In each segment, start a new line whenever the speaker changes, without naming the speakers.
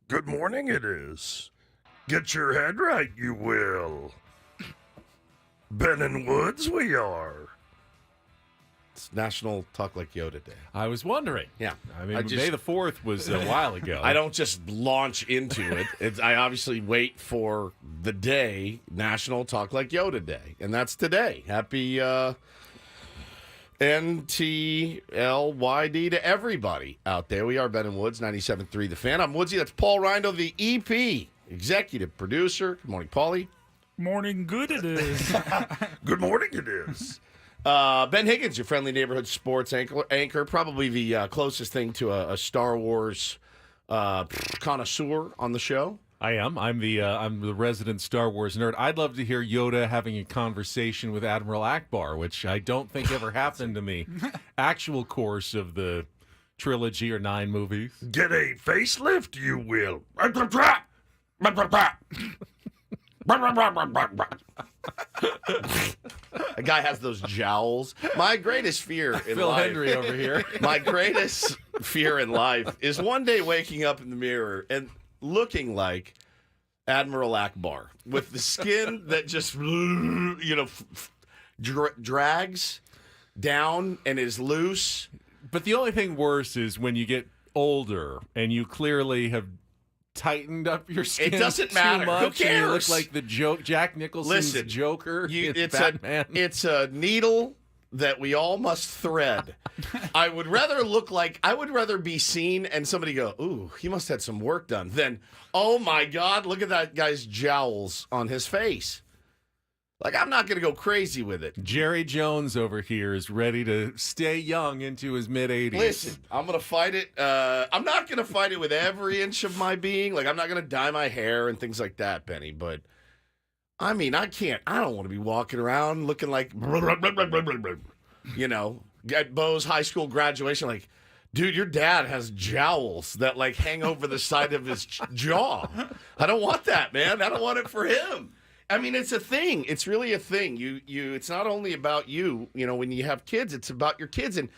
Good morning it is. Get your head right, you will. Ben and Woods we are.
It's National Talk Like Yoda Day.
I was wondering.
Yeah.
I mean,
I just-
May the 4th was a while ago.
I don't just launch into it. I obviously wait for the day, National Talk Like Yoda Day. And that's today. Happy NTLYD to everybody out there. We are Ben and Woods, 97.3 The Fan. I'm Woodsy. That's Paul Rindo, the EP, executive producer. Good morning, Paulie.
Morning good it is.
Good morning it is.
Ben Higgins, your friendly neighborhood sports anchor, probably the closest thing to a Star Wars connoisseur on the show.
I am. I'm the resident Star Wars nerd. I'd love to hear Yoda having a conversation with Admiral Akbar, which I don't think ever happened to me. Actual course of the trilogy or 9 movies.
Get a facelift, you will.
A guy has those jowls. My greatest fear in
Phil
life.
Henry over here.
My greatest fear in life is one day waking up in the mirror and looking like Admiral Akbar with the skin that just, drags down and is loose.
But the only thing worse is when you get older and you clearly have tightened up your skin.
It doesn't
too
matter. Who
much, and you look
cares?
like the Jack Nicholson's
Listen,
Joker.
It's
Batman.
it's a needle that we all must thread. I would rather be seen and somebody go, ooh, he must have had some work done, than, oh my God, look at that guy's jowls on his face. Like, I'm not going to go crazy with it.
Jerry Jones over here is ready to stay young into his mid-80s.
Listen, I'm going to fight it. I'm not going to fight it with every inch of my being. Like, I'm not going to dye my hair and things like that, Benny. But, I mean, I don't want to be walking around looking like, at Bo's high school graduation, like, dude, your dad has jowls that, like, hang over the side of his jaw. I don't want that, man. I don't want it for him. I mean, it's a thing. It's really a thing. It's not only about you. When you have kids, it's about your kids. And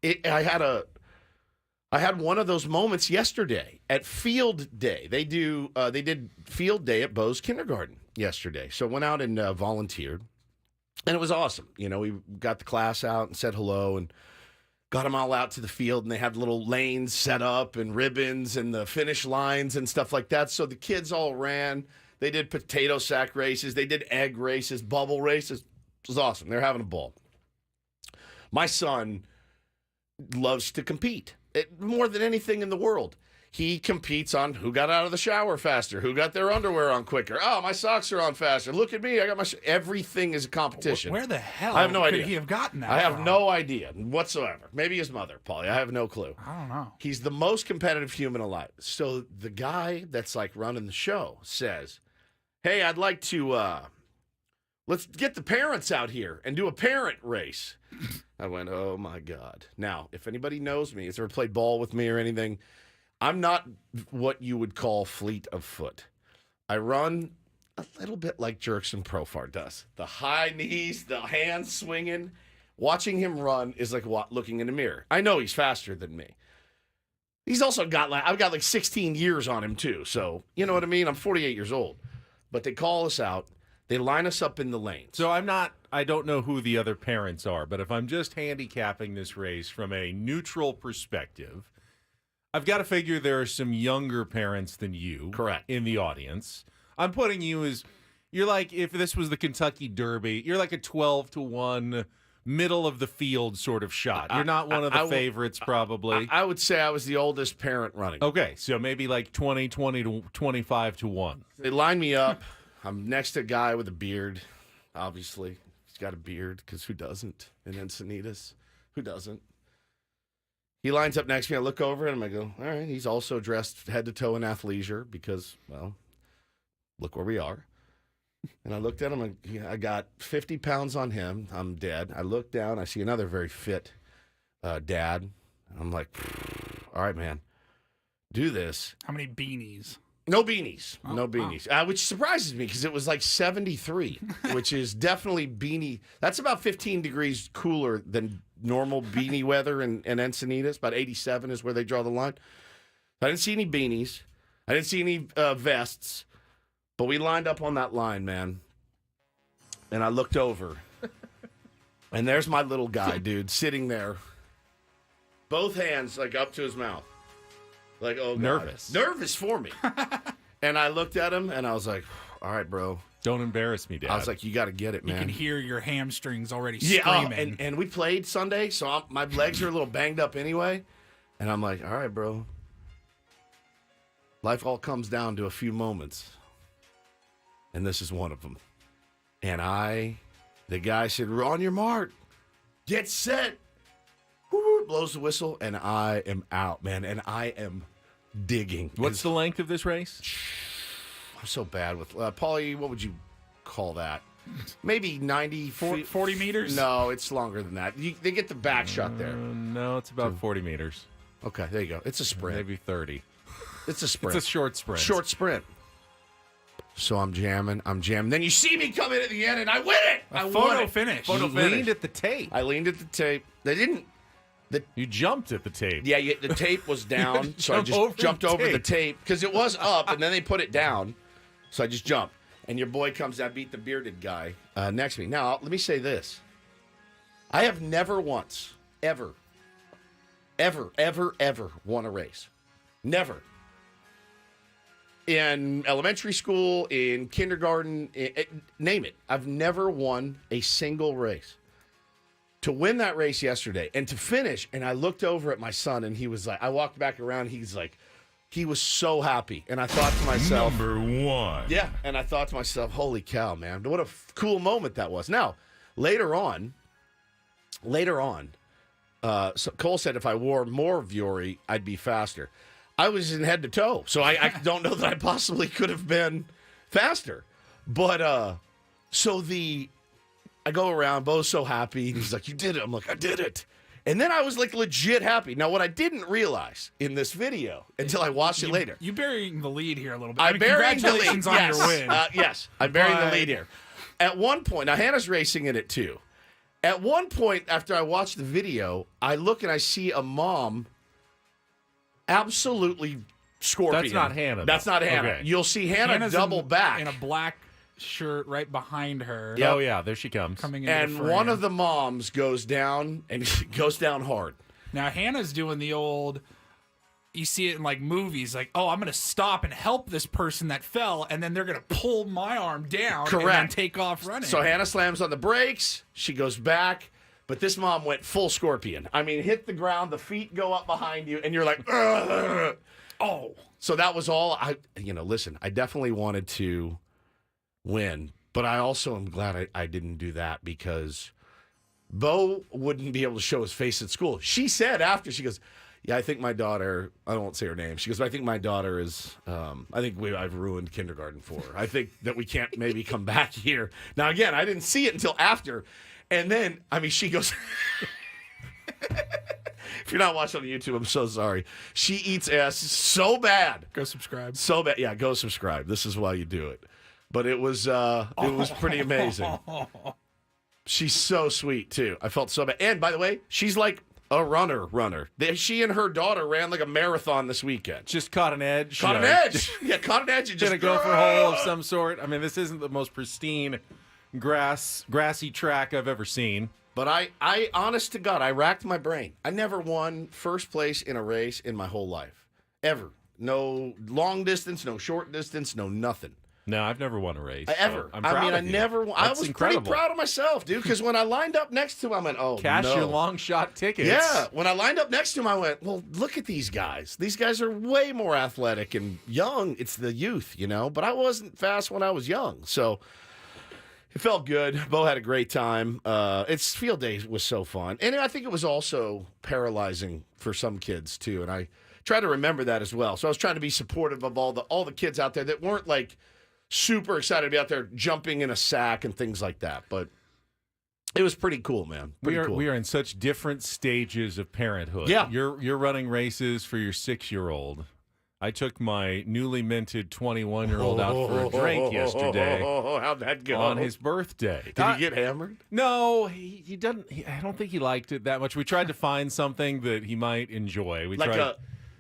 I had one of those moments yesterday at Field Day. They did Field Day at Bo's kindergarten yesterday. So I went out and volunteered, and it was awesome. We got the class out and said hello and got them all out to the field, and they had little lanes set up and ribbons and the finish lines and stuff like that. So the kids all ran. They did potato sack races. They did egg races, bubble races. It was awesome. They're having a ball. My son loves to compete more than anything in the world. He competes on who got out of the shower faster, who got their underwear on quicker. Oh, my socks are on faster. Look at me. I got my everything is a competition.
Where the hell
I have no
could
idea.
he have gotten that
I have
from?
no idea whatsoever. Maybe his mother, Paulie. I have no clue.
I don't know.
He's the most competitive human alive. So the guy that's like running the show says, hey, I'd like to, let's get the parents out here and do a parent race. I went, oh, my God. Now, if anybody knows me, has ever played ball with me or anything, I'm not what you would call fleet of foot. I run a little bit like Jerkson Profar does. The high knees, the hands swinging. Watching him run is like looking in a mirror. I know he's faster than me. He's also I've got like 16 years on him, too. So, you know what I mean? I'm 48 years old. But they call us out. They line us up in the lanes.
So I don't know who the other parents are, but if I'm just handicapping this race from a neutral perspective, I've got to figure there are some younger parents than you.
Correct.
In the audience. I'm putting you as, you're like, if this was the Kentucky Derby, you're like a 12-1 middle of the field sort of shot. You're not one of the favorites, probably.
I would say I was the oldest parent running.
Okay, so maybe like 20 to 25-1.
They line me up. I'm next to a guy with a beard, obviously. He's got a beard, because who doesn't in Encinitas? Who doesn't? He lines up next to me. I look over at him. I go, all right, he's also dressed head to toe in athleisure because, well, look where we are. And I looked at him. I got 50 pounds on him. I'm dead. I look down. I see another very fit dad. I'm like, all right, man, do this.
How many beanies?
No beanies.
Oh,
No beanies. Which surprises me because it was like 73, which is definitely beanie. That's about 15 degrees cooler than normal beanie weather in Encinitas. About 87 is where they draw the line. I didn't see any beanies. I didn't see any vests, but we lined up on that line, man. And I looked over, and there's my little guy, dude, sitting there, both hands like up to his mouth, like, oh, God. Nervous for me. And I looked at him, and I was like, all right, bro.
Don't embarrass me, Dad.
I was like, you got to get it, man.
You can hear your hamstrings already screaming.
And we played Sunday, so my legs are a little banged up anyway. And I'm like, all right, bro. Life all comes down to a few moments. And this is one of them. And the guy said, on your mark, get set. Woo, blows the whistle, and I am out, man. And I am digging.
What's the length of this race?
I'm so bad with Paulie, what would you call that? Maybe 90 feet.
40 meters?
No, it's longer than that. They get the back shot there.
No, it's about 40 meters.
Okay, there you go. It's a sprint.
Maybe 30.
It's a sprint.
It's a short sprint.
Short sprint. So I'm jamming. Then you see me come in at the end, and I win it. I won it.
Finish.
You leaned at the tape.
I leaned at the tape. They didn't.
You jumped at the tape.
Yeah, the tape was down, so I just jumped over the tape because it was up, and then they put it down. So I just jumped. And your boy comes, I beat the bearded guy next to me. Now, let me say this. I have never once, ever won a race. Never. In elementary school, in kindergarten, name it. I've never won a single race. To win that race yesterday and to finish, and I looked over at my son, and he was like, I walked back around, he's like, he was so happy. And I thought to myself,
Number one.
yeah, and I thought to myself, holy cow, man, what a cool moment that was. Now, later on, so Cole said if I wore more Vuori, I'd be faster. I was in head to toe, so I don't know that I possibly could have been faster. But I go around, Bo's so happy, and he's like, you did it. I'm like, I did it. And then I was like legit happy. Now, what I didn't realize in this video until I watched it later.
You burying the lead here a little bit.
I'm burying the lead.
Congratulations on your win.
Yes, I'm burying the lead here. At one point, now Hannah's racing in it too. At one point, after I watched the video, I look and I see a mom absolutely scorpion.
That's not Hannah.
That's not Hannah.
Okay.
You'll see Hannah
Hannah's
double back.
in a black shirt right behind her.
Yep.
Oh, yeah, there she comes.
Coming into
and
the frame.
one of the moms goes down, and she goes down hard.
Now Hannah's doing the old. You see it in like movies, like, oh, I'm going to stop and help this person that fell, and then they're going to pull my arm down and then take off running.
So Hannah slams on the brakes. She goes back. But this mom went full scorpion. I mean, hit the ground, the feet go up behind you, and you're like, ugh. Oh. So that was all. Listen, I definitely wanted to win, but I also am glad I didn't do that because Bo wouldn't be able to show his face at school. She said after, she goes, yeah, I think my daughter, I won't say her name. She goes, I think my daughter is, I've ruined kindergarten for her. I think that we can't maybe come back here. Now, again, I didn't see it until after. And then, she goes, if you're not watching on YouTube, I'm so sorry. She eats ass so bad.
Go subscribe.
So bad. Yeah, go subscribe. This is why you do it. But it was pretty amazing. She's so sweet, too. I felt so bad. And, by the way, she's like a runner. She and her daughter ran like a marathon this weekend.
Just caught an edge.
Caught an edge. Yeah, caught an edge. And just
Gonna go for a hole of some sort. I mean, this isn't the most pristine grassy track I've ever seen.
But I honest to God, I racked my brain. I never won first place in a race in my whole life. Ever. No long distance, no short distance, no nothing.
No, I've never won a race.
Ever.
So I'm proud of you.
Never won. I was
incredible.
pretty proud of myself, dude, because when I lined up next to him, I went, oh,
Cash
no.
your long shot tickets.
Yeah. When I lined up next to him, I went, well, look at these guys. These guys are way more athletic and young. It's the youth, but I wasn't fast when I was young. So it felt good. Bo had a great time. Its field day was so fun. And I think it was also paralyzing for some kids, too. And I try to remember that as well. So I was trying to be supportive of all the kids out there that weren't, like, super excited to be out there jumping in a sack and things like that. But it was pretty cool, man.
We are in such different stages of parenthood.
Yeah.
You're running races for your 6-year-old. I took my newly minted 21-year-old out for a drink yesterday.
How'd that go?
On his birthday.
Did he get hammered?
No, he doesn't. I don't think he liked it that much. We tried to find something that he might enjoy.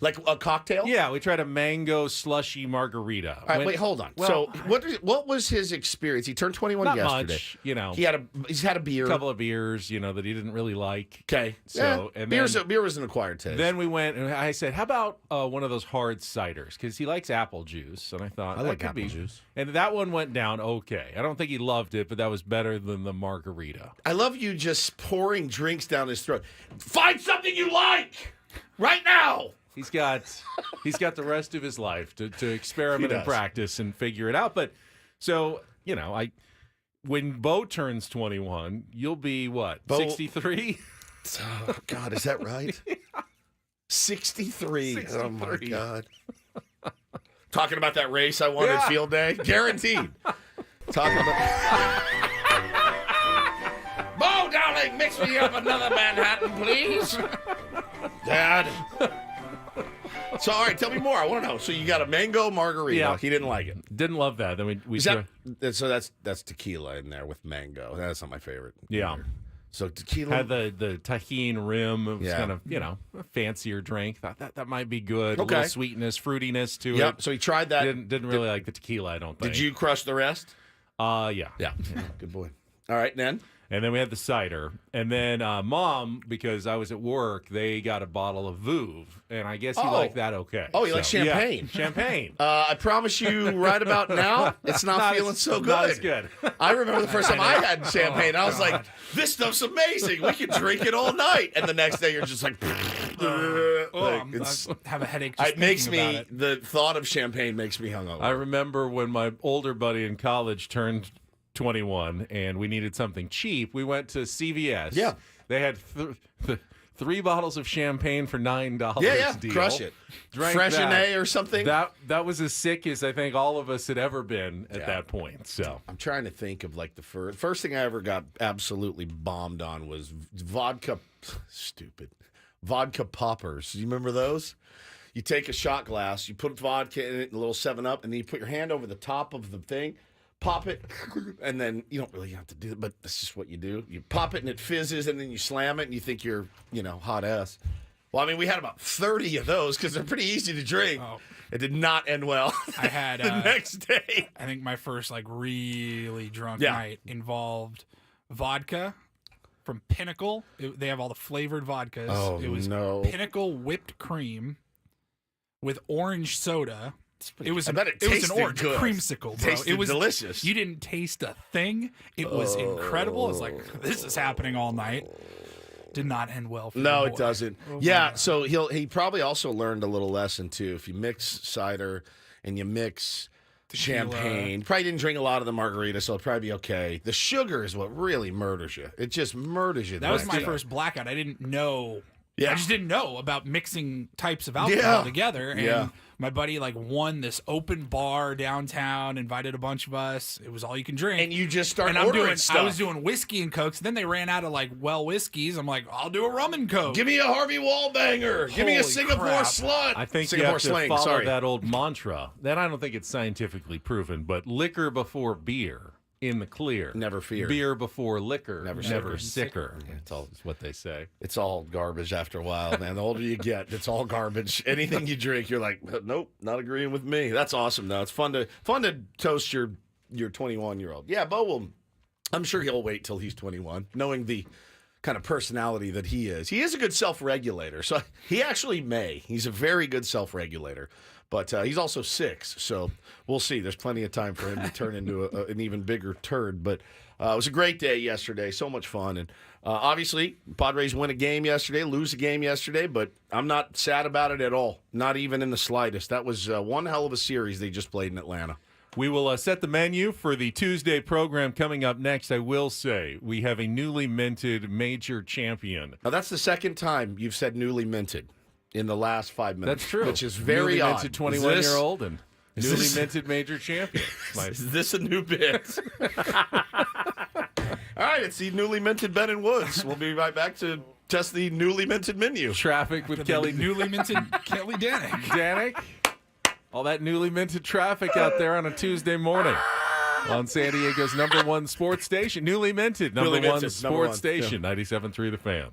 Like a cocktail?
Yeah, we tried a mango slushy margarita.
All right, wait, hold on.
Well,
so what was his experience? He turned 21
not
yesterday.
much, you know.
He's had a beer.
A couple of beers, you know, that he didn't really like.
Okay.
So,
yeah,
and
beer was an acquired taste.
then we went, and I said, how about one of those hard ciders? Because he likes apple juice. And I thought,
I
that
like
could
apple
be.
juice.
And that one went down okay. I don't think he loved it, but that was better than the margarita.
I love you just pouring drinks down his throat. Find something you like right now.
He's got the rest of his life to experiment
He
and
does.
practice and figure it out. But so, you know, when Bo turns 21, you'll be what, 63?
Oh, God, is that right? 63. Oh, my
63.
God. Talking about that race I won at field day? Guaranteed. Talking about... Bo, darling, mix me up another Manhattan, please. Dad. So, all right, tell me more. I want to know. So you got a mango margarita.
Yeah.
He didn't like it.
Didn't love that. Then we
Is that, so that's tequila in there with mango. That's not my favorite.
yeah.
So tequila.
Had the tahine rim. It was
Yeah.
kind of, you know, a fancier drink. Thought that might be good.
Okay.
A little sweetness, fruitiness to
Yep.
it.
So he tried that.
Didn't really like the tequila, I don't think.
Did you crush the rest?
Yeah.
Yeah. Good boy. All right, then.
And then we had the cider. And then Mom, because I was at work, they got a bottle of Vouv. And I guess he liked that okay.
Oh, he likes champagne.
Yeah, champagne.
I promise you, right about now, it's not feeling so good.
Not as good.
I remember the first time I had champagne. I was like, "This stuff's amazing. We can drink it all night." And the next day, you're just like,
I have a headache. Just
it makes
thinking
me.
about it.
The thought of champagne makes me hungover.
I remember when my older buddy in college turned 21 and we needed something cheap. We went to CVS.
Yeah.
They had 3 bottles of champagne for $9
yeah,
deal.
crush it.
Drank
Freshenet
that.
or something.
That was as sick as I think all of us had ever been at
Yeah.
that point. So
I'm trying to think of like the first thing I ever got absolutely bombed on was vodka. Stupid vodka poppers. You remember those? You take a shot glass, you put vodka in it, a little 7-Up, and then you put your hand over the top of the thing, pop it, and then you don't really have to do it, but that's just what you do. You pop it and it fizzes, and then you slam it, and you think you're, hot ass. Well, I mean, we had about 30 of those because they're pretty easy to drink.
Oh.
It did not end well.
I had
the next day.
I think my first really drunk
Yeah.
night involved vodka from Pinnacle. They have all the flavored vodkas.
Oh,
it was
no.
Pinnacle whipped cream with orange soda. It was
I bet it
was
tasted
an orange
good.
creamsicle, bro.
Tasted
It was
delicious.
You didn't taste a thing. It was incredible. I was like, this is happening all night. Did not end well for
No,
the
it
boy.
doesn't.
Oh, my
Yeah,
God.
so he probably also learned a little lesson too. If you mix cider and you mix champagne, probably didn't drink a lot of the margarita, so it'll probably be okay. The sugar is what really murders you. It just murders you.
That was my
next day.
first blackout. I didn't know.
Yeah.
I just didn't know about mixing types of alcohol
Yeah.
together. And
Yeah.
my buddy won this open bar downtown, invited a bunch of us. It was all you can drink.
And you just start
And
ordering stuff.
I was doing whiskey and cokes. Then they ran out of whiskeys. I'm like, I'll do a rum and coke.
Give me a Harvey Wallbanger. Give me a
Holy
Singapore
crap.
slut.
I think
Singapore
you have to
sling.
follow
Sorry.
that old mantra. Then I don't think it's scientifically proven, but liquor before beer in the clear.
Never fear.
Beer before liquor.
Never
sicker.
It's all
That's what they say.
It's all garbage after a while, man. The older you get, it's all garbage. Anything you drink, you're like, nope, not agreeing with me. That's awesome, though. It's fun to toast your 21-year-old. Yeah, Bo will. I'm sure he'll wait till he's 21, knowing the kind of personality that he is. He is a good self-regulator, so he actually may. He's a very good self-regulator, but he's also 6, so we'll see. There's plenty of time for him to turn into an even bigger turd, but it was a great day yesterday. So much fun, and obviously, Padres win a game yesterday, lose a game yesterday, but I'm not sad about it at all, not even in the slightest. That was one hell of a series they just played in Atlanta.
We will set the menu for the Tuesday program coming up next. I will say we have a newly minted major champion.
Now, that's the second time you've said newly minted in the last 5 minutes.
That's true.
Which is very
newly
odd.
minted 21-year-old and
is
newly
this-
minted major champion.
Is this a new bit? All right, it's the newly minted Ben and Woods. We'll be right back to test the newly minted menu.
Traffic with Kelly
newly minted Kelly Danik.
Danik. All that newly minted traffic out there on a Tuesday morning on San Diego's #1 sports station. Newly minted, number
Newly
one
minted,
sports
number one,
station, 97.3 The Fan.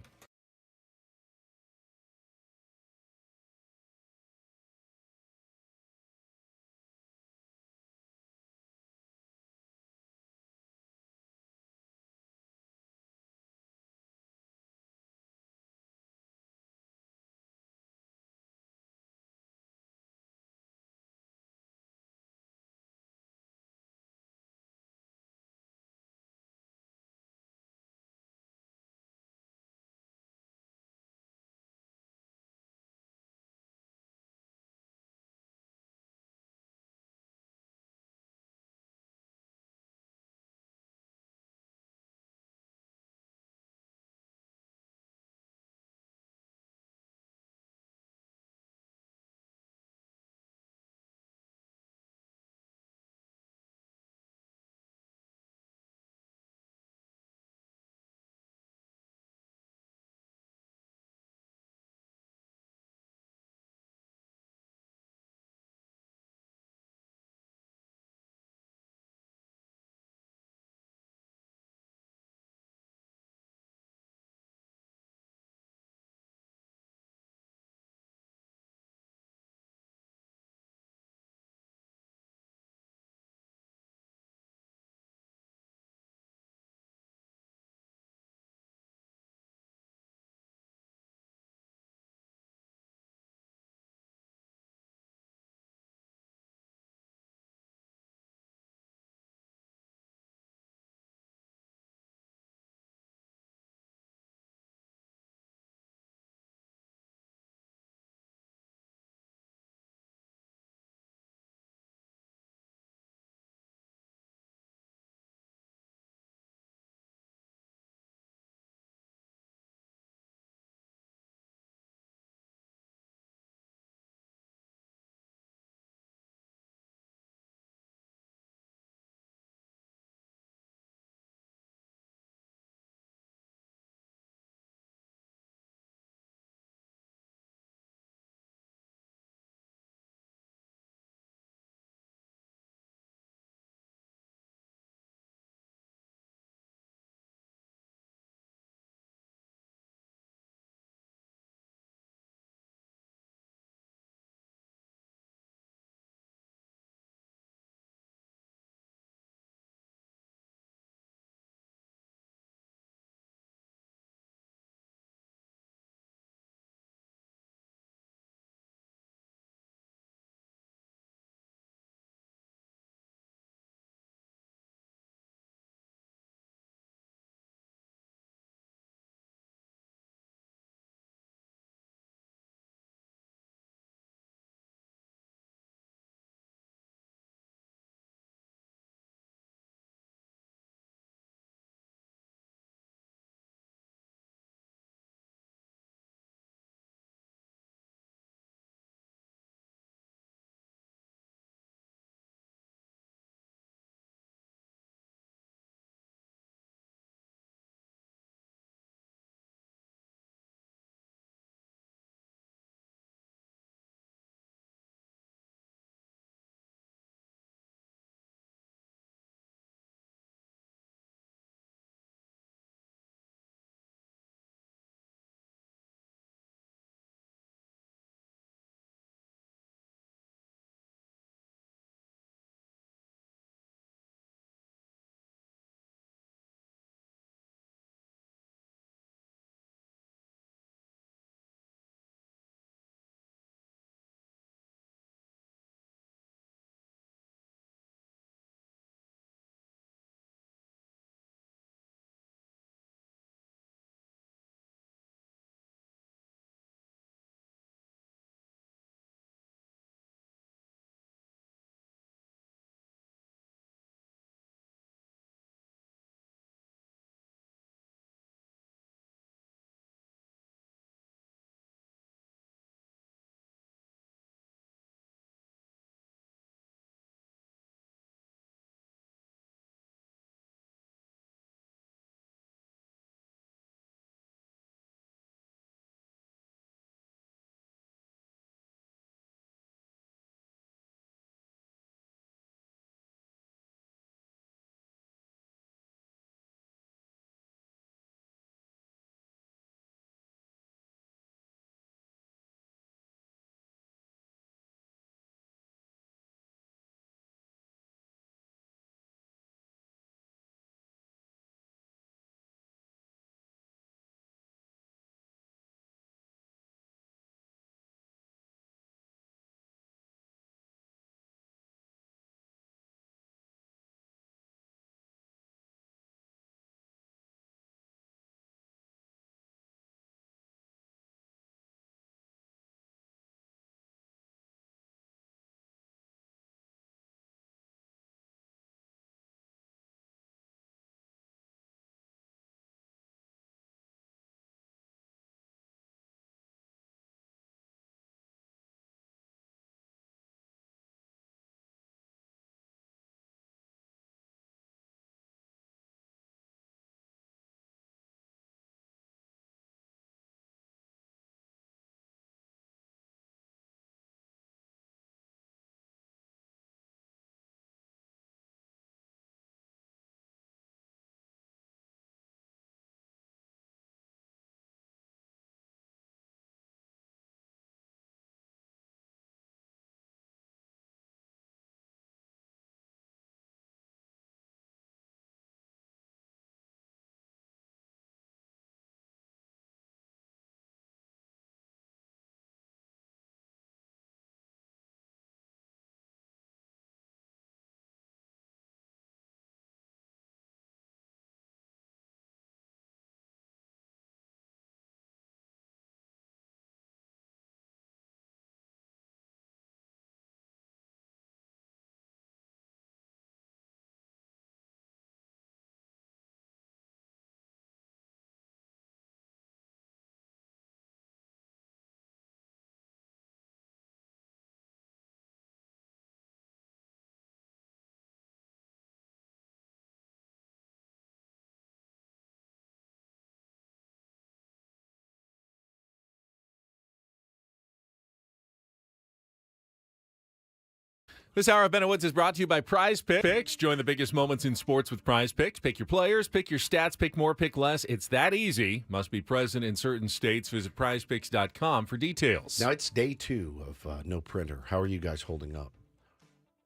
This hour of Ben and Woods is brought to you by Prize Picks. Join the biggest moments in sports with Prize Picks. Pick your players, pick your stats, pick more, pick less. It's that easy. Must be present in certain states. Visit prizepicks.com for details.
Now it's day 2 of no printer. How are you guys holding up?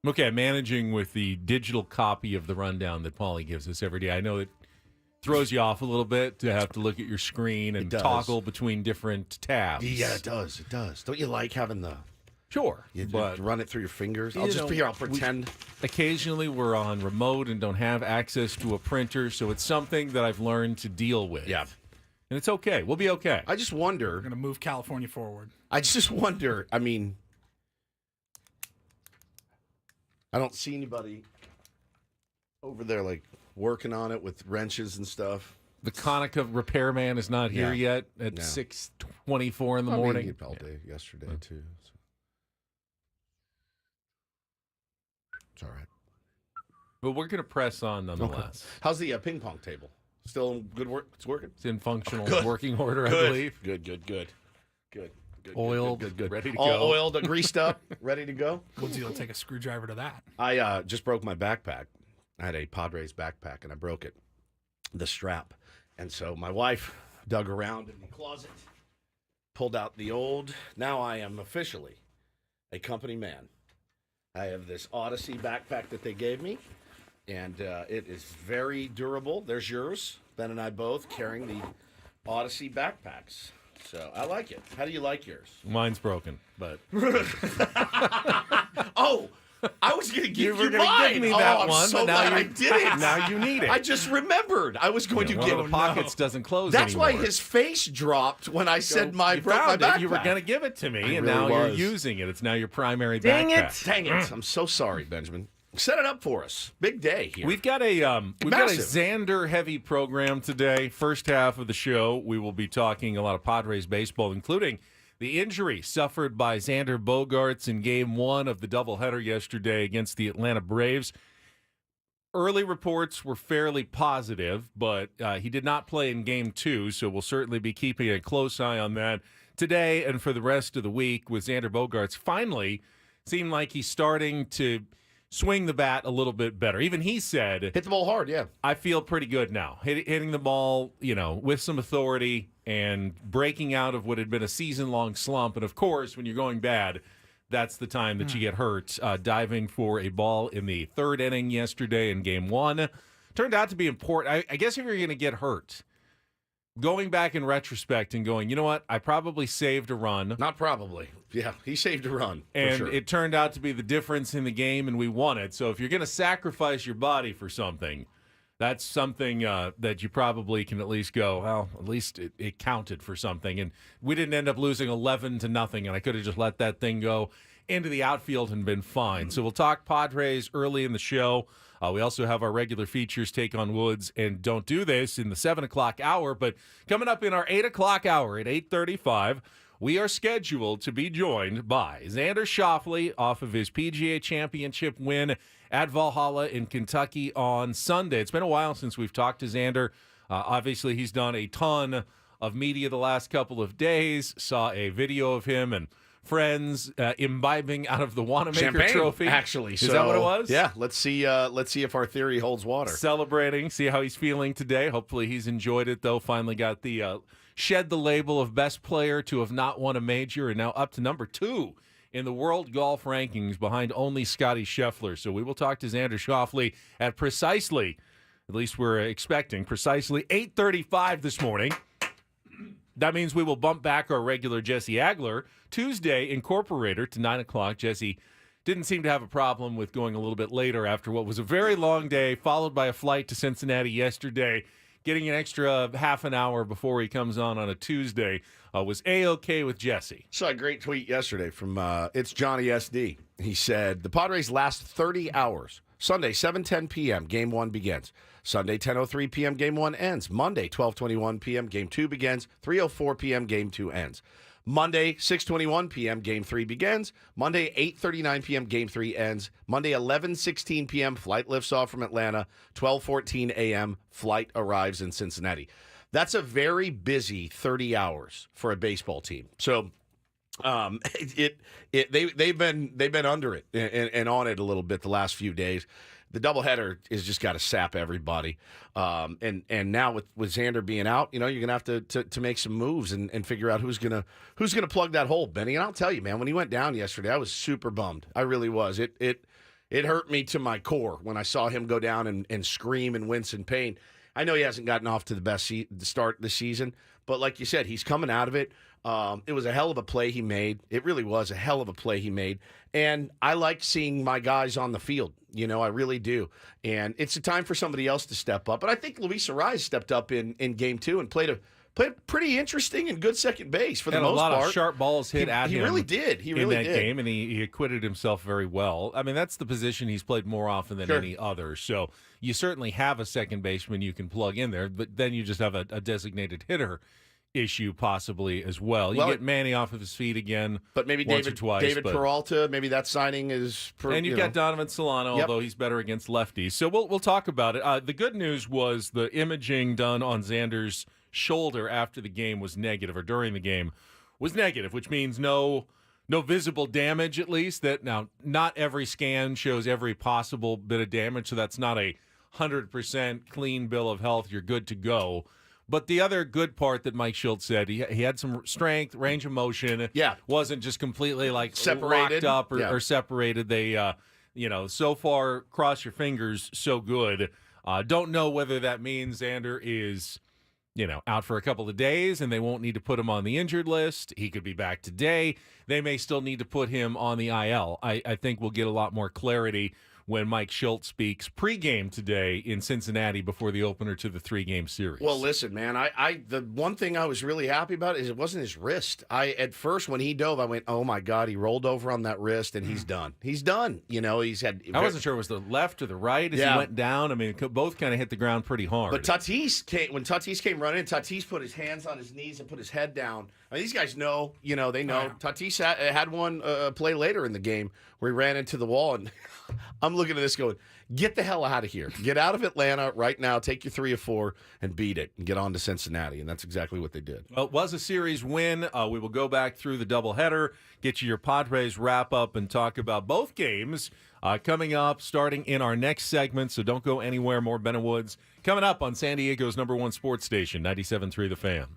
Okay, managing with the digital copy of the rundown that Paulie gives us every day. I know it throws you off a little bit to have to look at your screen and toggle between different tabs.
Yeah, it does. It does. Don't you like having the...
Sure,
You
but
run it through your fingers. I'll pretend.
Occasionally we're on remote and don't have access to a printer, so it's something that I've learned to deal with.
Yeah.
And it's okay. We'll be okay.
I just wonder.
We're going to move California forward.
I just wonder. I mean, I don't see anybody over there like working on it with wrenches and stuff.
The Konica repairman is not here yet at 6:24 in the morning.
All day yesterday too. So. It's all right.
But we're going to press on nonetheless.
Okay. How's the ping pong table? Still in good work? It's working?
It's in functional working order, I believe.
Good.
Oiled,
good.
ready to
All
go.
oiled, greased up, ready to go.
Woodsy will take a screwdriver to that.
I just broke my backpack. I had a Padres backpack, and I broke it, the strap. And so my wife dug around in the closet, pulled out the old. Now I am officially a company man. I have this Odyssey backpack that they gave me, and it is very durable. There's yours. Ben and I both carrying the Odyssey backpacks. So I like it. How do you like yours?
Mine's broken, but
Oh, I was going to give you
gonna
mine.
give me that
I'm
one,
so
but now
glad I did it.
now you need it.
I just remembered. I was going to
one
give
of the pockets doesn't close
That's
anymore.
why his face dropped when I said
You
broke my
found it.
backpack.
You were going to give it to me, and
really
now
was.
you're using it. It's now your primary
Dang
backpack.
it! Dang it! I'm so sorry, Benjamin. Set it up for us. Big day here.
We've got a
Massive.
Xander heavy program today. First half of the show, we will be talking a lot of Padres baseball, including the injury suffered by Xander Bogaerts in Game 1 of the doubleheader yesterday against the Atlanta Braves. Early reports were fairly positive, but he did not play in Game 2, so we'll certainly be keeping a close eye on that today and for the rest of the week. With Xander Bogaerts finally seemed like he's starting to swing the bat a little bit better. Even he said,
hit the ball hard. Yeah.
I feel pretty good now. Hitting the ball, with some authority and breaking out of what had been a season-long slump. And, of course, when you're going bad, that's the time that you get hurt. Diving for a ball in the third inning yesterday in Game 1 turned out to be important. I guess if you're going to get hurt, going back in retrospect and going, you know what, I probably saved a run.
Not probably. Yeah, he saved a run.
And
for sure.
it turned out to be the difference in the game, and we won it. So if you're going to sacrifice your body for something, that's something that you probably can at least go, well, at least it counted for something. And we didn't end up losing 11-0, and I could have just let that thing go into the outfield and been fine. So we'll talk Padres early in the show. We also have our regular features, Take on Woods and Don't Do This, in the 7 o'clock hour. But coming up in our 8 o'clock hour at 8:35, we are scheduled to be joined by Xander Schauffele off of his PGA Championship win at Valhalla in Kentucky on Sunday. It's been a while since we've talked to Xander. Obviously, he's done a ton of media the last couple of days. Saw a video of him and friends imbibing out of the Wanamaker
Champagne,
Trophy.
actually.
Is that what it was?
Yeah. Let's see if our theory holds water.
Celebrating, see how he's feeling today. Hopefully he's enjoyed it, though. Finally got the shed the label of best player to have not won a major, and now up to number 2 in the world golf rankings behind only Scotty Scheffler. So we will talk to Xander Schauffele at precisely, at least we're expecting, precisely 8:35 this morning. That means we will bump back our regular Jesse Agler Tuesday Incorporator to 9 o'clock. Jesse didn't seem to have a problem with going a little bit later after what was a very long day, followed by a flight to Cincinnati yesterday. Getting an extra half an hour before he comes on a Tuesday was A-okay with Jesse.
Saw a great tweet yesterday from It's Johnny SD. He said, the Padres last 30 hours. Sunday, 7:10 p.m., Game 1 begins. Sunday, 10:03 p.m., Game 1 ends. Monday, 12:21 p.m., Game 2 begins. 3:04 p.m., Game 2 ends. Monday, 6:21 p.m., Game 3 begins. Monday, 8:39 p.m., Game 3 ends. Monday, 11:16 p.m., flight lifts off from Atlanta. 12:14 a.m., flight arrives in Cincinnati. That's a very busy 30 hours for a baseball team. So They've been under it and on it a little bit the last few days. The doubleheader has just got to sap everybody. And now with Xander being out, you're gonna have to make some moves and figure out who's gonna plug that hole, Benny. And I'll tell you, man, when he went down yesterday, I was super bummed. I really was. It hurt me to my core when I saw him go down and scream and wince in pain. I know he hasn't gotten off to the best start this season, but like you said, he's coming out of it. It was a hell of a play he made. It really was a hell of a play he made. And I like seeing my guys on the field. I really do. And it's a time for somebody else to step up. But I think Luis Arraez stepped up in game 2 and played a pretty interesting and good second base for the most part.
A lot of sharp balls hit at him.
He really did. He really did.
In that game, and he acquitted himself very well. I mean, that's the position he's played more often than any other. So you certainly have a second baseman you can plug in there, but then you just have a designated hitter issue possibly as well. You get Manny off of his feet again,
but maybe
once or twice.
David Peralta, maybe that signing is.
And you've got Donovan Solano, although he's better against lefties. So we'll talk about it. The good news was the imaging done on Xander's shoulder after the game was negative, or during the game was negative, which means no visible damage, at least. That now, not every scan shows every possible bit of damage, so that's not a 100% clean bill of health. You're good to go. But the other good part that Mike Schultz said, he had some strength, range of motion.
Yeah.
Wasn't just completely
separated
locked up or separated. They, so far, cross your fingers, so good. Don't know whether that means Xander is, out for a couple of days and they won't need to put him on the injured list. He could be back today. They may still need to put him on the IL. I think we'll get a lot more clarity when Mike Schultz speaks pregame today in Cincinnati before the opener to the 3-game series.
Well, listen, man, the one thing I was really happy about is it wasn't his wrist. At first when he dove, I went, oh my God, he rolled over on that wrist and he's done. He's done. He's had.
I wasn't sure it was the left or the right as he went down. I mean, both kind of hit the ground pretty hard.
But when Tatis came running, Tatis put his hands on his knees and put his head down. I mean, these guys know, they know. Oh, yeah. Tatis had one play later in the game where he ran into the wall, and I'm looking at this going, get the hell out of here. Get out of Atlanta right now. Take your 3 or 4 and beat it and get on to Cincinnati. And that's exactly what they did.
Well, it was a series win. We will go back through the doubleheader, get you your Padres wrap-up, and talk about both games coming up, starting in our next segment. So don't go anywhere. More Ben and Woods coming up on San Diego's #1 sports station, 97.3 The Fan.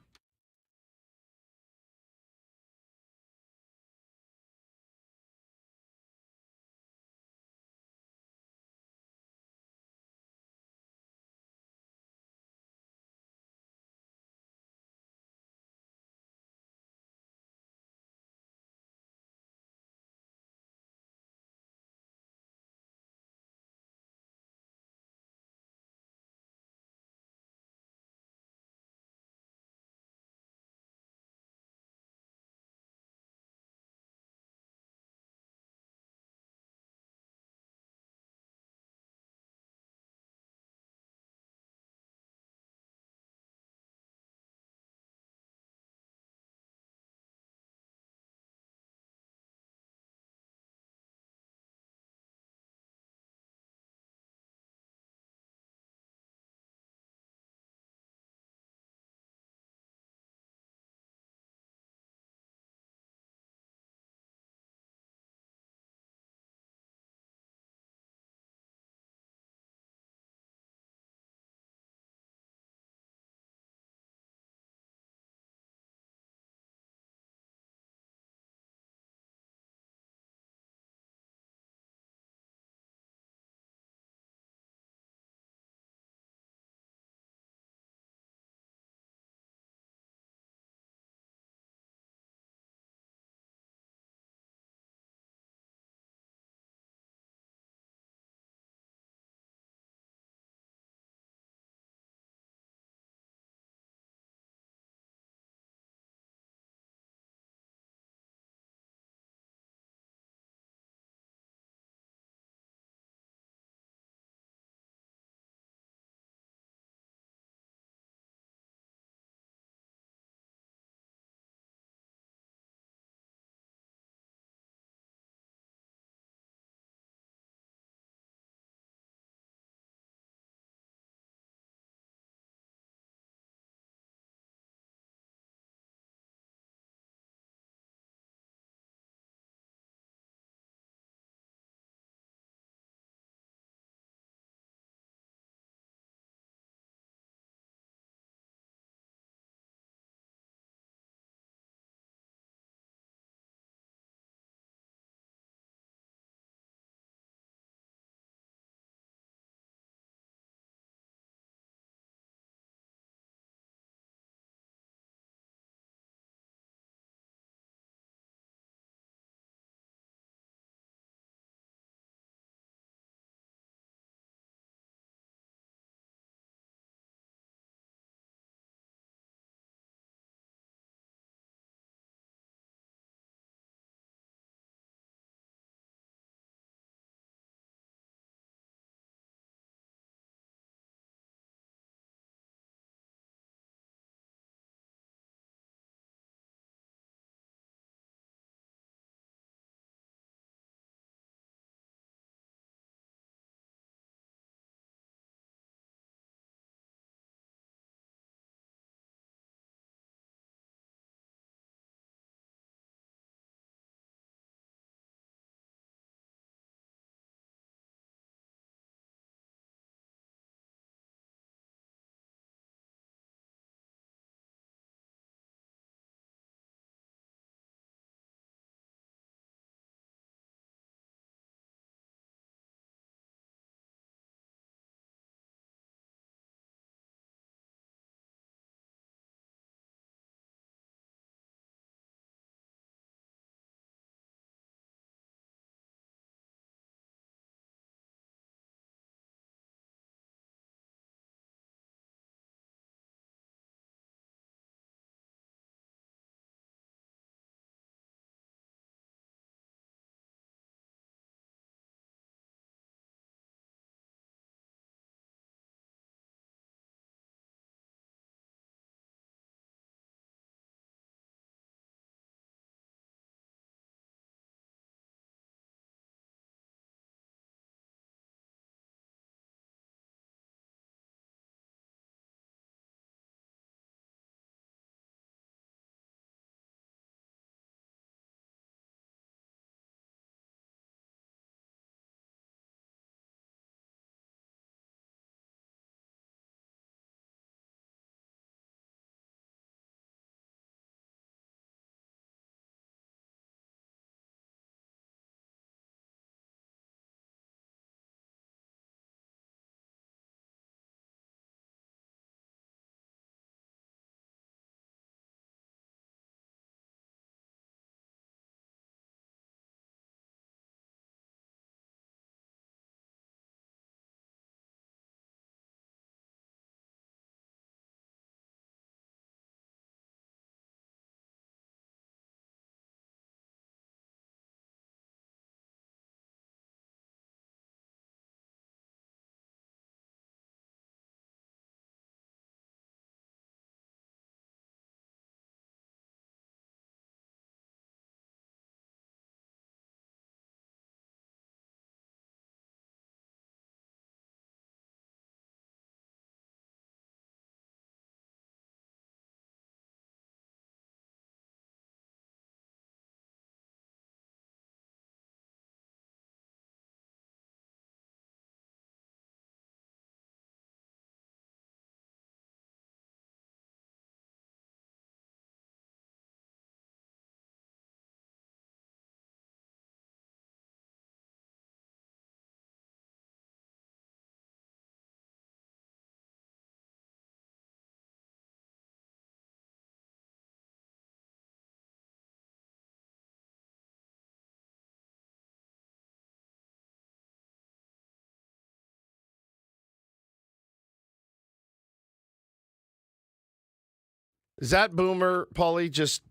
Is that Boomer, Paulie, just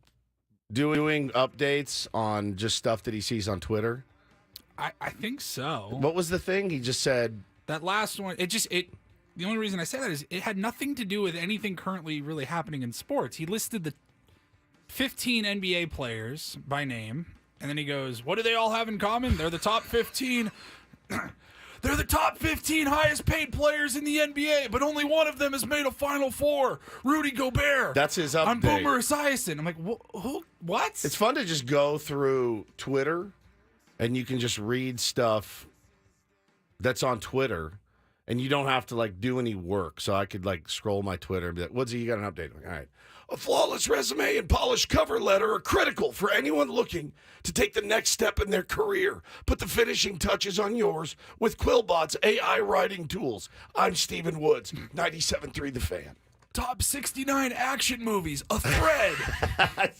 doing updates on just stuff that he sees on Twitter?
I think so.
What was the thing? He just said...
That last one, the only reason I say that is it had nothing to do with anything currently really happening in sports. He listed the 15 NBA players by name, and then he goes, what do they all have in common? They're the top 15... They're the top 15 highest paid players in the NBA, but only one of them has made a Final Four. Rudy Gobert.
That's his update.
I'm Boomer Esiason. I'm like, who? What?
It's fun to just go through Twitter, and you can just read stuff that's on Twitter, and you don't have to, like, do any work. So I could, like, scroll my Twitter and be like, Woodsy, you got an update? I'm like, all right. A flawless resume and polished cover letter are critical for anyone looking to take the next step in their career. Put the finishing touches on yours with Quillbot's AI writing tools. I'm Stephen Woods, 97.3 The Fan.
Top 69 action movies, a thread.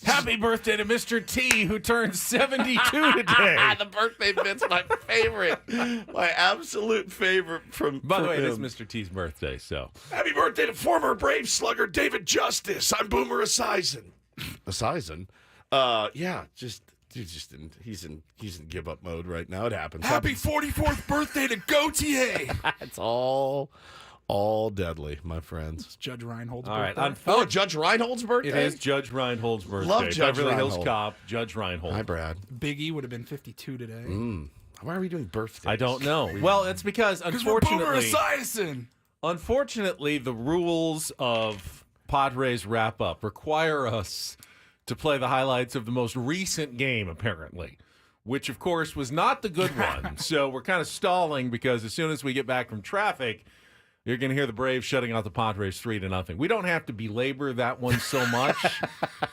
Happy birthday to Mr. T, who turned 72 today.
The birthday bit's my favorite. My absolute favorite from
By the way, it is
him.
Mr. T's birthday, so.
Happy birthday to former Brave slugger David Justice. I'm Boomer Esiason.
Esiason? Yeah, he's in give up mode right now. It happens.
Happy 44th birthday to Gautier.
It's all deadly, my friends.
Judge Reinhold's
All right.
birthday.
Judge Reinhold's birthday?
It is Judge Reinhold's birthday.
Love Judge
Beverly Hills
Reinhold.
Cop, Judge Reinhold.
Hi, Brad.
Big E would have been 52 today.
Why are we doing birthdays?
I don't know. Well, it's because,
Because we're Boomer
unfortunately,
Esiason.
the rules of Padres wrap-up require us to play the highlights of the most recent game, apparently, which, of course, was not the good one. So we're kind of stalling because as soon as we get back from traffic, you're going to hear the Braves shutting out the Padres 3-0. We don't have to belabor that one so much,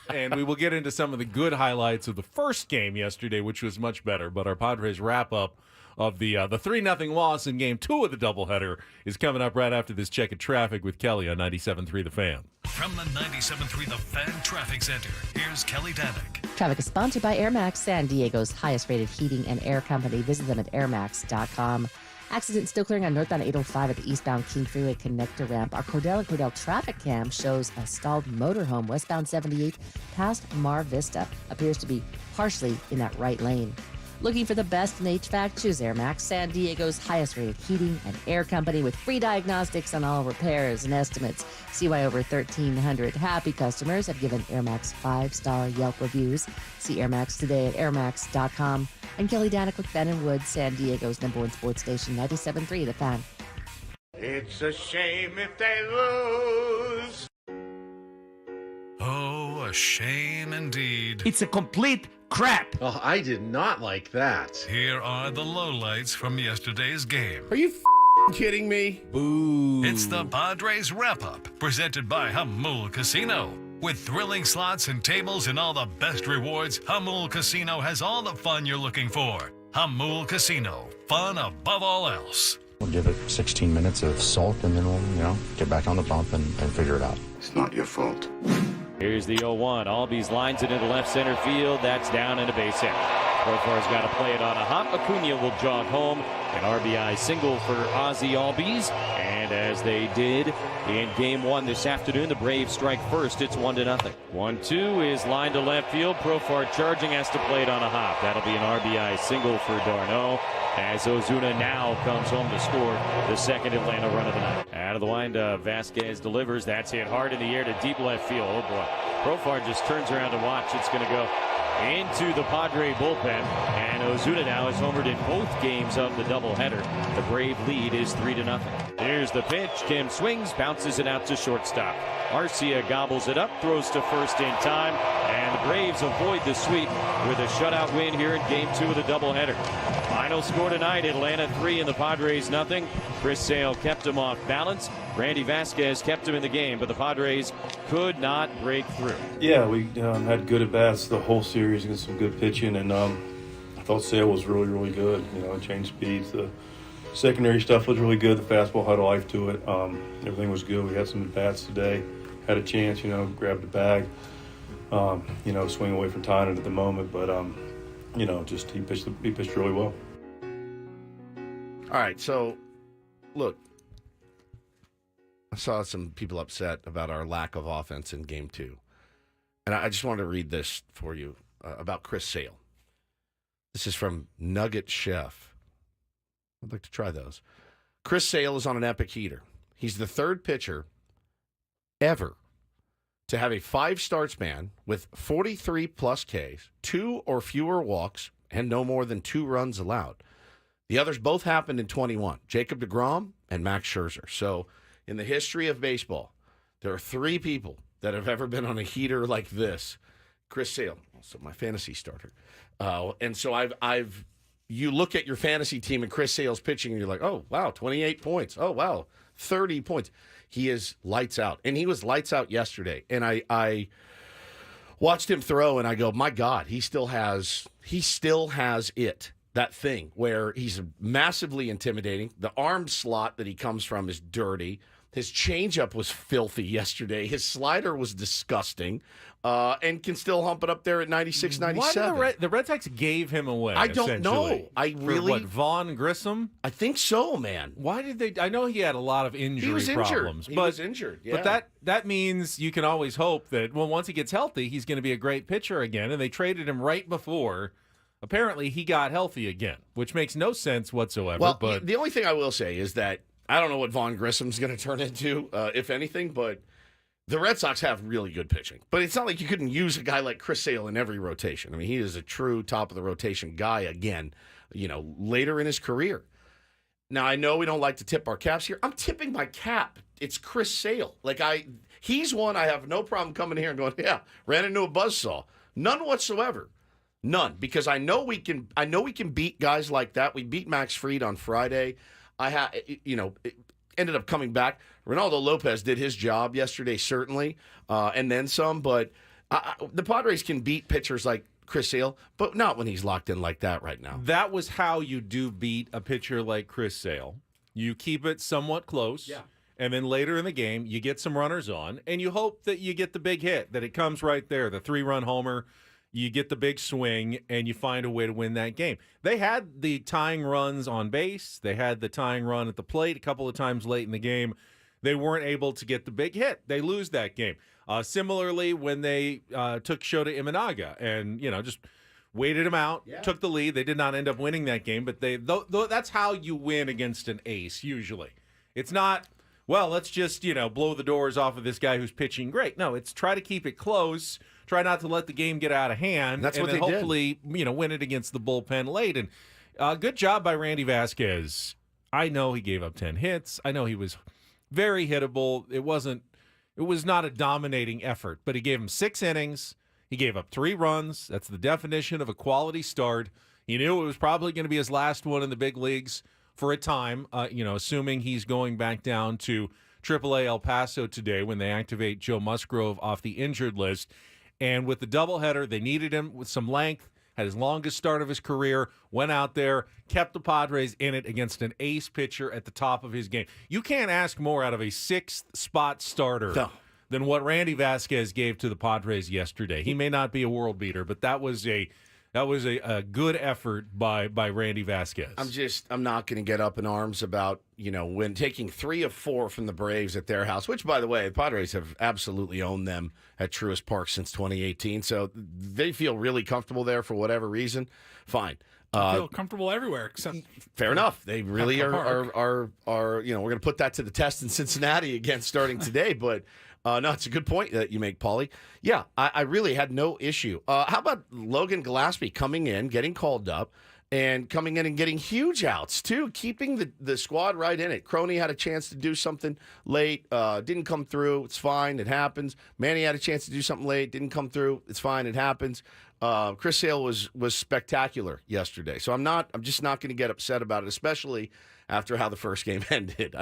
and we will get into some of the good highlights of the first game yesterday, which was much better. But our Padres wrap-up of the 3-0 loss in Game 2 of the doubleheader is coming up right after this check of traffic with Kelly on 97.3 The Fan.
From the 97.3 The Fan Traffic Center, here's Kelly Danick.
Traffic is sponsored by Air Max, San Diego's highest-rated heating and air company. Visit them at airmax.com. Accident still clearing on northbound 805 at the eastbound King Freeway connector ramp. Our Cordell and Cordell traffic cam shows a stalled motorhome westbound 78 past Mar Vista. Appears to be partially in that right lane. Looking for the best in HVAC? Choose Air Max, San Diego's highest-rated heating and air company with free diagnostics on all repairs and estimates. See why over 1,300 happy customers have given Air Max 5-star Yelp reviews. See Air Max today at airmax.com. I'm Kelly Danick with Ben and Woods, San Diego's #1 sports station, 97.3 The Fan.
It's a shame if they lose.
Oh, a shame indeed.
It's a complete crap.
Oh, I did not like that.
Here are the lowlights from yesterday's game.
Are you kidding me?
Boo.
It's the Padres Wrap-Up, presented by Hamul Casino. With thrilling slots and tables and all the best rewards, Hamul Casino has all the fun you're looking for. Hamul Casino, fun above all else.
We'll give it 16 minutes of sulk, and then we'll, get back on the bump and figure it out.
It's not your fault.
Here's the 0-1. Albies lines it into left center field. That's down into base hit. Profar's got to play it on a hop. Acuna will jog home. An RBI single for Ozzy Albies. And as they did in Game 1 this afternoon, the Braves strike first. It's 1-0. 1-2 is line to left field. Profar charging, has to play it on a hop. That'll be an RBI single for Darno, as Ozuna now comes home to score the second Atlanta run of the night. Out of the wind, Vasquez delivers. That's hit hard in the air to deep left field. Oh boy. Profar just turns around to watch. It's going to go into the Padre bullpen, and Ozuna now has homered in both games of the doubleheader. The Brave lead is 3-0. Here's the pitch. Kim swings, bounces it out to shortstop. Arcia gobbles it up, throws to first in time, and the Braves avoid the sweep with a shutout win here in Game 2 of the doubleheader. Final score tonight, Atlanta 3 and the Padres nothing. Chris Sale kept him off balance. Randy Vasquez kept him in the game, but the Padres could not break through.
Yeah, we had good at-bats the whole series against some good pitching, and I thought Sale was really, really good. Changed speeds. The secondary stuff was really good. The fastball had a life to it. Everything was good. We had some at-bats today. Had a chance, grabbed the bag, swing away from tying it at the moment, but, he pitched really well.
All right, so, look, I saw some people upset about our lack of offense in Game 2. And I just wanted to read this for you about Chris Sale. This is from Nugget Chef. I'd like to try those. Chris Sale is on an epic heater. He's the third pitcher ever to have a 5-start span with 43-plus Ks, 2 or fewer walks, and no more than 2 runs allowed. The others both happened in 21, Jacob deGrom and Max Scherzer. So in the history of baseball, there are 3 people that have ever been on a heater like this. Chris Sale, also my fantasy starter. And so you look at your fantasy team and Chris Sale's pitching and you're like, oh, wow, 28 points. Oh, wow, 30 points. He is lights out. And he was lights out yesterday. And I watched him throw and I go, my God, he still has it. That thing where he's massively intimidating. The arm slot that he comes from is dirty. His changeup was filthy yesterday. His slider was disgusting, and can still hump it up there at 96, 97.
Why the Red Sox gave him away?
I don't know.
For what, Vaughn Grissom?
I think so, man.
Why did they? I know he had a lot of injury problems.
He was injured. Yeah.
But that means you can always hope that once he gets healthy, he's going to be a great pitcher again. And they traded him right before. Apparently, he got healthy again, which makes no sense whatsoever.
Well,
but
the only thing I will say is that I don't know what Vaughn Grissom's going to turn into, if anything, but the Red Sox have really good pitching. But it's not like you couldn't use a guy like Chris Sale in every rotation. I mean, he is a true top-of-the-rotation guy again, later in his career. Now, I know we don't like to tip our caps here. I'm tipping my cap. It's Chris Sale. He's one I have no problem coming here and going, yeah, ran into a buzzsaw. None whatsoever. None, because I know we can beat guys like that. We beat Max Fried on Friday. It ended up coming back. Ronaldo Lopez did his job yesterday, certainly, and then some. But the Padres can beat pitchers like Chris Sale, but not when he's locked in like that right now.
That was how you do beat a pitcher like Chris Sale. You keep it somewhat close.
Yeah.
And then later in the game, you get some runners on, and you hope that you get the big hit, that it comes right there, the 3-run homer. You get the big swing, and you find a way to win that game. They had the tying runs on base. They had the tying run at the plate a couple of times late in the game. They weren't able to get the big hit. They lose that game. Similarly, when they took Shota Imanaga and, just waited him out, took the lead. They did not end up winning that game, but that's how you win against an ace usually. It's not, well, let's just, blow the doors off of this guy who's pitching great. No, it's try to keep it close. Try not to let the game get out of hand.
That's what
then
they
hopefully, win it against the bullpen late. And good job by Randy Vasquez. I know he gave up 10 hits. I know he was very hittable. It was not a dominating effort, but he gave him 6 innings. He gave up 3 runs. That's the definition of a quality start. He knew it was probably going to be his last one in the big leagues for a time, assuming he's going back down to AAA El Paso today when they activate Joe Musgrove off the injured list. And with the doubleheader, they needed him with some length, had his longest start of his career, went out there, kept the Padres in it against an ace pitcher at the top of his game. You can't ask more out of a 6th-spot starter than what Randy Vasquez gave to the Padres yesterday. He may not be a world beater, but that was a good effort by Randy Vasquez.
I'm not going to get up in arms about, when taking 3 of 4 from the Braves at their house, which, by the way, the Padres have absolutely owned them at Truist Park since 2018. So they feel really comfortable there for whatever reason. Fine.
I feel comfortable everywhere except.
Fair enough. They really are. We're going to put that to the test in Cincinnati again starting today. But no, it's a good point that you make, Paulie. Yeah, I really had no issue. How about Logan Gillespie coming in, getting called up, and coming in and getting huge outs, too, keeping the squad right in it. Crony had a chance to do something late, didn't come through. It's fine. It happens. Manny had a chance to do something late, didn't come through. It's fine. It happens. Chris Sale was spectacular yesterday. So I'm just not going to get upset about it, especially after how the first game ended.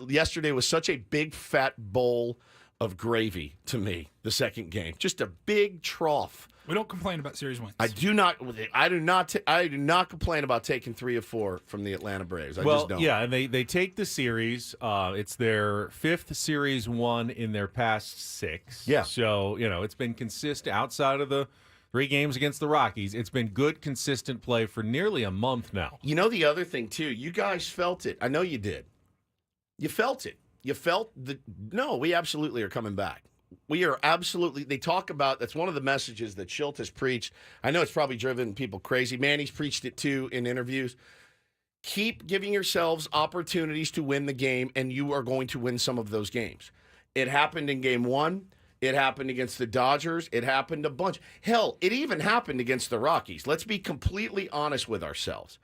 Yesterday was such a big fat bowl of gravy to me, the second game. Just a big trough.
We don't complain about series wins.
I do not complain about taking 3 of 4 from the Atlanta Braves. I just don't.
Yeah, and they take the series. It's their 5th series won in their past 6.
Yeah.
So, it's been consistent outside of the 3 games against the Rockies. It's been good, consistent play for nearly a month now.
The other thing, too, you guys felt it. I know you did. You felt it. You felt no, we absolutely are coming back. We are absolutely, they talk about, that's one of the messages that Schilt has preached. I know it's probably driven people crazy. Manny's preached it too in interviews. Keep giving yourselves opportunities to win the game, and you are going to win some of those games. It happened in game 1. It happened against the Dodgers. It happened a bunch. Hell, it even happened against the Rockies. Let's be completely honest with ourselves.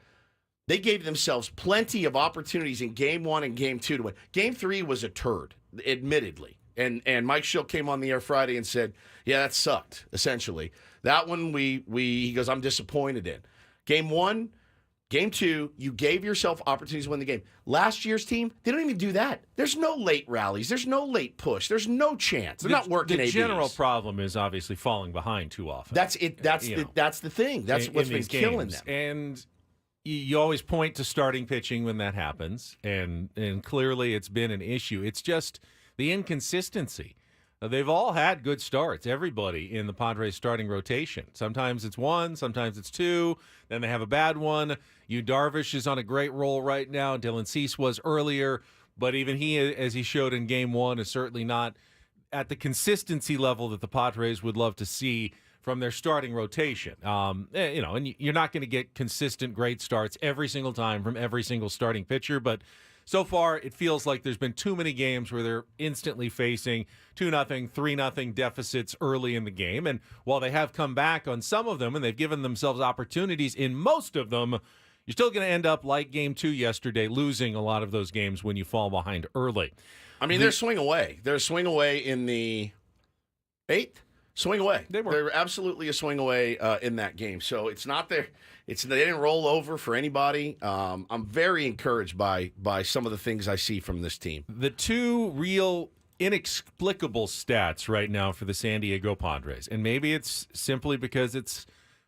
They gave themselves plenty of opportunities in game 1 and game 2 to win. Game 3 was a turd, admittedly. And Mike Schilt came on the air Friday and said, yeah, that sucked, essentially. That one, he goes, I'm disappointed in. Game 1, game 2, you gave yourself opportunities to win the game. Last year's team, they don't even do that. There's no late rallies. There's no late push. There's no chance. They're not working
The
ABs.
general problem is obviously falling behind too often.
That's it. That's the thing. That's what's been killing them.
And you always point to starting pitching when that happens, and clearly it's been an issue. It's just the inconsistency. They've all had good starts, everybody in the Padres starting rotation. Sometimes it's 1, sometimes it's 2, then they have a bad one. Yu Darvish is on a great roll right now. Dylan Cease was earlier, but even he, as he showed in game 1, is certainly not at the consistency level that the Padres would love to see from their starting rotation. And you're not going to get consistent great starts every single time from every single starting pitcher, but so far, it feels like there's been too many games where they're instantly facing 2-0, 3-0 deficits early in the game. And while they have come back on some of them and they've given themselves opportunities in most of them, you're still going to end up like game 2 yesterday, losing a lot of those games when you fall behind early.
I mean, they're swing away. They're a swing away in the 8th. Swing away. They're absolutely a swing away in that game. So it's not there. They didn't roll over for anybody. I'm very encouraged by some of the things I see from this team.
The two real inexplicable stats right now for the San Diego Padres, and maybe it's simply because it's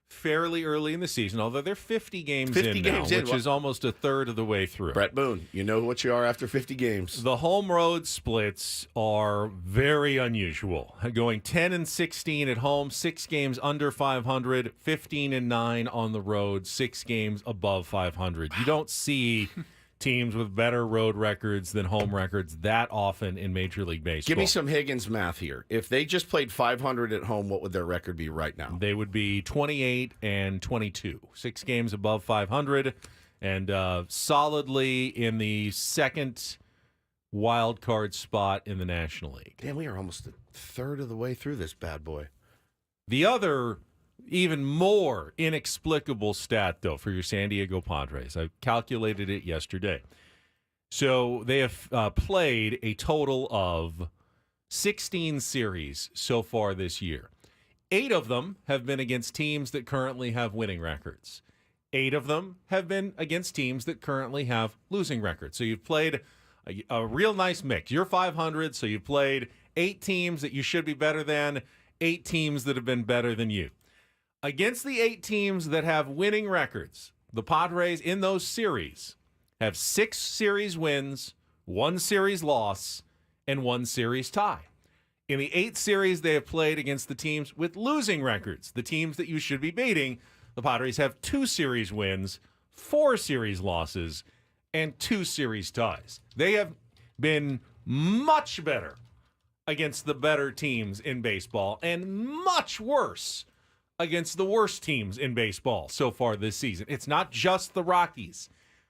fairly early in the season, although they're 50 games in now, which is almost a third of the way through.
Brett Boone, you know what you are after 50 games.
The home road splits are very unusual. Going 10-16 at home, 6 games under 500, 15-9 on the road, 6 games above 500. You don't see teams with better road records than home records that often in Major League Baseball.
Give me some Higgins math here. If they just played 500 at home, what would their record be right now?
They would be 28-22. 6 games above 500 and solidly in the second wild card spot in the National League.
Damn, we are almost a third of the way through this bad boy.
The other even more inexplicable stat, though, for your San Diego Padres, I calculated it yesterday. So they have played a total of 16 series so far this year. 8 of them have been against teams that currently have winning records. 8 of them have been against teams that currently have losing records. So you've played a real nice mix. You're 500, so you've played 8 teams that you should be better than, 8 teams that have been better than you. Against the 8 teams that have winning records, the Padres in those series have 6 series wins, 1 series loss, and 1 series tie. In the 8 series they have played against the teams with losing records, the teams that you should be beating, the Padres have 2 series wins, 4 series losses, and 2 series ties. They have been much better against the better teams in baseball and much worse against the worst teams in baseball so far this season. It's not just the Rockies,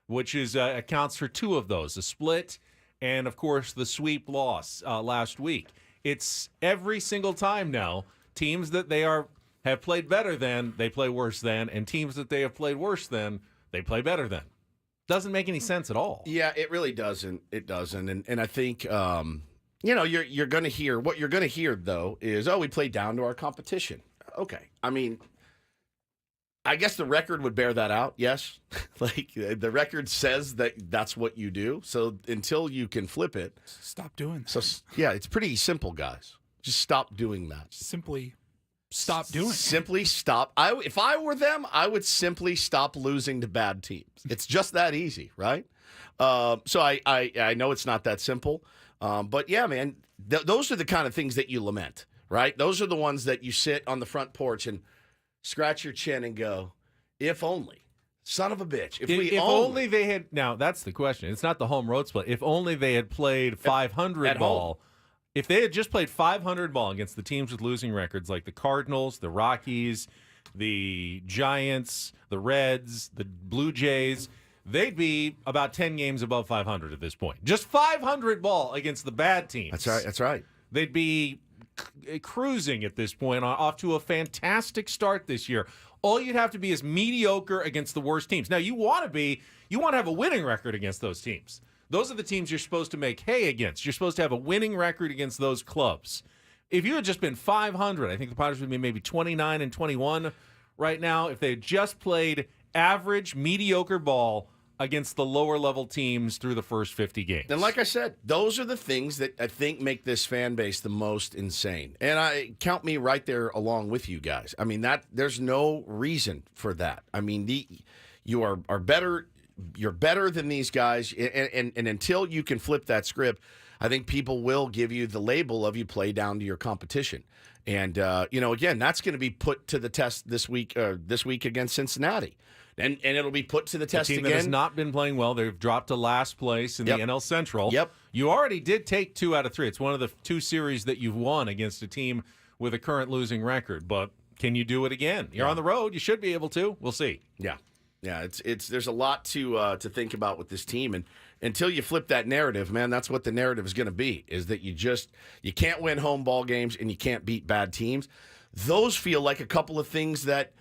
which is accounts for 2 of those, a split and, of course, the sweep loss last week. It's every single time now, teams that they have played better than, they play worse than, and teams that they have played worse than, they play better than. Doesn't make any sense at all.
Yeah, it really doesn't. It doesn't. And I think, you're going to hear, what you're going to hear, though, is, we played down to our competition. Okay. I mean, I guess the record would bear that out, yes. Like, the record says that that's what you do. So until you can flip it.
Stop doing that.
So, yeah, it's pretty simple, guys. Just stop doing that.
Simply stop doing it.
Simply stop. If I were them, I would simply stop losing to bad teams. It's just that easy, right? So I know it's not that simple. But, yeah, man, those are the kind of things that you lament. Right? Those are the ones that you sit on the front porch and scratch your chin and go, if only. Son of a bitch. If
only they had. Now, that's the question. It's not the home road split. If only they had played 500
at
ball
home.
If they had just played 500 ball against the teams with losing records like the Cardinals, the Rockies, the Giants, the Reds, the Blue Jays, they'd be about 10 games above 500 at this point. Just 500 ball against the bad teams.
That's right. That's right.
They'd be cruising at this point, off to a fantastic start this year. All you'd have to be is mediocre against the worst teams. Now, you want to have a winning record against those teams. Those are the teams you're supposed to make hay against. You're supposed to have a winning record against those clubs. If you had just been 500, I think the Padres would be maybe 29-21 right now. If they had just played average, mediocre ball against the lower level teams through the first 50 games.
And like I said, those are the things that I think make this fan base the most insane. And I count me right there along with you guys. I mean, there's no reason for that. I mean, you are better. You're better than these guys, and until you can flip that script, I think people will give you the label of you play down to your competition. And again, that's going to be put to the test this week against Cincinnati. And it'll be put to the test
again. A team that has not been playing well. They've dropped to last place in the NL Central.
Yep.
You already did take 2 out of 3. It's one of the 2 series that you've won against a team with a current losing record. But can you do it again? You're on the road. You should be able to. We'll see.
Yeah. It's there's a lot to think about with this team, and until you flip that narrative, man, that's what the narrative is going to be: is that you can't win home ball games and you can't beat bad teams. Those feel like a couple of things that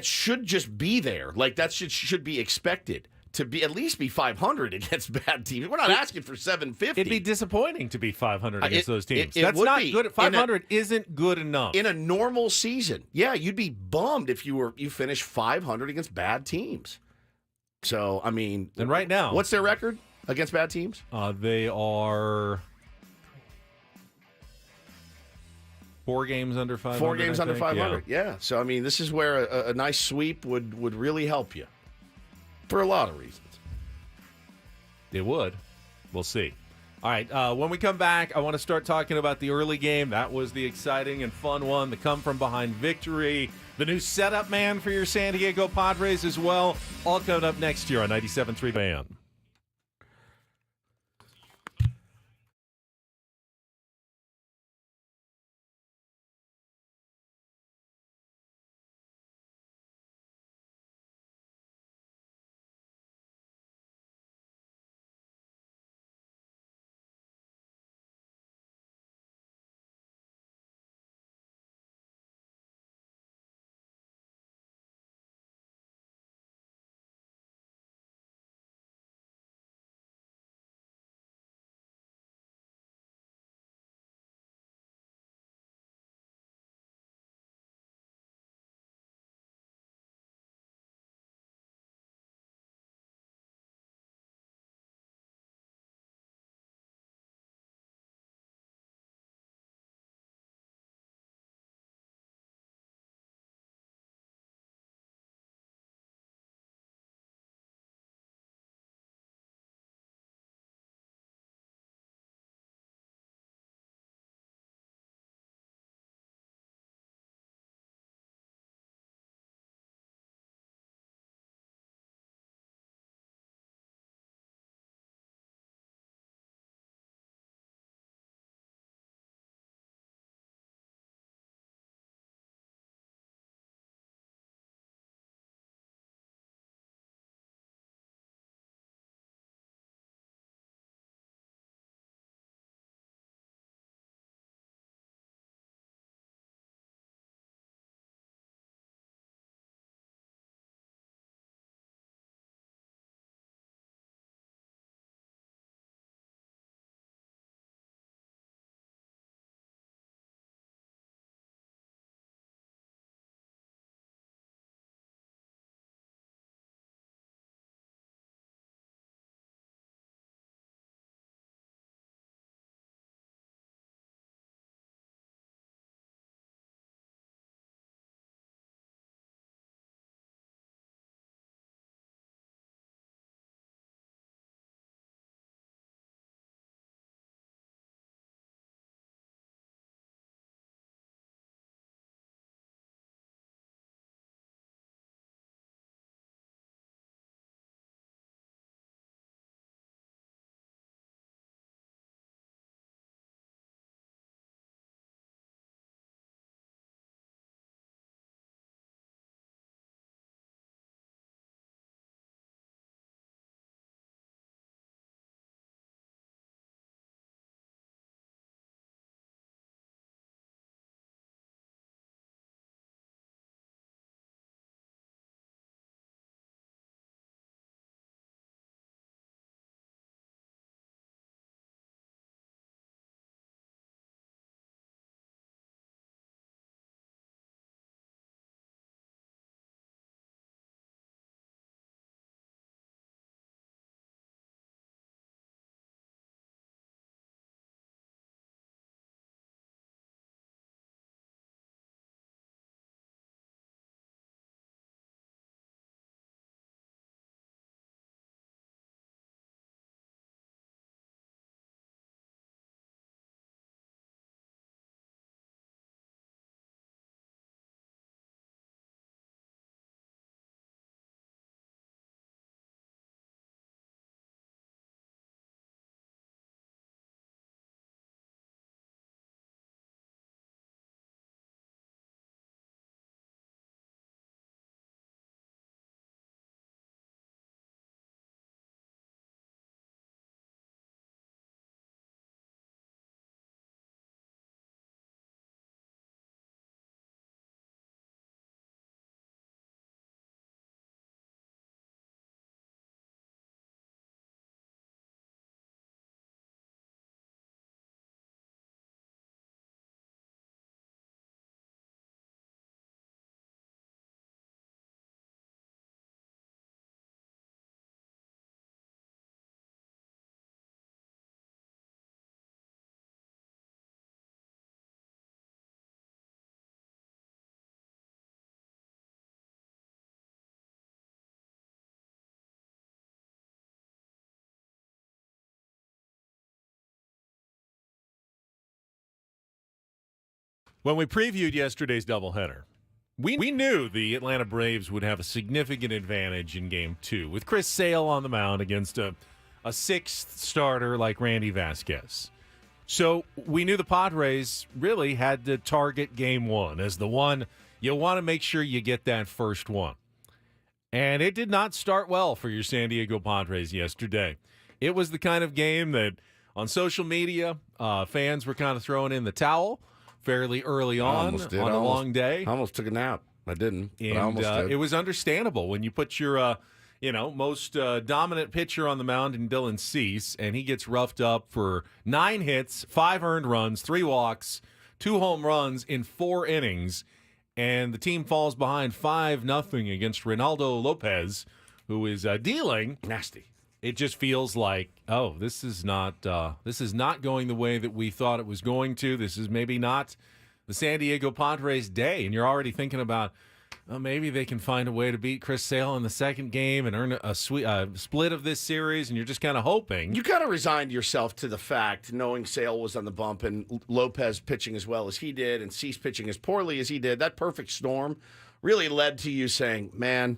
should just be there. Like that should be expected to be at least be 500 against bad teams. We're not asking for 750.
It'd be disappointing to be 500 against those teams.
It
That's
would
not
be.
good. 500 isn't good enough.
In a normal season, yeah, you'd be bummed if you finished 500 against bad teams. So, I mean,
and right now,
what's their record against bad teams?
They are 4 games under 500.
4 games under 500.
Yeah.
Yeah. So, I mean, this is where a nice sweep would really help you for a lot of reasons.
It would. We'll see. All right. When we come back, I want to start talking about the early game. That was the exciting and fun one, the come-from-behind victory, the new setup man for your San Diego Padres as well. All coming up next year on 97.3 Fan. When we previewed yesterday's doubleheader, we knew the Atlanta Braves would have a significant advantage in Game 2 with Chris Sale on the mound against a sixth starter like Randy Vasquez. So we knew the Padres really had to target Game 1 as the one you want to make sure you get that first one. And it did not start well for your San Diego Padres yesterday. It was the kind of game that on social media, fans were kind of throwing in the towel fairly early on a long day.
I almost took a nap. I didn't, but I almost did.
It was understandable when you put your most dominant pitcher on the mound in Dylan Cease, and he gets roughed up for 9 hits, 5 earned runs, 3 walks, 2 home runs in 4 innings, and the team falls behind 5-0 against Reynaldo Lopez, who is dealing
nasty.
It just feels like, this is not going the way that we thought it was going to. This is maybe not the San Diego Padres' day, and you're already thinking about, maybe they can find a way to beat Chris Sale in the second game and earn a split of this series, and you're just kind of hoping.
You kind of resigned yourself to the fact, knowing Sale was on the bump and Lopez pitching as well as he did and Cease pitching as poorly as he did. That perfect storm really led to you saying, man,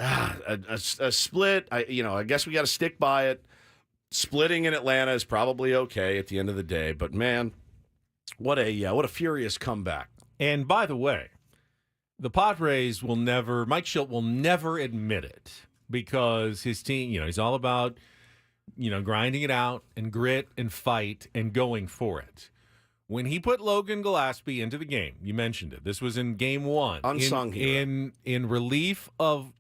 a split, I guess we got to stick by it. Splitting in Atlanta is probably okay at the end of the day, but man, what a furious comeback.
And by the way, the Padres Mike Shildt will never admit it because his team, he's all about, grinding it out and grit and fight and going for it. When he put Logan Gillespie into the game, you mentioned it. This was in Game 1.
Unsung hero.
In relief of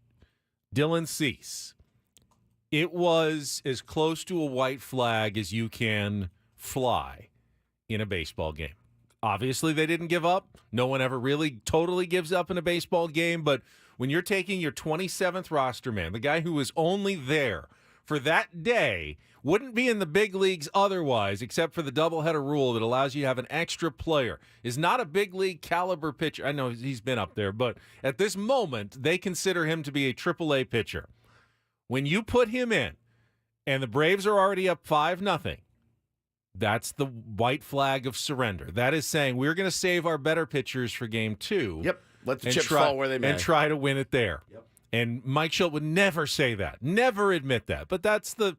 Dylan Cease. It was as close to a white flag as you can fly in a baseball game. Obviously, they didn't give up. No one ever really totally gives up in a baseball game. But when you're taking your 27th roster man, the guy who was only there for that day, wouldn't be in the big leagues otherwise, except for the doubleheader rule that allows you to have an extra player, is not a big league caliber pitcher. I know he's been up there, but at this moment, they consider him to be a AAA pitcher. When you put him in, and the Braves are already up 5-0, that's the white flag of surrender. That is saying we're going to save our better pitchers for Game 2.
Yep, let the chips fall where they may.
And try to win it there.
Yep.
And Mike Shildt would never say that, never admit that. But that's the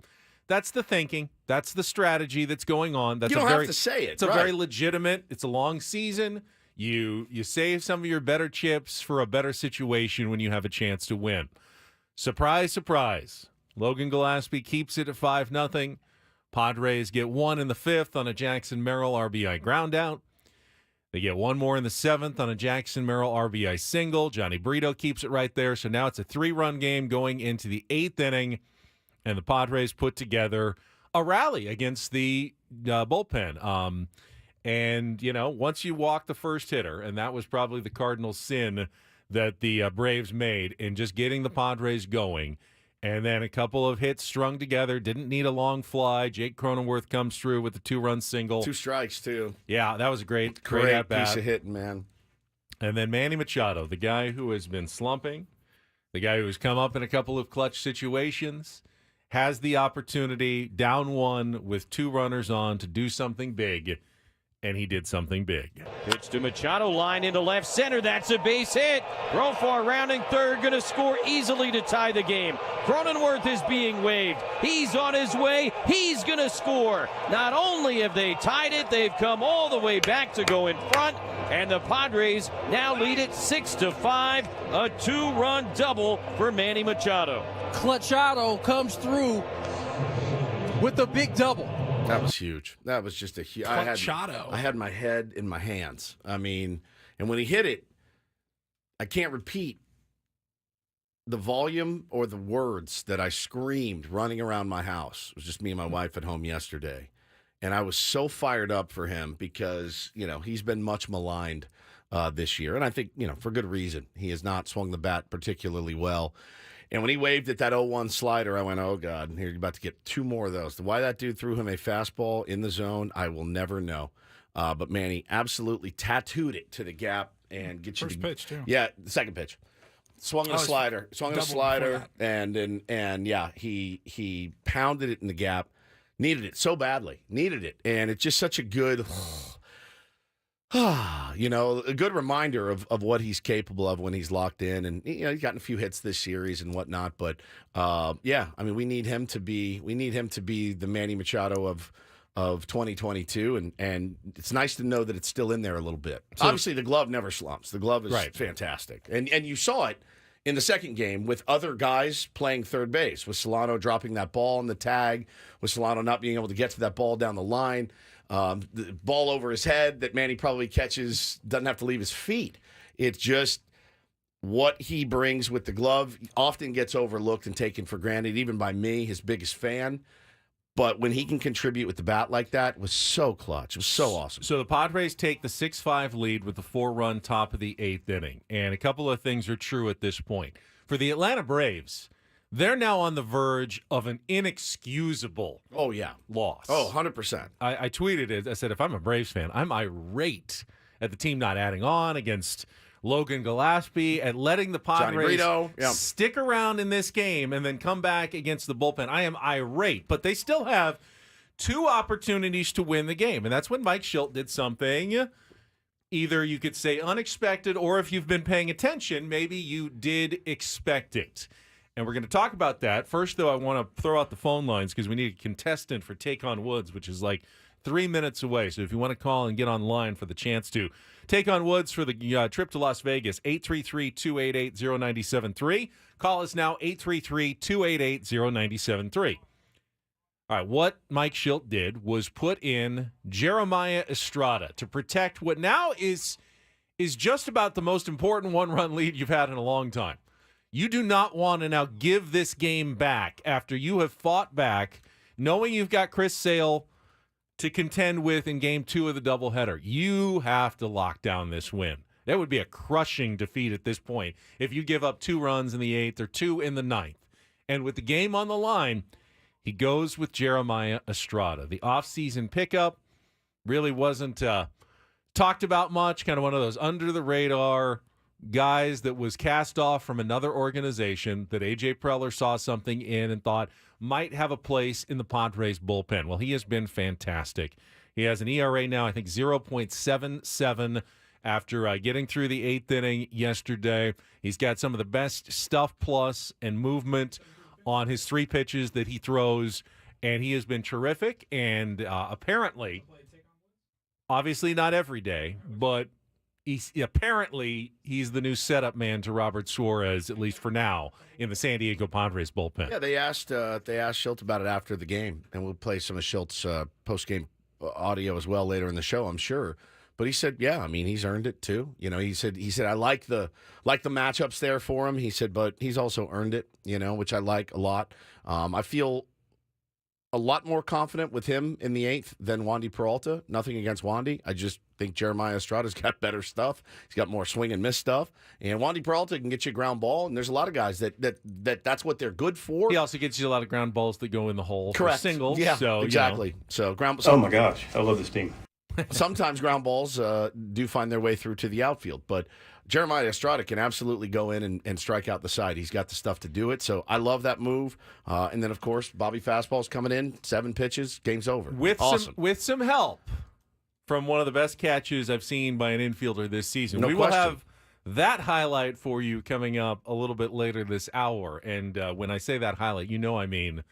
thinking. That's the strategy that's going on. That's
you don't have to say it.
It's a very legitimate. It's a long season. You save some of your better chips for a better situation when you have a chance to win. Surprise, surprise. Logan Gillespie keeps it at 5-0. Padres get 1 in the 5th on a Jackson Merrill RBI groundout. They get 1 more in the 7th on a Jackson Merrill RBI single. Johnny Brito keeps it right there. So now it's a 3-run game going into the 8th inning, and the Padres put together a rally against the bullpen. And, once you walk the first hitter, and that was probably the cardinal sin that the Braves made in just getting the Padres going, and then a couple of hits strung together, didn't need a long fly. Jake Cronenworth comes through with a 2-run single.
2 strikes, too.
Yeah, that was a great at-bat.
Piece of hitting, man.
And then Manny Machado, the guy who has been slumping, the guy who has come up in a couple of clutch situations, has the opportunity, down 1 with 2 runners on, to do something big. And he did something big.
Pitch to Machado, line into left center. That's a base hit. Profar rounding third, going to score easily to tie the game. Cronenworth is being waved. He's on his way. He's going to score. Not only have they tied it, they've come all the way back to go in front. And the Padres now lead it 6-5. A 2-run double for Manny Machado.
Clutchado comes through with a big double.
That was huge. That was just a huge. I had my head in my hands. I mean, and when he hit it, I can't repeat the volume or the words that I screamed running around my house. It was just me and my wife at home yesterday. And I was so fired up for him because, he's been much maligned this year. And I think, for good reason. He has not swung the bat particularly well. And when he waved at that 0-1 slider, I went, oh, God, here you're about to get 2 more of those. Why that dude threw him a fastball in the zone, I will never know. But Manny absolutely tattooed it to the gap and get you
First pitch, too.
Yeah, the second pitch. Swung on a slider. And yeah, he pounded it in the gap. Needed it so badly. And it's just such a good A good reminder of what he's capable of when he's locked in, and he's gotten a few hits this series and whatnot. But we need him to be the Manny Machado of 2022, and it's nice to know that it's still in there a little bit. So, obviously, the glove never slumps. The glove is fantastic, and you saw it in the second game with other guys playing third base, with Solano dropping that ball in the tag, with Solano not being able to get to that ball down the line. The ball over his head that Manny probably catches, doesn't have to leave his feet. It's just what he brings with the glove often gets overlooked and taken for granted, even by me, his biggest fan. But when he can contribute with the bat like that, it was so clutch. It was so awesome.
So the Padres take the 6-5 lead with the 4-run top of the 8th inning. And a couple of things are true at this point. For the Atlanta Braves, they're now on the verge of an inexcusable loss.
100%.
I tweeted it. I said, if I'm a Braves fan, I'm irate at the team not adding on against Logan Gillespie, at letting the Padres stick around in this game and then come back against the bullpen. I am irate, but they still have 2 opportunities to win the game. And that's when Mike Shildt did something, either you could say unexpected, or if you've been paying attention, maybe you did expect it. And we're going to talk about that. First, though, I want to throw out the phone lines because we need a contestant for Take on Woods, which is like 3 minutes away. So if you want to call and get online for the chance to take on Woods for the trip to Las Vegas, 833-288-0973. Call us now, 833-288-0973. All right, what Mike Shildt did was put in Jeremiah Estrada to protect what now is just about the most important one-run lead you've had in a long time. You do not want to now give this game back after you have fought back, knowing you've got Chris Sale to contend with in Game 2 of the doubleheader. You have to lock down this win. That would be a crushing defeat at this point if you give up 2 runs in the 8th or 2 in the 9th. And with the game on the line, he goes with Jeremiah Estrada. The offseason pickup really wasn't talked about much, kind of one of those under-the-radar guys that was cast off from another organization that A.J. Preller saw something in and thought might have a place in the Padres bullpen. Well, he has been fantastic. He has an ERA now, I think, 0.77 after getting through the 8th inning yesterday. He's got some of the best stuff plus and movement on his 3 pitches that he throws, and he has been terrific. And apparently, obviously not every day, but he's the new setup man to Robert Suarez, at least for now, in the San Diego Padres bullpen.
Yeah, they asked Shildt about it after the game, and we'll play some of Schilt's post-game audio as well later in the show, I'm sure. But he said, yeah, I mean, he's earned it too. He said I like the matchups there for him. He said, but he's also earned it, which I like a lot. I feel a lot more confident with him in the 8th than Wandy Peralta. Nothing against Wandy. I just think Jeremiah Estrada's got better stuff. He's got more swing and miss stuff. And Wandy Peralta can get you a ground ball, and there's a lot of guys that's what they're good for.
He also gets you a lot of ground balls that go in the hole.
Correct.
For singles.
Yeah,
so,
exactly. So
oh my gosh, I love this team.
Sometimes ground balls do find their way through to the outfield, but Jeremiah Estrada can absolutely go in and strike out the side. He's got the stuff to do it, so I love that move. And then, of course, Bobby Fastball's coming in, 7 pitches, game's over.
With some help from one of the best catches I've seen by an infielder this season.
No
we
question.
will have that highlight for you coming up a little bit later this hour. And when I say that highlight, I mean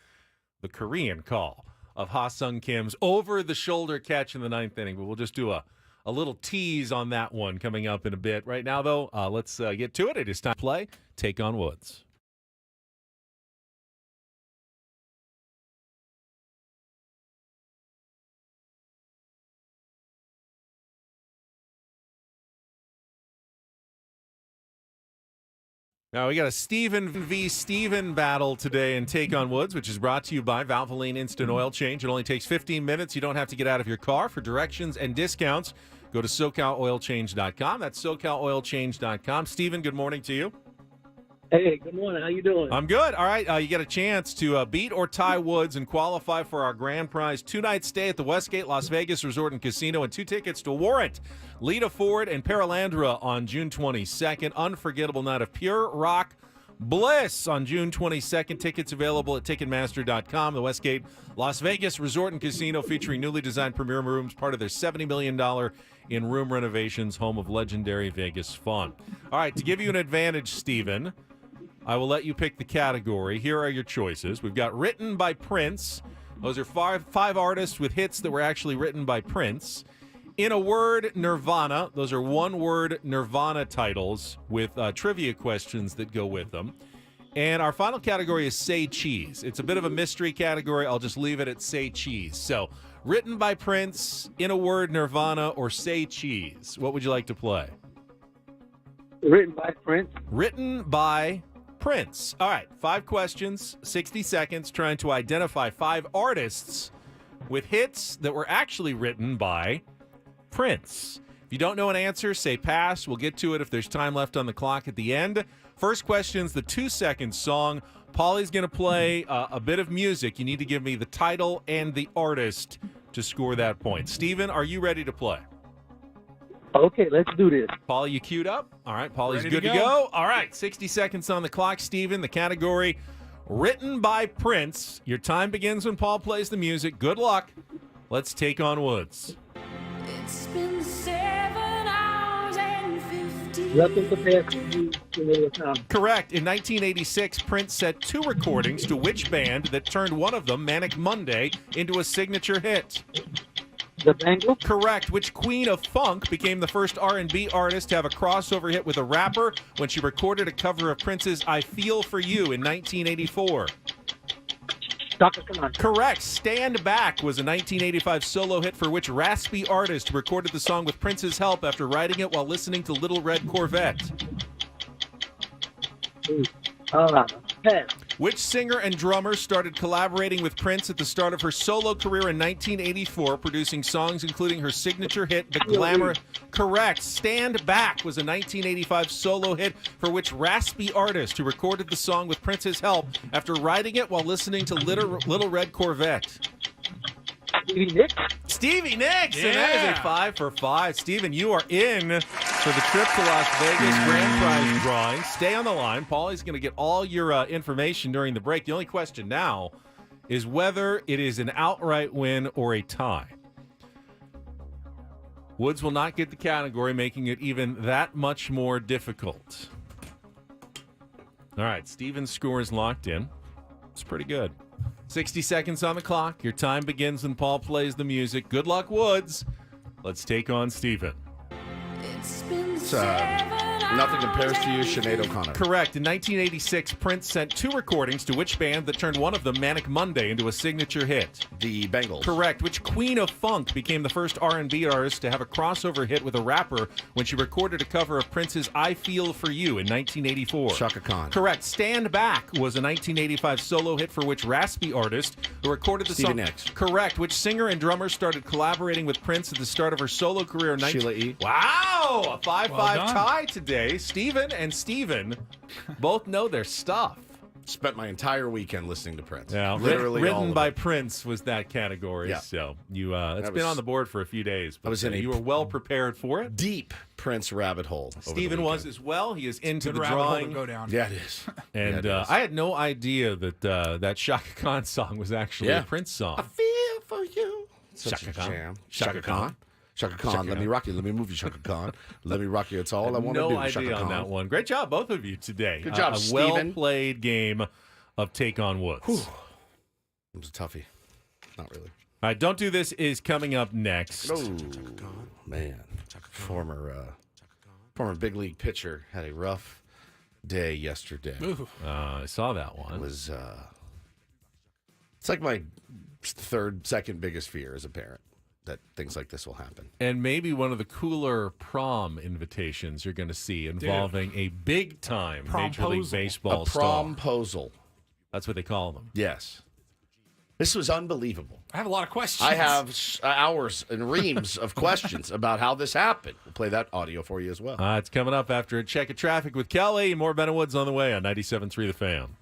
the Korean call of Ha-Sung Kim's over-the-shoulder catch in the 9th inning. But we'll just do a little tease on that one coming up in a bit. Right now, though, let's get to it. It is time to play Take on Woods. Now, we got a Steven v. Steven battle today in Take on Woods, which is brought to you by Valvoline Instant Oil Change. It only takes 15 minutes. You don't have to get out of your car. For directions and discounts, go to SoCalOilChange.com. That's SoCalOilChange.com. Steven, good morning to you.
Hey, good morning. How you doing?
I'm good. All right, you get a chance to beat or tie Woods and qualify for our grand prize 2-night stay at the Westgate Las Vegas Resort and Casino and 2 tickets to Warrant, Lita Ford, and Paralandra on June 22nd. Unforgettable night of pure rock, Bliss on June 22nd. Tickets available at Ticketmaster.com. The Westgate Las Vegas Resort and Casino featuring newly designed premier rooms, part of their $70 million in-room renovations, home of legendary Vegas fun. All right, to give you an advantage, Steven, I will let you pick the category. Here are your choices. We've got written by Prince. Those are five artists with hits that were actually written by Prince. In a word, Nirvana. Those are one-word Nirvana titles with trivia questions that go with them. And our final category is Say Cheese. It's a bit of a mystery category. I'll just leave it at Say Cheese. So, written by Prince, in a word, Nirvana, or Say Cheese. What would you like to play?
Written by Prince.
Written by Prince. All right, 5 questions, 60 seconds, trying to identify 5 artists with hits that were actually written by Prince. If you don't know an answer, say pass. We'll get to it if there's time left on the clock at the end. First question's the 2-second song. Paulie's going to play a bit of music. You need to give me the title and the artist to score that point. Steven, are you ready to play?
Okay, let's do this.
Paulie, you queued up? All right, Paulie's
Ready
good
to
to
go.
go. All right, 60 seconds on the clock. Steven, the category written by Prince. Your time begins when Paul plays the music. Good luck. Let's take on Woods.
It's been 7 hours and 50.
Nothing compares to you in the time.
Correct. In 1986, Prince set 2 recordings to which band that turned one of them, Manic Monday, into a signature hit?
The Bangles?
Correct. Which queen of funk became the first R&B artist to have a crossover hit with a rapper when she recorded a cover of Prince's I Feel For You in 1984?
Chaka Khan.
Correct. Stand Back was a 1985 solo hit for which raspy artist recorded the song with Prince's help after writing it while listening to Little Red Corvette?
Pass.
Which singer and drummer started collaborating with Prince at the start of her solo career in 1984, producing songs including her signature hit, The Glamour? Correct. Stand Back was a 1985 solo hit for which raspy artist who recorded the song with Prince's help after writing it while listening to Little Red Corvette?
Stevie Nicks.
Stevie Nicks, and that is
Yeah.
a 5 for 5. Steven, you are in for the trip to Las Vegas grand prize drawing. Stay on the line. Paulie's going to get all your information during the break. The only question now is whether it is an outright win or a tie. Woods will not get the category, making it even that much more difficult. All right, Steven's score is locked in. It's pretty good. 60 seconds on the clock. Your time begins when Paul plays the music. Good luck, Woods. Let's take on Steven.
It's been
It's,
7
Nothing compares to you,
hours
Sinead
and
O'Connor.
Correct. In 1986, Prince sent 2 recordings to which band that turned one of them, Manic Monday, into a signature hit?
The Bengals.
Correct. Which queen of funk became the first R&B artist to have a crossover hit with a rapper when she recorded a cover of Prince's I Feel For You in 1984?
Chaka Khan.
Correct. Stand Back was a 1985 solo hit for which raspy artist who recorded the
Stevie
song?
Nicks.
Correct. Which singer and drummer started collaborating with Prince at the start of her solo career in
Sheila E.
Wow! A 5-5
done.
tie today. Steven and Steven both know their stuff.
Spent my entire weekend listening to Prince.
Yeah,
Literally all
written
of
by
it.
Prince was that category.
Yeah.
So you it's
That
been
was-
on the board for a few days. But
was in a
you were well prepared for it.
Deep Prince rabbit hole. over the
Steven was
weekend.
as well. He is into
Good
the
rabbit hole to
drawing.
go down.
Yeah, it is.
And
Yeah, it is.
I had no idea that that Shaka Khan song was actually
Yeah.
a Prince song.
I feel for you. Such
Shaka
a
Khan.
jam.
Shaka
Shaka
Khan.
Khan. Shaka Khan,
Shaka
let
Khan.
me rock you. Let me move you, Shaka Khan. Let me rock you. It's all I want to
no
do,
idea
Shaka
on
Khan.
that one. Great job, both of you today.
Good job,
a
Steven.
well-played game of Take on Woods.
Whew. It was a toughie. Not really.
All right, Don't Do This is coming up next.
Oh, man. Former big league pitcher had a rough day yesterday.
Ooh.
I saw that
It
one.
was, it's like my second biggest fear as a parent that things like this will happen.
And maybe one of the cooler prom invitations you're going to see involving a big-time Major League
Promposal.
Baseball
A
star.
promposal.
That's what they call them.
Yes. This was unbelievable.
I have a lot of questions.
I have hours and reams of questions about how this happened. We'll play that audio for you as well.
It's coming up after a check of traffic with Kelly. More Ben and Woods on the way on 97.3 The Fan.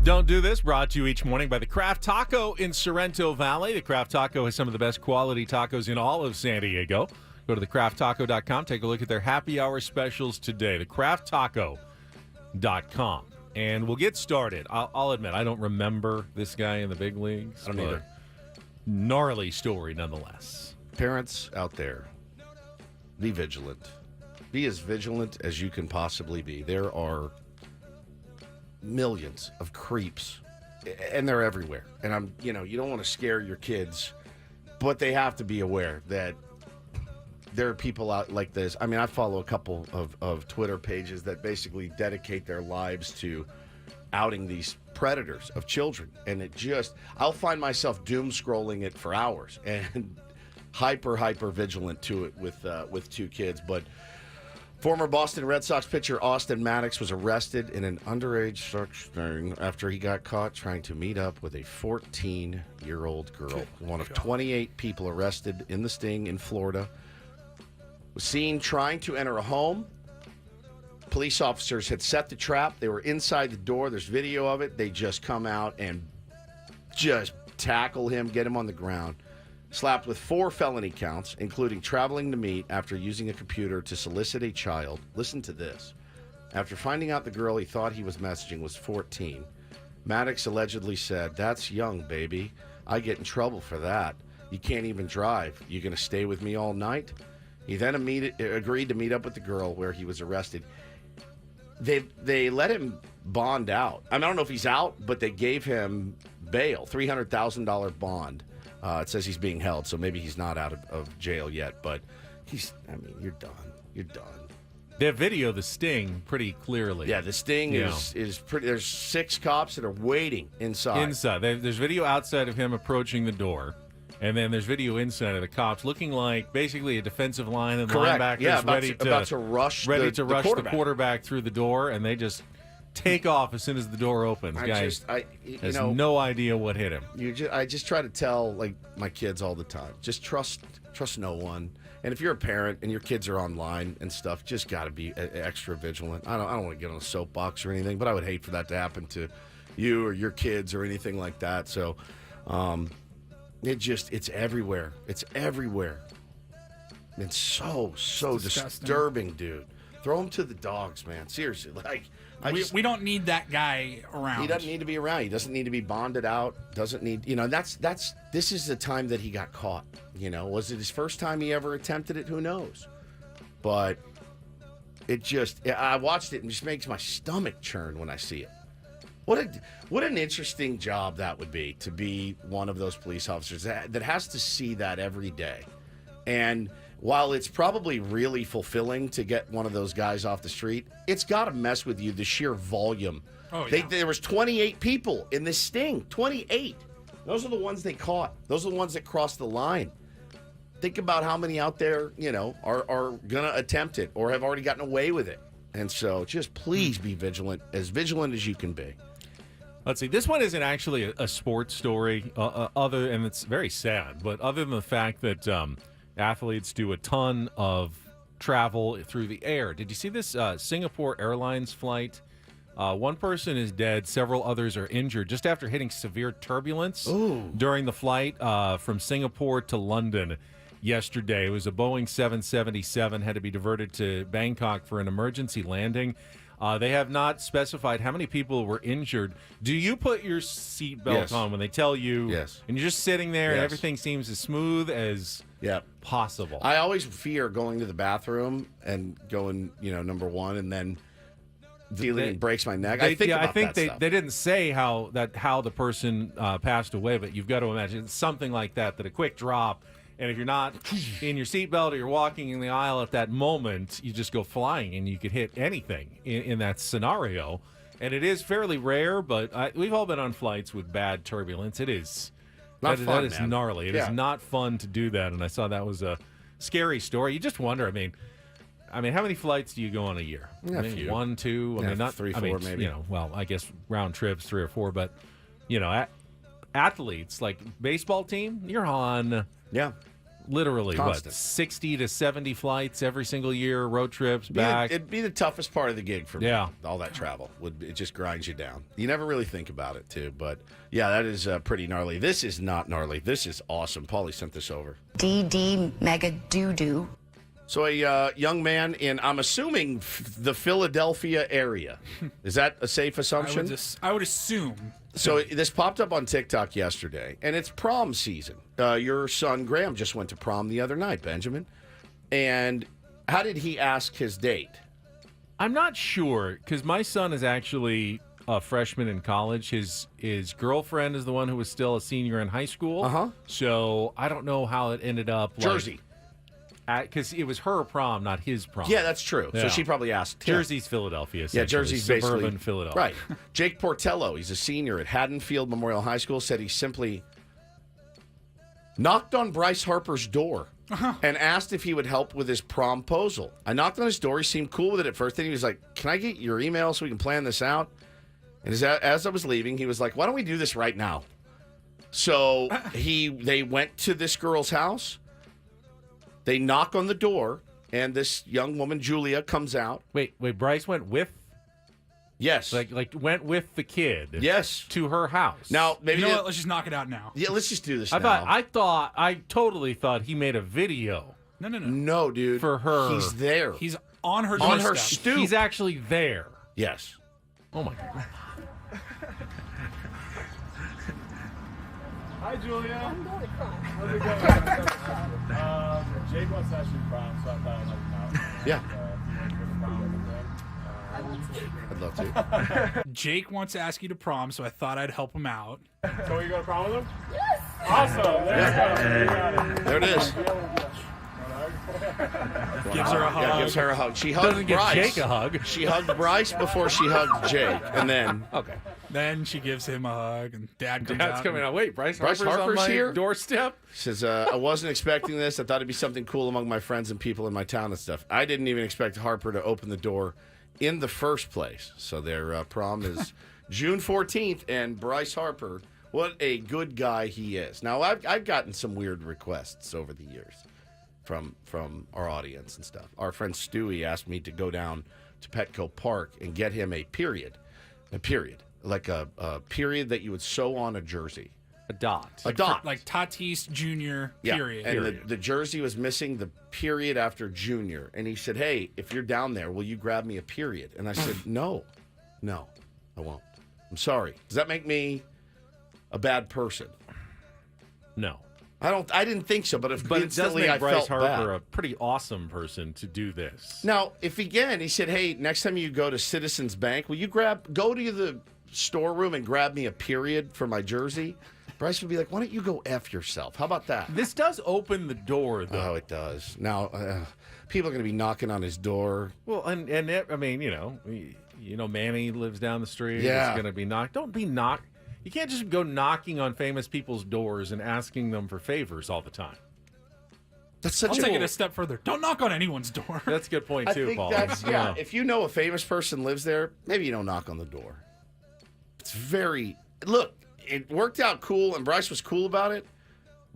Don't Do This, brought to you each morning by the Craft Taco in Sorrento Valley. The Craft Taco has some of the best quality tacos in all of San Diego. Go to thecrafttaco.com. Take a look at their happy hour specials today. Thecrafttaco.com. And we'll get started. I'll admit, I don't remember this guy in the big leagues.
I don't either.
Gnarly story, nonetheless.
Parents out there, be vigilant. Be as vigilant as you can possibly be. There are millions of creeps, and they're everywhere. And you don't want to scare your kids, but they have to be aware that there are people out like this. I mean, I follow a couple of Twitter pages that basically dedicate their lives to outing these predators of children. And I'll find myself doom scrolling it for hours and hyper vigilant to it with two kids. But former Boston Red Sox pitcher Austin Maddox was arrested in an underage sex sting after he got caught trying to meet up with a 14-year-old girl. One of 28 people arrested in the sting in Florida was seen trying to enter a home. Police officers had set the trap. They were inside the door. There's video of it. They just come out and just tackle him, get him on the ground. Slapped with 4 felony counts, including traveling to meet after using a computer to solicit a child. Listen to this. After finding out the girl he thought he was messaging was 14, Maddox allegedly said, "That's young, baby. I get in trouble for that. You can't even drive. You going to stay with me all night?" He then agreed to meet up with the girl where he was arrested. They let him bond out. I don't know if he's out, but they gave him bail, $300,000 bond. It says he's being held, so maybe he's not out of jail yet. But you're done. You're done.
They have video of the sting pretty clearly.
Yeah, the sting is pretty. There's 6 cops that are waiting inside.
There's video outside of him approaching the door. And then there's video inside of the cops looking like basically a defensive line and linebackers
about to rush
the quarterback through the door, and they just take off as soon as the door opens. Guys has no idea what hit him.
I just try to tell my kids all the time, just trust no one. And if you're a parent and your kids are online and stuff, just got to be extra vigilant. I don't want to get on a soapbox or anything, but I would hate for that to happen to you or your kids or anything like that. So, it's everywhere. It's everywhere. It's so disturbing, dude. Throw them to the dogs, man. Seriously,
we don't need that guy around.
He doesn't need to be around. He doesn't need to be bonded out. Doesn't need, this is the time that he got caught. Was it his first time he ever attempted it? Who knows? But I watched it and it just makes my stomach churn when I see it. What an interesting job that would be, to be one of those police officers that has to see that every day. And while it's probably really fulfilling to get one of those guys off the street, it's got to mess with you, the sheer volume.
Oh, yeah.
There was 28 people in this sting. 28. Those are the ones they caught. Those are the ones that crossed the line. Think about how many out there, are going to attempt it or have already gotten away with it. And so just please be vigilant as you can be.
Let's see. This one isn't actually a sports story, and it's very sad, but other than the fact that athletes do a ton of travel through the air. Did you see this Singapore Airlines flight? One person is dead. Several others are injured just after hitting severe turbulence during the flight from Singapore to London yesterday. It was a Boeing 777, had to be diverted to Bangkok for an emergency landing. They have not specified how many people were injured. Do you put your seatbelt on when they tell you?
Yes.
And you're just sitting there and everything seems as smooth as possible.
I always fear going to the bathroom and going, number one, and then feeling breaks my neck. I think
they didn't say how the person passed away, but you've got to imagine it's something like that a quick drop. And if you're not in your seatbelt or you're walking in the aisle at that moment, you just go flying and you could hit anything in that scenario. And it is fairly rare, but we've all been on flights with bad turbulence. It is
not fun,
that is
man.
gnarly. It is not fun to do that. And I saw that was a scary story. You just wonder, I mean, how many flights do you go on a year?
Yeah, a few.
1, 2, not
3, 4 maybe.
I guess round trips 3 or 4, but athletes like baseball team, you're on Literally,
Constant.
what, 60 to 70 flights every single year, road trips, back.
It'd be the toughest part of the gig for me.
Yeah.
All that travel. It just grinds you down. You never really think about it, too. But, yeah, that is pretty gnarly. This is not gnarly. This is awesome. Paulie sent this over.
DD Mega Doo-Doo.
So a young man in, I'm assuming, the Philadelphia area. Is that a safe assumption?
I would assume.
So this popped up on TikTok yesterday, and it's prom season. Your son Graham just went to prom the other night, Benjamin. And how did he ask his date?
I'm not sure, because my son is actually a freshman in college. His girlfriend is the one who was still a senior in high school.
Uh-huh.
So I don't know how it ended up.
Jersey.
Because it was her prom, not his prom.
Yeah, that's true.
Yeah.
So she probably asked him.
Jersey's Philadelphia,
Yeah,
essentially.
Jersey's
suburban
basically
Philadelphia.
Right. Jake Portello, he's a senior at Haddonfield Memorial High School, said he simply knocked on Bryce Harper's door and asked if he would help with his promposal. I knocked on his door. He seemed cool with it at first. Then he was like, "Can I get your email so we can plan this out?" And as I was leaving, he was like, "Why don't we do this right now?" So they went to this girl's house. They knock on the door, and this young woman, Julia, comes out.
Wait, Bryce went with?
Yes.
Like went with the kid.
Yes.
To her house.
Now, maybe
You know what? Let's just knock it out now.
Yeah, let's just do this
I
now.
I totally thought he made a video.
No.
No, dude.
For her.
He's there.
He's on her
On
doorstep.
her stoop.
He's actually there.
Yes.
Oh my God.
Hi, Julia. How's it going? Jake wants to ask you prom, so I thought I'd help him out.
Yeah.
If you want to go to prom with him,
I'd love to.
Jake wants to ask you to prom, so I thought I'd help him out.
So you go to prom with him? Yes. Awesome. There you go.
There it is.
Gives her a hug.
Yeah, gives her a hug. She hugged
Doesn't give
Bryce.
Jake a hug.
She hugged Bryce before she hugged Jake, and then
Okay.
Then she gives him a hug, and Dad comes
Dad's
out.
coming out. Wait, Bryce Harper's
Harper's
on my
here?
doorstep?
says, "I wasn't expecting this. I thought it'd be something cool among my friends and people in my town and stuff. I didn't even expect Harper to open the door in the first place." So their prom is June 14th, and Bryce Harper, what a good guy he is. Now I've gotten some weird requests over the years from our audience and stuff. Our friend Stewie asked me to go down to Petco Park and get him a period, like a period that you would sew on a jersey.
A dot.
A dot.
Like Tatis Jr.
Yeah,
period.
and the jersey was missing the period after junior. And he said, "Hey, if you're down there, will you grab me a period?" And I said, No, I won't. I'm sorry. Does that make me a bad person?
No.
I didn't think so, but
But it does
instantly
make
I
Bryce
felt
Harper
bad.
a pretty awesome person to do this.
Now, if again, he said, "Hey, next time you go to Citizens Bank, will you go to the storeroom and grab me a period for my jersey?" Bryce would be like, "Why don't you go F yourself? How about that?"
This does open the door, though.
Oh, it does. Now, people are going to be knocking on his door.
Well, and it, I mean, Manny lives down the street.
Yeah.
It's going to be knocked. Don't be knocked. You can't just go knocking on famous people's doors and asking them for favors all the time.
That's such
I'll
a
take it a step further. Don't knock on anyone's door.
That's a good point,
I
too,
think
Paul.
that's, yeah. If you know a famous person lives there, maybe you don't knock on the door. It's very... Look, it worked out cool, and Bryce was cool about it,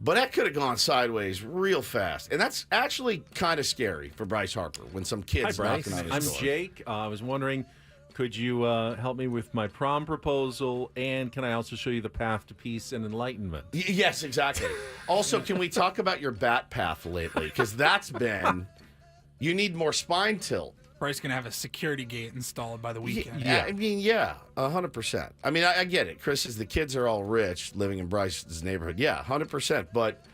but that could have gone sideways real fast. And that's actually kind of scary for Bryce Harper when some
Hi,
kid's
Bryce.
knocking on his
I'm
door.
Jake. I was wondering, could you help me with my prom proposal, and can I also show you the path to peace and enlightenment?
Yes, exactly. Also, can we talk about your bat path lately? Because that's been... You need more spine tilt.
Bryce going to have a security gate installed by the weekend.
Yeah, I mean, 100%. I mean, I get it. Chris says the kids are all rich living in Bryce's neighborhood. Yeah, 100%. But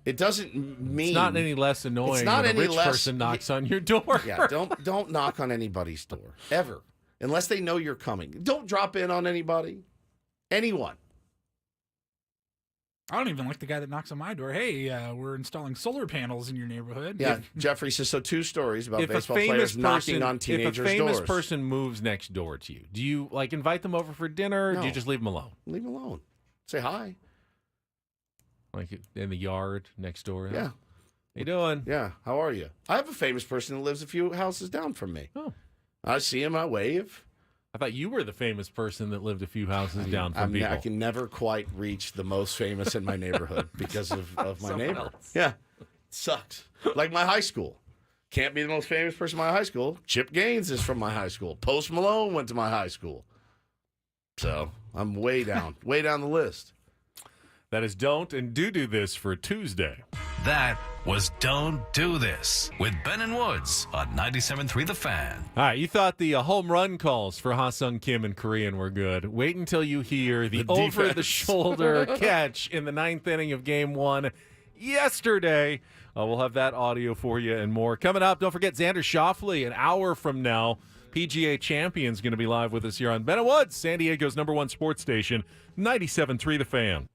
it doesn't mean...
It's not any less annoying
It's not
when a
any
rich
less-
person knocks on your door.
Yeah, don't knock on anybody's door, ever. Unless they know you're coming. Don't drop in on anybody. Anyone.
I don't even like the guy that knocks on my door. Hey, we're installing solar panels in your neighborhood.
Yeah, Jeffrey says, so 2 stories about
If a
baseball
famous
players knocking
person,
on teenagers'
if a famous
doors.
person moves next door to you, do you invite them over for dinner, or do
No.
you just leave them alone?
Leave them alone. Say hi.
Like in the yard next door?
Yeah.
How you doing?
Yeah, how are you? I have a famous person that lives a few houses down from me.
Oh.
I see him, I wave.
I thought you were the famous person that lived a few houses down from people.
I can never quite reach the most famous in my neighborhood because of my
Someone
neighbor.
else.
Yeah. Sucks. Like my high school. Can't be the most famous person in my high school. Chip Gaines is from my high school. Post Malone went to my high school. So I'm way down the list.
That is Don't and Do This for Tuesday.
That was Don't Do This with Ben and Woods on 97.3 The Fan.
All right, you thought the home run calls for Ha-Sung Kim and Korean were good. Wait until you hear the over-the-shoulder catch in the 9th inning of Game 1 yesterday. We'll have that audio for you and more. Coming up, don't forget Xander Schauffele, an hour from now. PGA champion's going to be live with us here on Ben and Woods, San Diego's #1 sports station, 97.3 The Fan.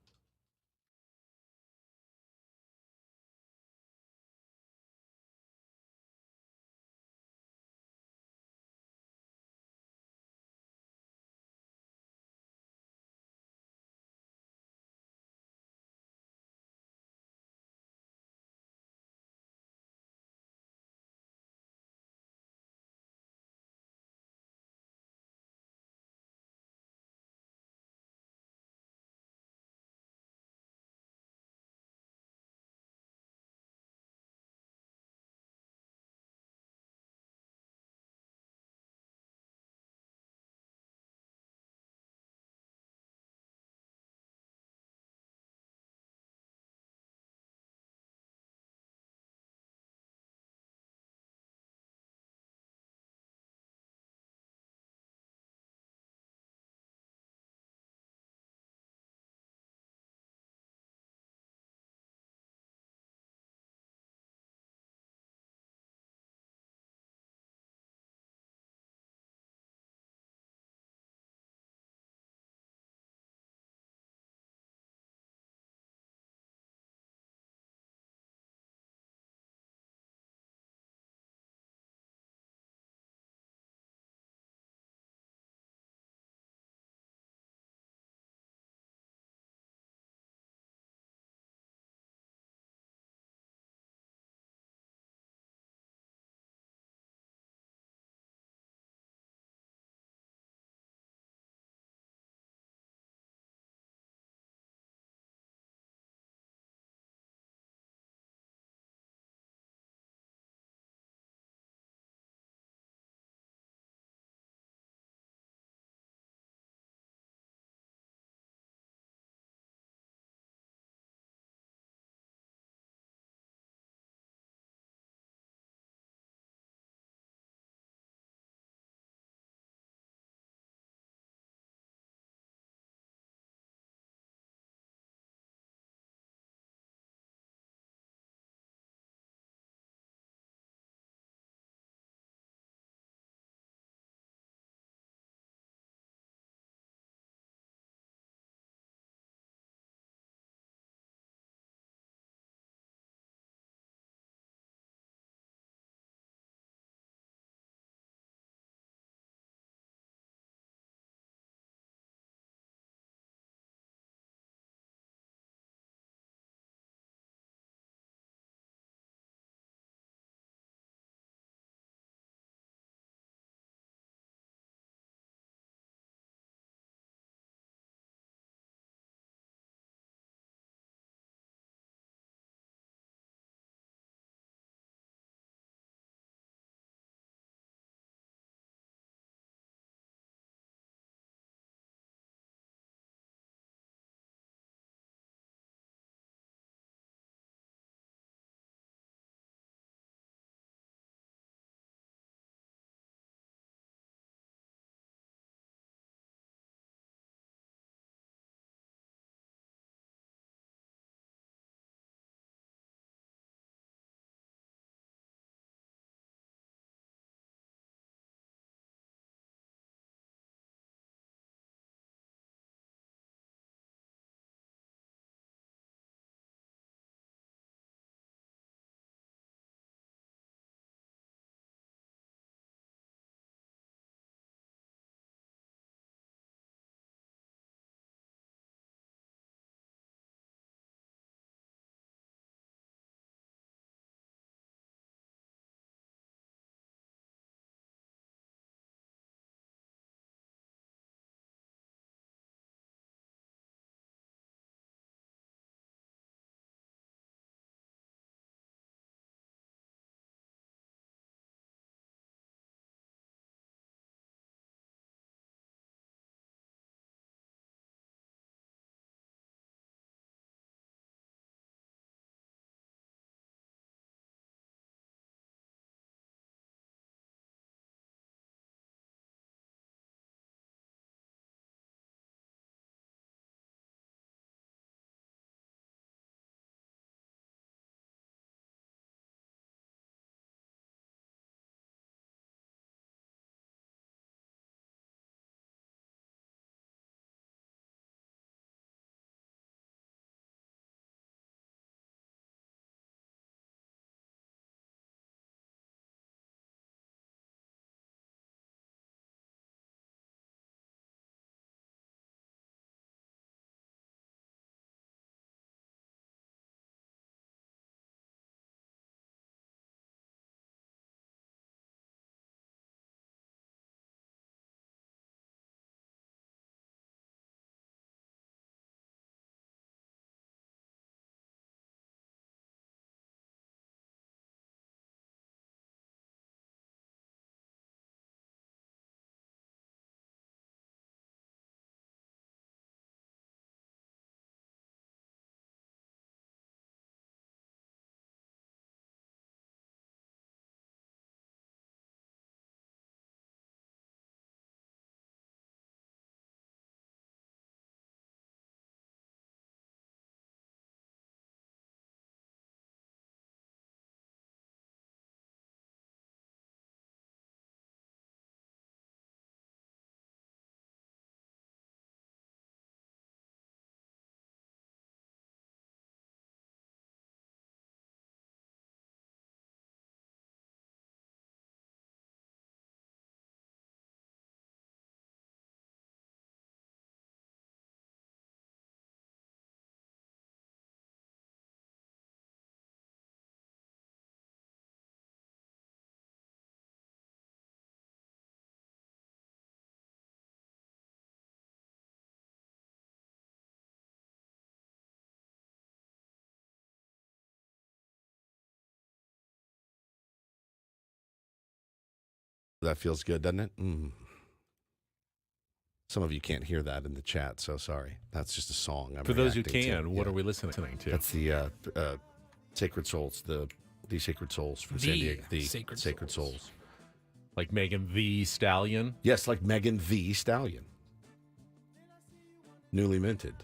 that feels good, doesn't it? Some of you can't hear that in the chat, so sorry. That's just a song.
For those who can, what are we listening to?
That's the Sacred Souls, the Sacred Souls from San Diego. The Sacred Souls.
Like Megan the Stallion?
Yes, like Megan the Stallion. Newly minted.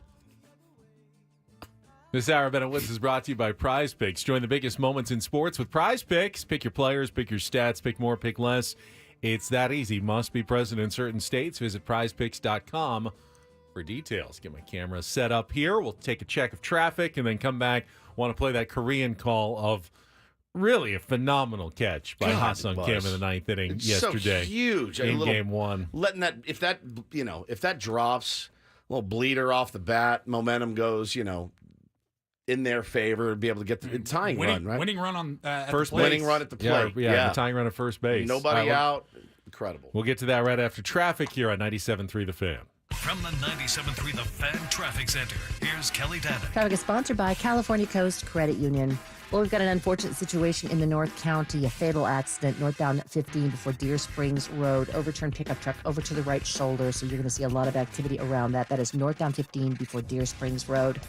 This hour of Bennett Woods is brought to you by Prize Picks. Join the biggest moments in sports with Prize Picks. Pick your players, pick your stats, pick more, pick less. It's that easy. Must be present in certain states. Visit prizepicks.com for details. Get my camera set up here. We'll take a check of traffic and then come back. Want to play that Korean call of really a phenomenal catch by Ha-Sung Kim in the ninth inning yesterday.
So huge.
In game one.
Letting that, if that drops, a little bleeder off the bat, momentum goes, in their favor, be able to get the tying run, right?
Winning run on
first
at the
winning run at the plate.
Yeah, the tying run at first base.
Nobody out. Incredible.
We'll get to that right after traffic here on 97.3 The Fan.
From the 97.3 The Fan Traffic Center, here's Kelly Dannon.
Traffic is sponsored by California Coast Credit Union. Well, we've got an unfortunate situation in the North County, a fatal accident, northbound 15 before Deer Springs Road, overturned pickup truck over to the right shoulder, so you're going to see a lot of activity around that. That is northbound 15 before Deer Springs Road.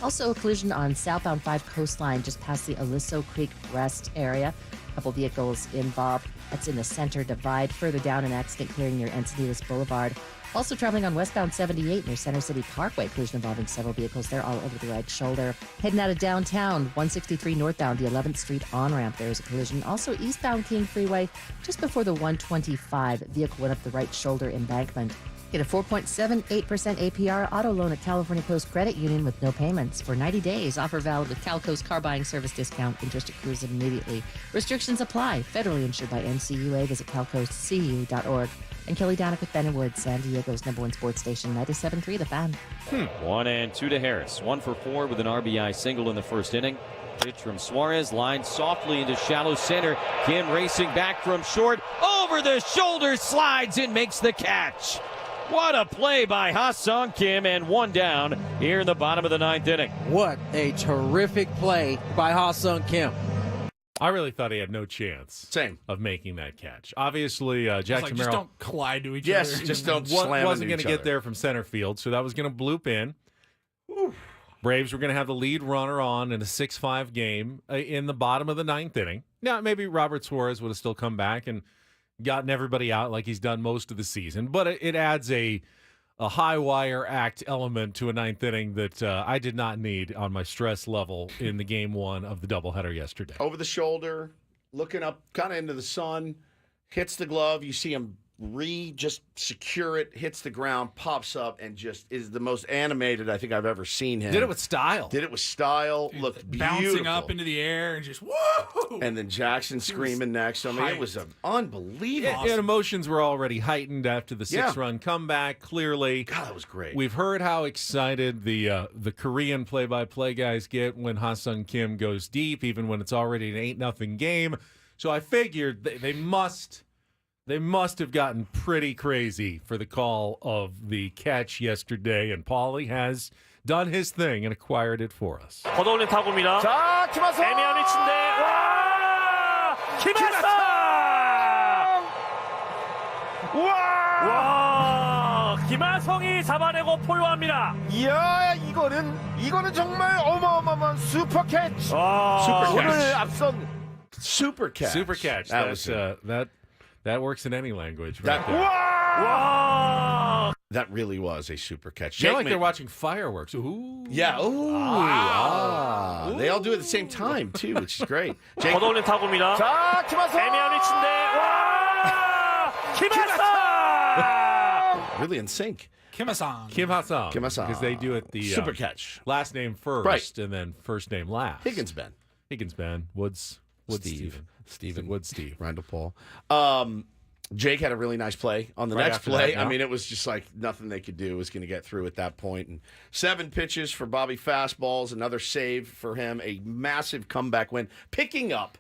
Also, a collision on southbound 5 Coastline just past the Aliso Creek Rest area. A couple vehicles involved. That's in the center divide. Further down, an accident clearing near Encinitas Boulevard. Also traveling on westbound 78 near Center City Parkway, collision involving several vehicles. They're all over the right shoulder. Heading out of downtown, 163 northbound, the 11th Street on-ramp. There is a collision. Also eastbound King Freeway, just before the 125. Vehicle went up the right shoulder embankment. Get a 4.78% APR auto loan at California Coast Credit Union with no payments for 90 days. Offer valid with CalCoast car buying service discount. Interest accrues immediately. Restrictions apply. Federally insured by NCUA. Visit calcoastcu.org. And Kelly Donick with Ben and Woods, San Diego's #1 sports station, 97.3 The Fan.
1-2 to Harris. 1 for 4 with an RBI single in the first inning. Pitch from Suarez, lined softly into shallow center. Kim racing back from short. Over the shoulder, slides and makes the catch. What a play by Ha-Sung Kim, and 1 down here in the bottom of the 9th inning.
What a terrific play by Ha-Sung Kim.
I really thought he had no chance of making that catch. Obviously, Jackson
just
Merrill
don't collide to each other.
Yes, just don't slam
wasn't
into
going to
each
get there from center field, so that was going to bloop in. Braves were going to have the lead runner on in a 6-5 game in the bottom of the 9th inning. Now, maybe Robert Suarez would have still come back and gotten everybody out like he's done most of the season, but it adds a high wire act element to a 9th inning that I did not need on my stress level in the game 1 of the doubleheader yesterday.
Over the shoulder, looking up kind of into the sun, hits the glove. You see him just secure it, hits the ground, pops up, and just is the most animated I think I've ever seen him.
Did it with style.
Looked beautiful.
Bouncing up into the air and just, whoa!
And then Jackson screaming next. I mean, it was unbelievable.
And emotions were already heightened after the 6-run comeback, clearly.
God, that was great.
We've heard how excited the Korean play-by-play guys get when Ha-Sung Kim goes deep, even when it's already an 8-0 game. So I figured they must have gotten pretty crazy for the call of the catch yesterday, and Paulie has done his thing and acquired it for us.
걷어올린 타구입니다. 자, 김하성! 애매한 위치인데, 와! 김하성! 와! 김하성이 잡아내고 포효합니다.
이야, 이거는 정말 어마어마한 슈퍼 캐치. 오늘 앞선
Super catch.
Super catch. That works in any language.
That,
right there.
wow! That really was a super catch.
Feel like they're watching fireworks. Ooh.
Yeah. Ooh.
Ooh.
They all do it at the same time, too, which is great.
걷어올린 타구입니다. 자, 김하성! 애매한 위치인데, 와! 김하성!
Really in sync.
Kim Ha-Sung.
Kim Ha-Sung. Because they do it the
super catch.
Last name first and then first name last.
Higgins Ben.
Woods
Steve.
Woods Steve.
Randall Paul. Jake had a really nice play on the next play. I mean, it was just like nothing they could do was going to get through at that point. And 7 pitches for Bobby fastballs, another save for him, a massive comeback win, picking up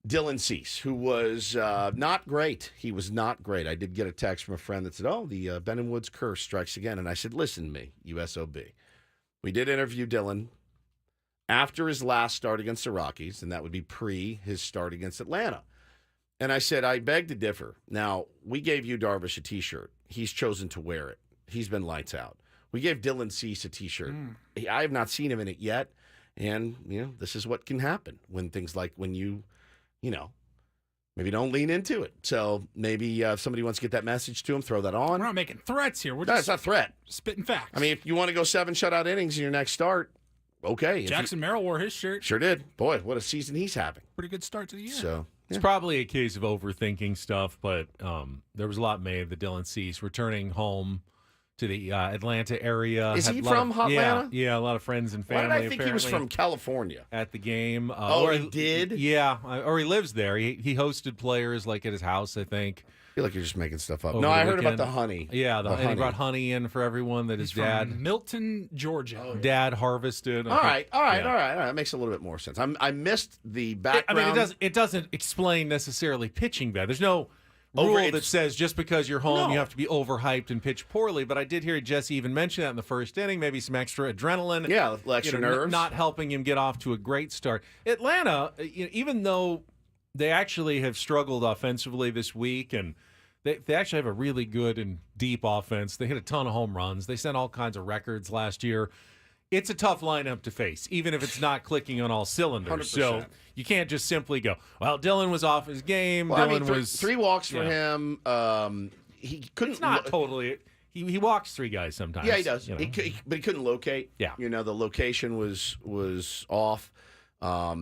Dylan Cease, who was not great. He was not great. I did get a text from a friend that said, the Ben and Woods curse strikes again. And I said, listen to me, USOB. We did interview Dylan after his last start against the Rockies, and that would be pre his start against Atlanta. And I said, I beg to differ. Now, we gave you Darvish a T-shirt. He's chosen to wear it. He's been lights out. We gave Dylan Cease a T-shirt. I have not seen him in it yet. And, this is what can happen when things like when you maybe don't lean into it. So maybe if somebody wants to get that message to him, throw that on.
We're not making threats here. We're
No,
just
it's not a threat.
spitting facts.
I mean, if you want to go 7 shutout innings in your next start, okay.
Jackson Merrill wore his shirt.
Sure did. Boy, what a season he's having.
Pretty good start to the year.
So
It's probably a case of overthinking stuff, but there was a lot made of the Dylan Cease returning home to the Atlanta area.
Is
Had
he
a lot
from Atlanta?
Yeah, a lot of friends and
Why
family.
did I think he was from California?
At the game.
He did?
Yeah, or he lives there. He hosted players like at his house, I think.
I feel like you're just making stuff up.
Over
No,
the
I heard about
weekend.
the honey.
Yeah,
The
and
honey.
he brought honey in for everyone that his
He's
dad
from Milton, Georgia.
dad harvested.
All right. That makes a little bit more sense. I missed the background.
It doesn't explain necessarily pitching bad. There's no rule that says just because you're home you have to be overhyped and pitch poorly. But I did hear Jesse even mention that in the first inning, maybe some extra adrenaline.
Yeah, extra nerves.
Not helping him get off to a great start. Atlanta, even though they actually have struggled offensively this week, and they actually have a really good and deep offense. They hit a ton of home runs. They set all kinds of records last year. It's a tough lineup to face, even if it's not clicking on all cylinders.
100%.
So you can't just simply go, well, Dylan was off his game.
Well,
Dylan was
3 walks for him. He couldn't.
It's not totally. He walks 3 guys sometimes.
Yeah, he does.
But
he couldn't locate.
Yeah.
The location was off.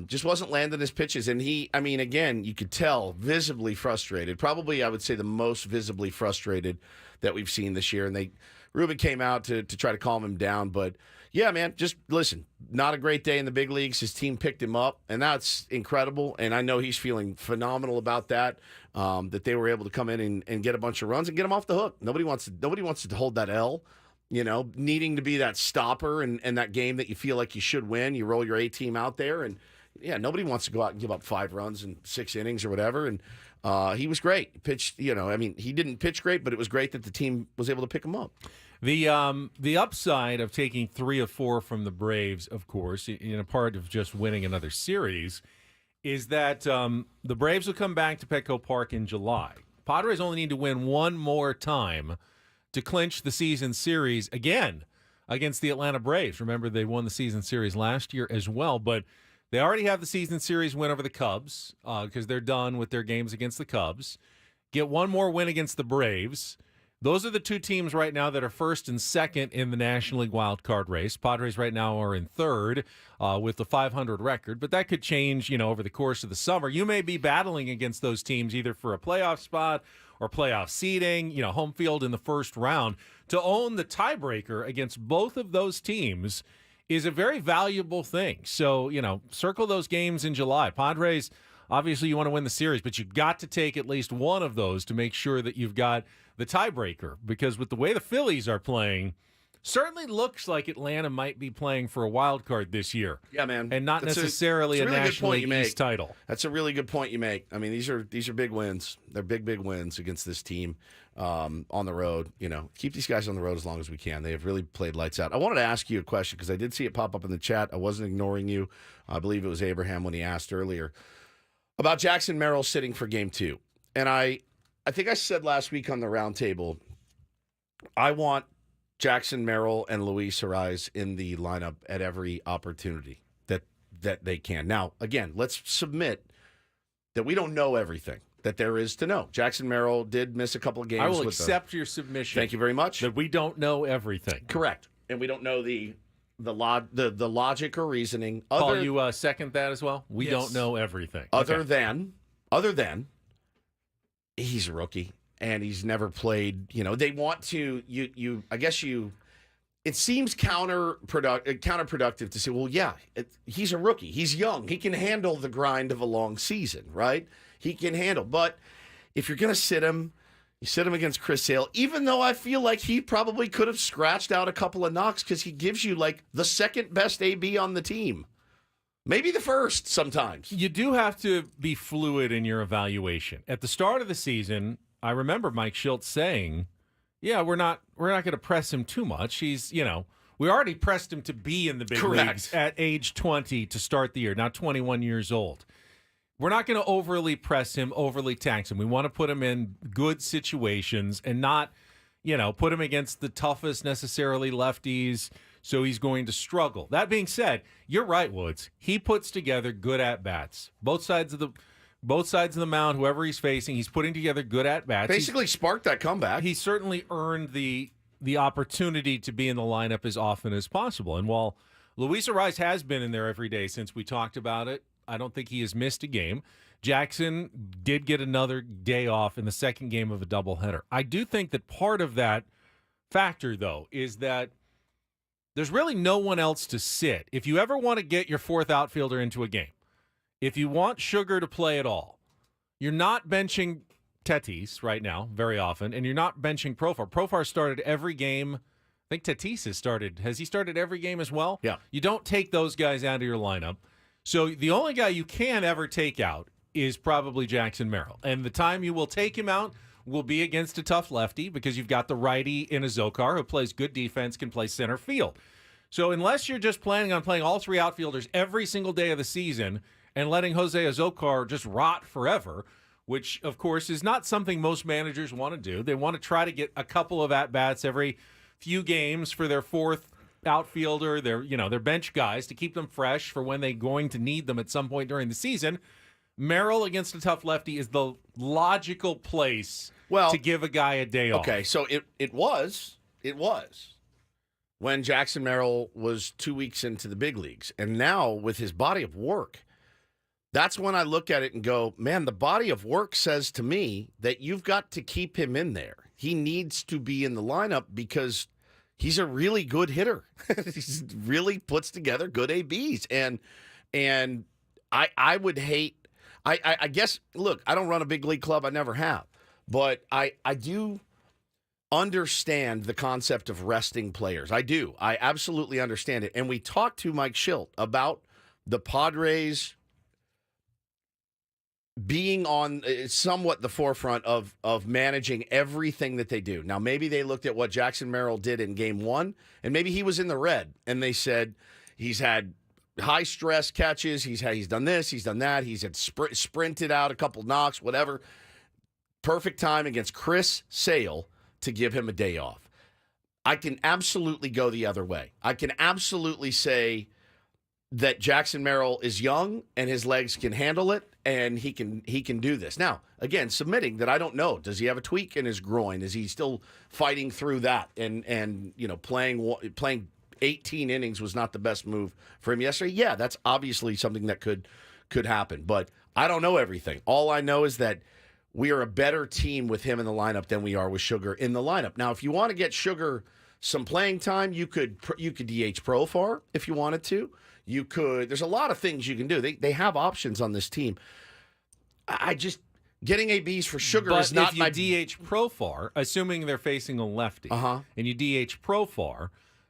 Just wasn't landing his pitches. And again, you could tell visibly frustrated. Probably, I would say, the most visibly frustrated that we've seen this year. And Ruben came out to try to calm him down. But, yeah, man, just listen, not a great day in the big leagues. His team picked him up, and that's incredible. And I know he's feeling phenomenal about that, that they were able to come in and get a bunch of runs and get him off the hook. Nobody wants to hold that L. Needing to be that stopper and that game that you feel like you should win. You roll your A team out there, and nobody wants to go out and give up 5 runs in 6 innings or whatever. And he was great. He pitched, he didn't pitch great, but it was great that the team was able to pick him up.
The upside of taking 3 of 4 from the Braves, of course, in a part of just winning another series, is that the Braves will come back to Petco Park in July. Padres only need to win one more time to clinch the season series again against the Atlanta Braves. Remember, they won the season series last year as well, but they already have the season series win over the Cubs because they're done with their games against the Cubs. Get one more win against the Braves. Those are the 2 teams right now that are first and second in the National League wild card race. Padres right now are in third with the 500 record, but that could change, over the course of the summer. You may be battling against those teams either for a playoff spot or playoff seeding, home field in the first round. To own the tiebreaker against both of those teams is a very valuable thing. So, circle those games in July. Padres, obviously you want to win the series, but you've got to take at least one of those to make sure that you've got the tiebreaker, because with the way the Phillies are playing, certainly looks like Atlanta might be playing for a wild card this year.
Yeah, man.
And not necessarily a National League East title.
That's a really good point you make. I mean, these are big wins. They're big wins against this team on the road. Keep these guys on the road as long as we can. They have really played lights out. I wanted to ask you a question because I did see it pop up in the chat. I wasn't ignoring you. I believe it was Abraham when he asked earlier about Jackson Merrill sitting for Game 2. And I think I said last week on the roundtable, I want Jackson Merrill and Luis Ariz in the lineup at every opportunity that they can. Now, again, let's submit that we don't know everything that there is to know. Jackson Merrill did miss a couple of games.
I will accept your submission.
Thank you very much.
That we don't know everything.
Correct. And we don't know the logic or reasoning.
Paul, you second that as well? We don't know everything.
Other than he's a rookie and he's never played, they want to it seems counterproductive to say, well, yeah, he's a rookie. He's young. He can handle the grind of a long season, right? He can handle. But if you're going to sit him, you sit him against Chris Sale, even though I feel like he probably could have scratched out a couple of knocks because he gives you like the second best AB on the team. Maybe the first sometimes.
You do have to be fluid in your evaluation. At the start of the season, I remember Mike Schultz saying, yeah, we're not going to press him too much. He's, we already pressed him to be in the big leagues at age 20 to start the year, now 21 years old. we're not going to overly press him, overly tax him. We want to put him in good situations and not, put him against the toughest necessarily lefties, so he's going to struggle. That being said, you're right, Woods. He puts together good at-bats. Both sides of the mound, whoever he's facing, he's putting together good at-bats.
Basically sparked that comeback.
He certainly earned the opportunity to be in the lineup as often as possible. And while Luis Arraez has been in there every day since we talked about it, I don't think he has missed a game. Jackson did get another day off in the second game of a doubleheader. I do think that part of that factor, though, is that there's really no one else to sit. If you ever want to get your fourth outfielder into a game, if you want Sugar to play at all, you're not benching Tatis right now very often, and you're not benching Profar. Profar started every game. I think Tatis has he started every game as well?
Yeah.
You don't take those guys out of your lineup. So the only guy you can ever take out is probably Jackson Merrill. And the time you will take him out will be against a tough lefty because you've got the righty in Azokar who plays good defense, can play center field. So unless you're just planning on playing all three outfielders every single day of the season and letting Jose Azokar just rot forever, which, of course, is not something most managers want to do. They want to try to get a couple of at-bats every few games for their fourth outfielder, their bench guys, to keep them fresh for when they're going to need them at some point during the season. Merrill against a tough lefty is the logical place to give a guy a day off.
Okay, so it was when Jackson Merrill was 2 weeks into the big leagues. And now with his body of work, that's when I look at it and go, man, the body of work says to me that you've got to keep him in there. He needs to be in the lineup because he's a really good hitter. He really puts together good ABs. And I would hate, I guess, look, I don't run a big league club. I never have. But I do understand the concept of resting players. I do. I absolutely understand it. And we talked to Mike Schilt about the Padres being on somewhat the forefront of managing everything that they do. Now, maybe they looked at what Jackson Merrill did in game one, and maybe he was in the red, and they said he's had high-stress catches, he's done this, he's done that, he's had sprinted out a couple knocks, whatever. Perfect time against Chris Sale to give him a day off. I can absolutely go the other way. I can absolutely say that Jackson Merrill is young and his legs can handle it, and he can do this. Now, again, submitting that I don't know. Does he have a tweak in his groin? Is he still fighting through that? And playing 18 innings was not the best move for him yesterday. Yeah, that's obviously something that could happen. But I don't know everything. All I know is that we are a better team with him in the lineup than we are with Sugar in the lineup. Now, if you want to get Sugar some playing time, you could DH Profar if you wanted to. You could. There's a lot of things you can do. They have options on this team. I just getting ABs for Sugar is not
my. If you DH Profar, assuming they're facing a lefty, and you DH Profar,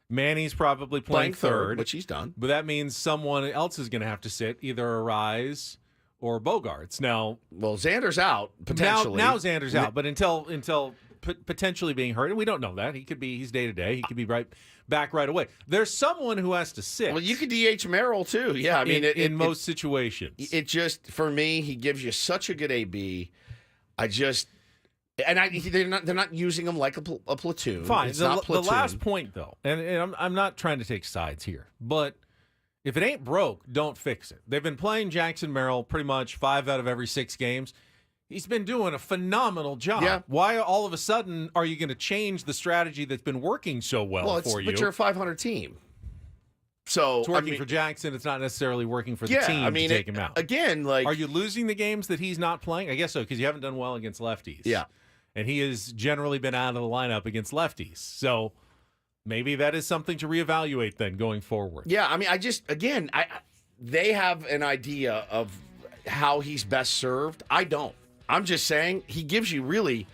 Manny's probably playing third,
which he's done.
But that means someone else is going to have to sit, either Arraez or Bogarts. Now,
well, Xander's out potentially.
Now Xander's out, but until potentially being hurt, and we don't know that. He's day to day. He could be back right away. There's someone who has to sit.
Well, you could DH Merrill too. Yeah, I mean,
in most situations,
it just, for me, he gives you such a good AB. They're not using him like a platoon.
Fine.
It's not platoon.
The last point, though, and I'm not trying to take sides here, but if it ain't broke, don't fix it. They've been playing Jackson Merrill pretty much 5 out of every 6 games. He's been doing a phenomenal job.
Yeah.
Why all of a sudden are you going to change the strategy that's been working so well for you?
But you're a 500 team. So
it's working for Jackson. It's not necessarily working for the team to take him out.
Again,
are you losing the games that he's not playing? I guess so, because you haven't done well against lefties.
Yeah.
And he has generally been out of the lineup against lefties. So maybe that is something to reevaluate then going forward.
Yeah, I mean, they have an idea of how he's best served. I don't. I'm just saying he gives you really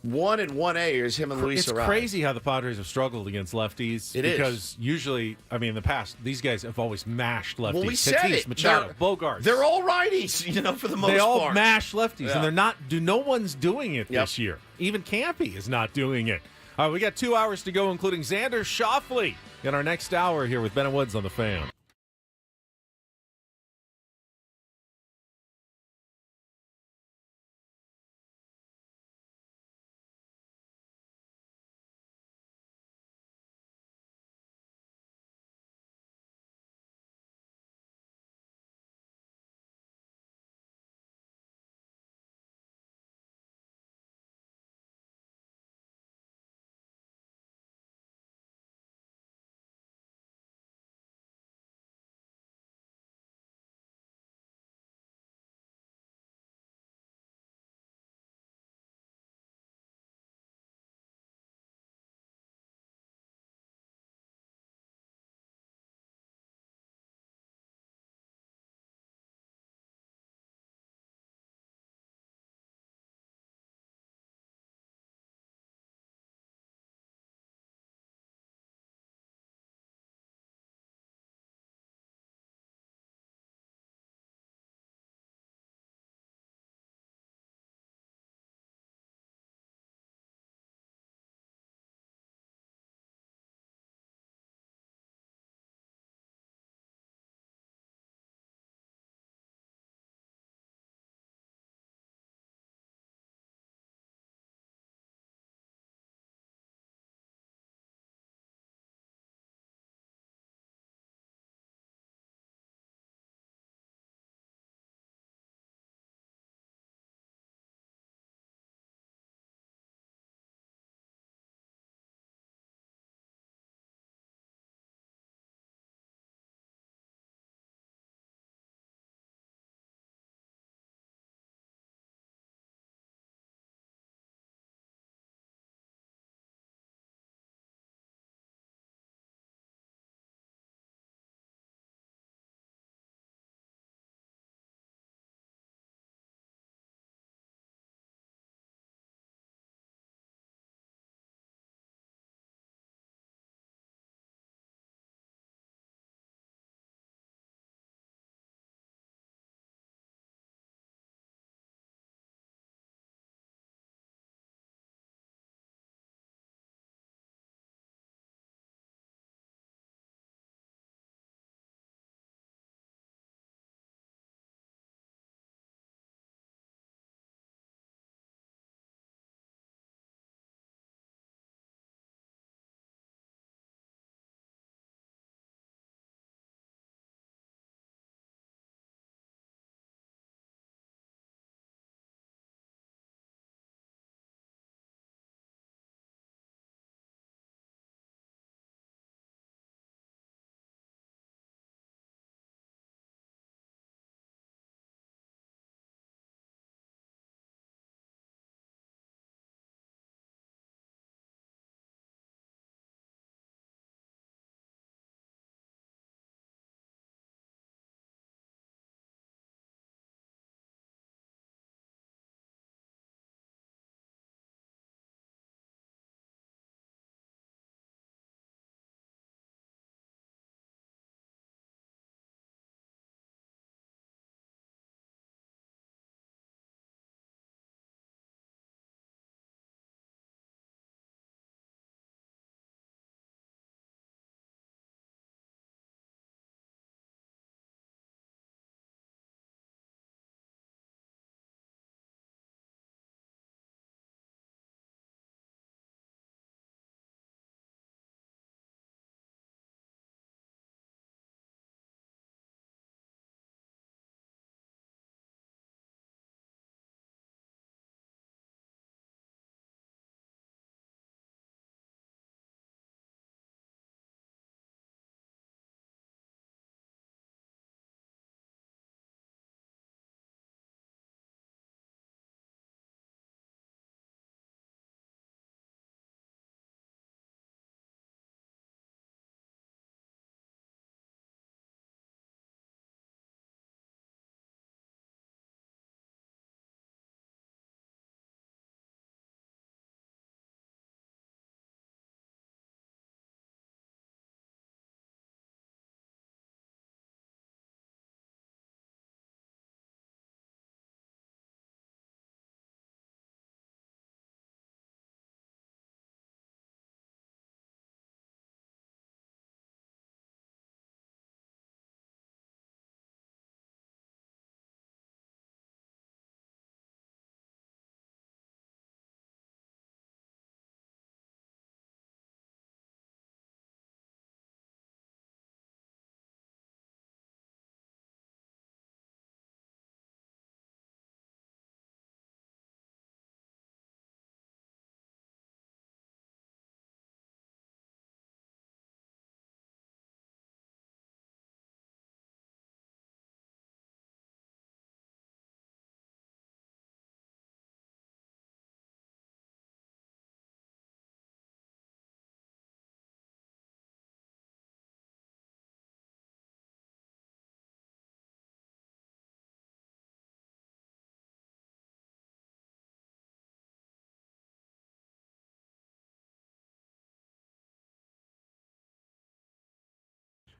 1 and 1A is him and Luis Arraez.
It's crazy how the Padres have struggled against lefties. Because usually, I mean, in the past, these guys have always mashed lefties.
Well, we said
Tatis, Machado, Bogarts.
They're all righties, for the most part.
They all mash lefties, and they're not. No one's doing it this year. Even Campy is not doing it. All right, we got 2 hours to go, including Xander Schauffele in our next hour here with Ben and Woods on the Fan.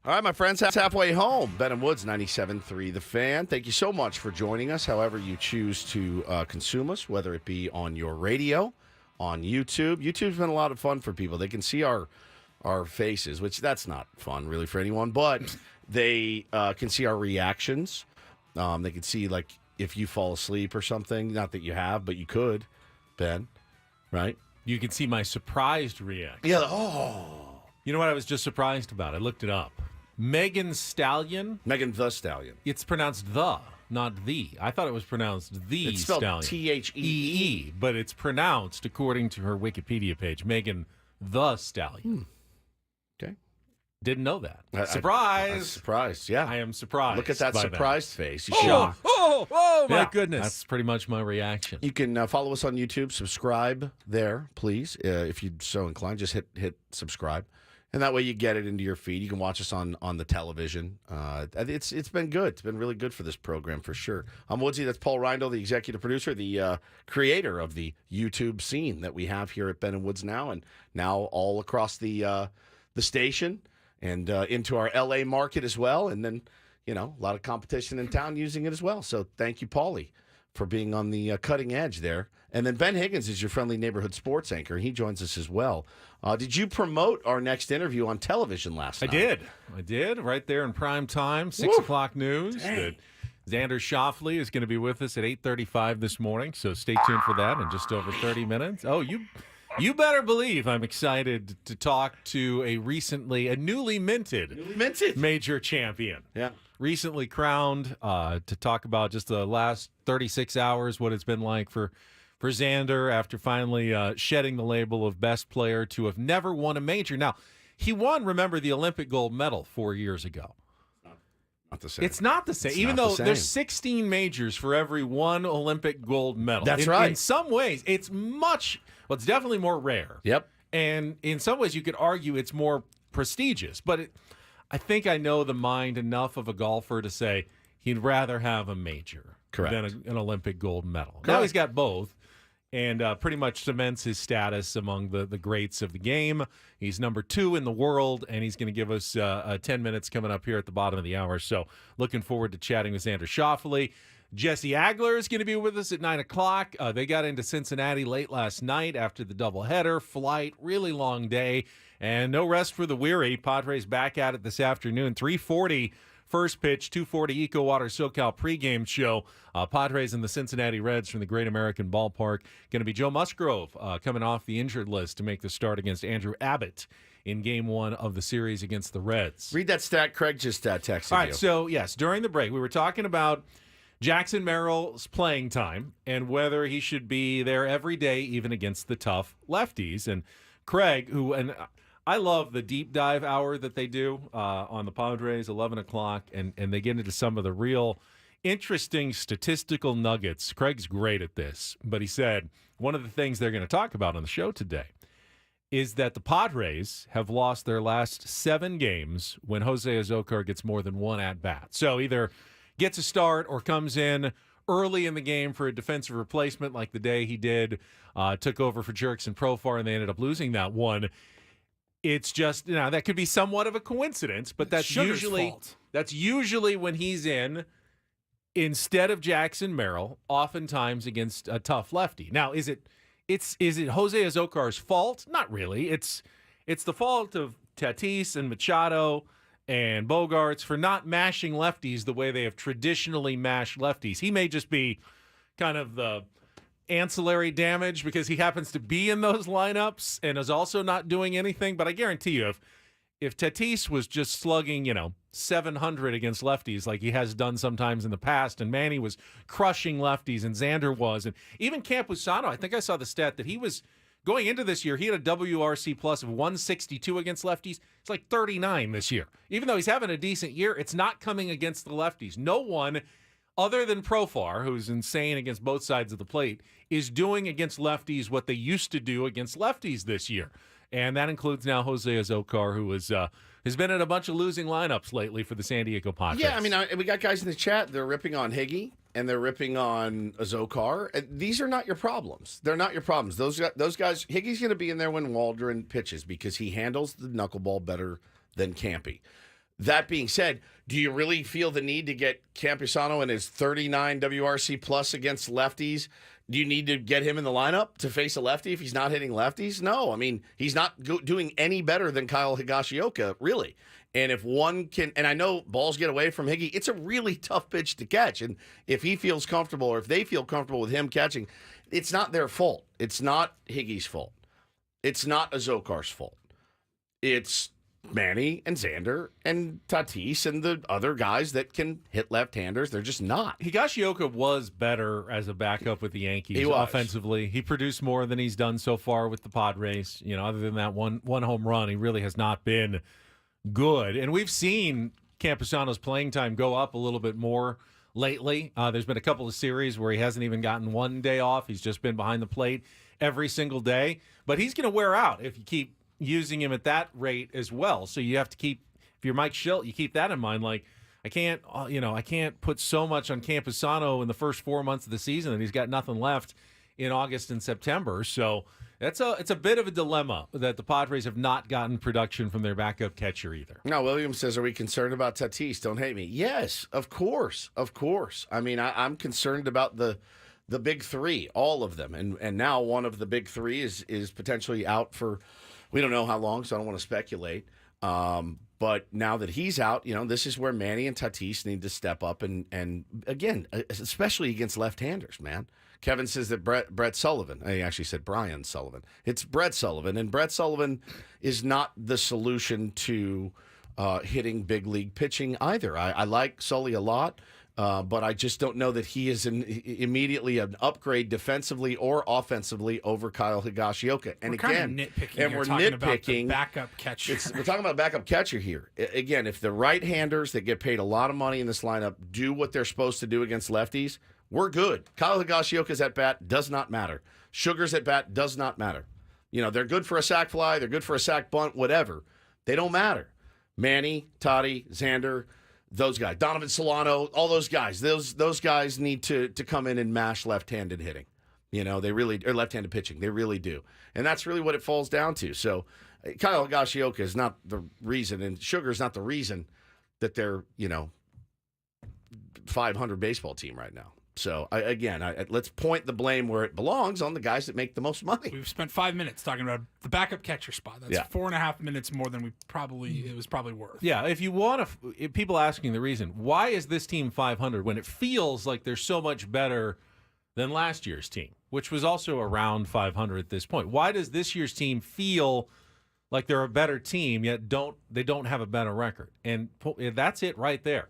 All right, my friends, that's halfway home. Ben and Woods, 97.3 The Fan. Thank you so much for joining us, however you choose to consume us, whether it be on your radio, on YouTube. YouTube's been a lot of fun for people. They can see our faces, which that's not fun really for anyone, but they can see our reactions. They can see, like, if you fall asleep or something. Not that you have, but you could, Ben, right?
You can see my surprised reaction.
Yeah. Oh.
You know what I was just surprised about? I looked it up. Megan the Stallion. It's pronounced the, not the. I thought it was pronounced the
it's spelled
Stallion.
T-H-E-E.
But it's pronounced, according to her Wikipedia page, Megan the Stallion.
Okay.
Didn't know that. Surprise!
I'm surprised, yeah.
I am surprised.
Look at that
by
surprised face. You
shocked.
Oh, my
Yeah,
goodness.
That's pretty much my reaction.
You can follow us on YouTube. Subscribe there, please. If you're so inclined, just hit subscribe. And that way you get it into your feed. You can watch us on the television. It's been good. It's been really good for this program for sure. I'm Woodsy. That's Paul Reindl, the executive producer, the creator of the YouTube scene that we have here at Ben and Woods now, and now all across the station and into our LA market as well. And then, a lot of competition in town using it as well. So thank you, Paulie, for being on the cutting edge there. And then Ben Higgins is your friendly neighborhood sports anchor. He joins us as well. Did you promote our next interview on television last night?
I did, right there in prime time, 6 o'clock news. That Xander Schauffele is going to be with us at 8:35 this morning, so stay tuned for that in just over 30 minutes. Oh, you better believe I'm excited to talk to a newly minted major champion.
Yeah.
Recently crowned, to talk about just the last 36 hours, what it's been like for Xander after finally shedding the label of best player to have never won a major. Now, he won, remember, the Olympic gold medal 4 years ago.
Not the same.
It's not the same, even though there's 16 majors for every one Olympic gold medal.
That's right.
In some ways, it's it's definitely more rare.
Yep.
And in some ways, you could argue it's more prestigious. But I think I know the mind enough of a golfer to say he'd rather have a major than an Olympic gold medal.
Correct.
Now he's got both. And pretty much cements his status among the greats of the game. He's number 2 in the world, and he's going to give us 10 minutes coming up here at the bottom of the hour. So looking forward to chatting with Xander Schauffele. Jesse Agler is going to be with us at 9 o'clock. They got into Cincinnati late last night after the doubleheader flight. Really long day, and no rest for the weary. Padres back at it this afternoon, 3:40. First pitch, 2:40 EcoWater SoCal pregame show. Padres and the Cincinnati Reds from the Great American Ballpark. Going to be Joe Musgrove coming off the injured list to make the start against Andrew Abbott in Game 1 of the series against the Reds.
Read that stat Craig just texted
All right,
you.
so yes, during the break, we were talking about Jackson Merrill's playing time and whether he should be there every day, even against the tough lefties. And Craig, I love the deep dive hour that they do on the Padres, 11 o'clock, and they get into some of the real interesting statistical nuggets. Craig's great at this, but he said one of the things they're going to talk about on the show today is that the Padres have lost their last 7 games when Jose Azocar gets more than one at-bat. So either gets a start or comes in early in the game for a defensive replacement like the day he did, took over for Jerks and Profar, and they ended up losing that one. It's just, that could be somewhat of a coincidence, but that's
Sugar's
usually
fault.
That's usually when he's in instead of Jackson Merrill, oftentimes against a tough lefty. Now, is it Jose Azocar's fault? Not really. It's the fault of Tatis and Machado and Bogarts for not mashing lefties the way they have traditionally mashed lefties. He may just be kind of the ancillary damage because he happens to be in those lineups and is also not doing anything. But I guarantee you, if Tatis was just slugging, 700 against lefties like he has done sometimes in the past, and Manny was crushing lefties, and Xander was, and even Campusano, I think I saw the stat that he was going into this year, he had a WRC plus of 162 against lefties. It's like 39 this year. Even though he's having a decent year, it's not coming against the lefties. No one other than Profar, who's insane against both sides of the plate, is doing against lefties what they used to do against lefties this year. And that includes now Jose Azocar, who has been in a bunch of losing lineups lately for the San Diego Padres.
Yeah, I mean, we got guys in the chat. They're ripping on Higgy and they're ripping on Azocar. These are not your problems. They're not your problems. Those guys, Higgy's going to be in there when Waldron pitches because he handles the knuckleball better than Campy. That being said, do you really feel the need to get Campusano in his 39 WRC plus against lefties? Do you need to get him in the lineup to face a lefty if he's not hitting lefties? No. I mean, he's not doing any better than Kyle Higashioka, really. And if one can, and I know balls get away from Higgy, it's a really tough pitch to catch. And if he feels comfortable or if they feel comfortable with him catching, it's not their fault. It's not Higgy's fault. It's not Azokar's fault. It's Manny and Xander and Tatis and the other guys that can hit left-handers. They're just not.
Higashioka was better as a backup with the Yankees
He was.
offensively. He produced more than he's done so far with the Padres. Other than that one home run, he really has not been good. And we've seen Campusano's playing time go up a little bit more lately. There's been a couple of series where he hasn't even gotten one day off. He's just been behind the plate every single day. But he's going to wear out if you keep using him at that rate as well. So you have to keep, if you're Mike Schilt, you keep that in mind. Like, I can't put so much on Campusano in the first 4 months of the season that he's got nothing left in August and September. So it's a bit of a dilemma that the Padres have not gotten production from their backup catcher either.
Now, Williams says, are we concerned about Tatis? Don't hate me. Yes, of course. Of course. I mean, I'm concerned about the big three, all of them. And now one of the big three is potentially out for, we don't know how long, so I don't want to speculate. But now that he's out, this is where Manny and Tatis need to step up. And again, especially against left-handers, man. Kevin says that Brett Sullivan, he actually said Brian Sullivan. It's Brett Sullivan, and Brett Sullivan is not the solution to hitting big league pitching either. I like Sully a lot, but I just don't know that he is immediately an upgrade defensively or offensively over Kyle Higashioka. And
we're
again,
nitpicking
and
here,
we're
talking about the
nitpicking.
backup catcher.
We're talking about backup catcher here. Again, if the right-handers that get paid a lot of money in this lineup do what they're supposed to do against lefties, we're good. Kyle Higashioka's at bat does not matter. Sugar's at bat does not matter. They're good for a sac fly. They're good for a sac bunt, whatever. They don't matter. Manny, Toddy, Xander, those guys. Donovan Solano, all those guys. Those guys need to come in and mash left-handed hitting. They really, or left-handed pitching. They really do. And that's really what it falls down to. So Kyle Higashioka is not the reason, and Sugar's not the reason that they're, 500 baseball team right now. So, let's point the blame where it belongs on the guys that make the most money.
We've spent 5 minutes talking about the backup catcher spot. That's 4.5 minutes more than it was probably worth.
Yeah, if you want to, people asking the reason, why is this team 500 when it feels like they're so much better than last year's team, which was also around 500 at this point? Why does this year's team feel like they're a better team, yet they don't have a better record? And that's it right there.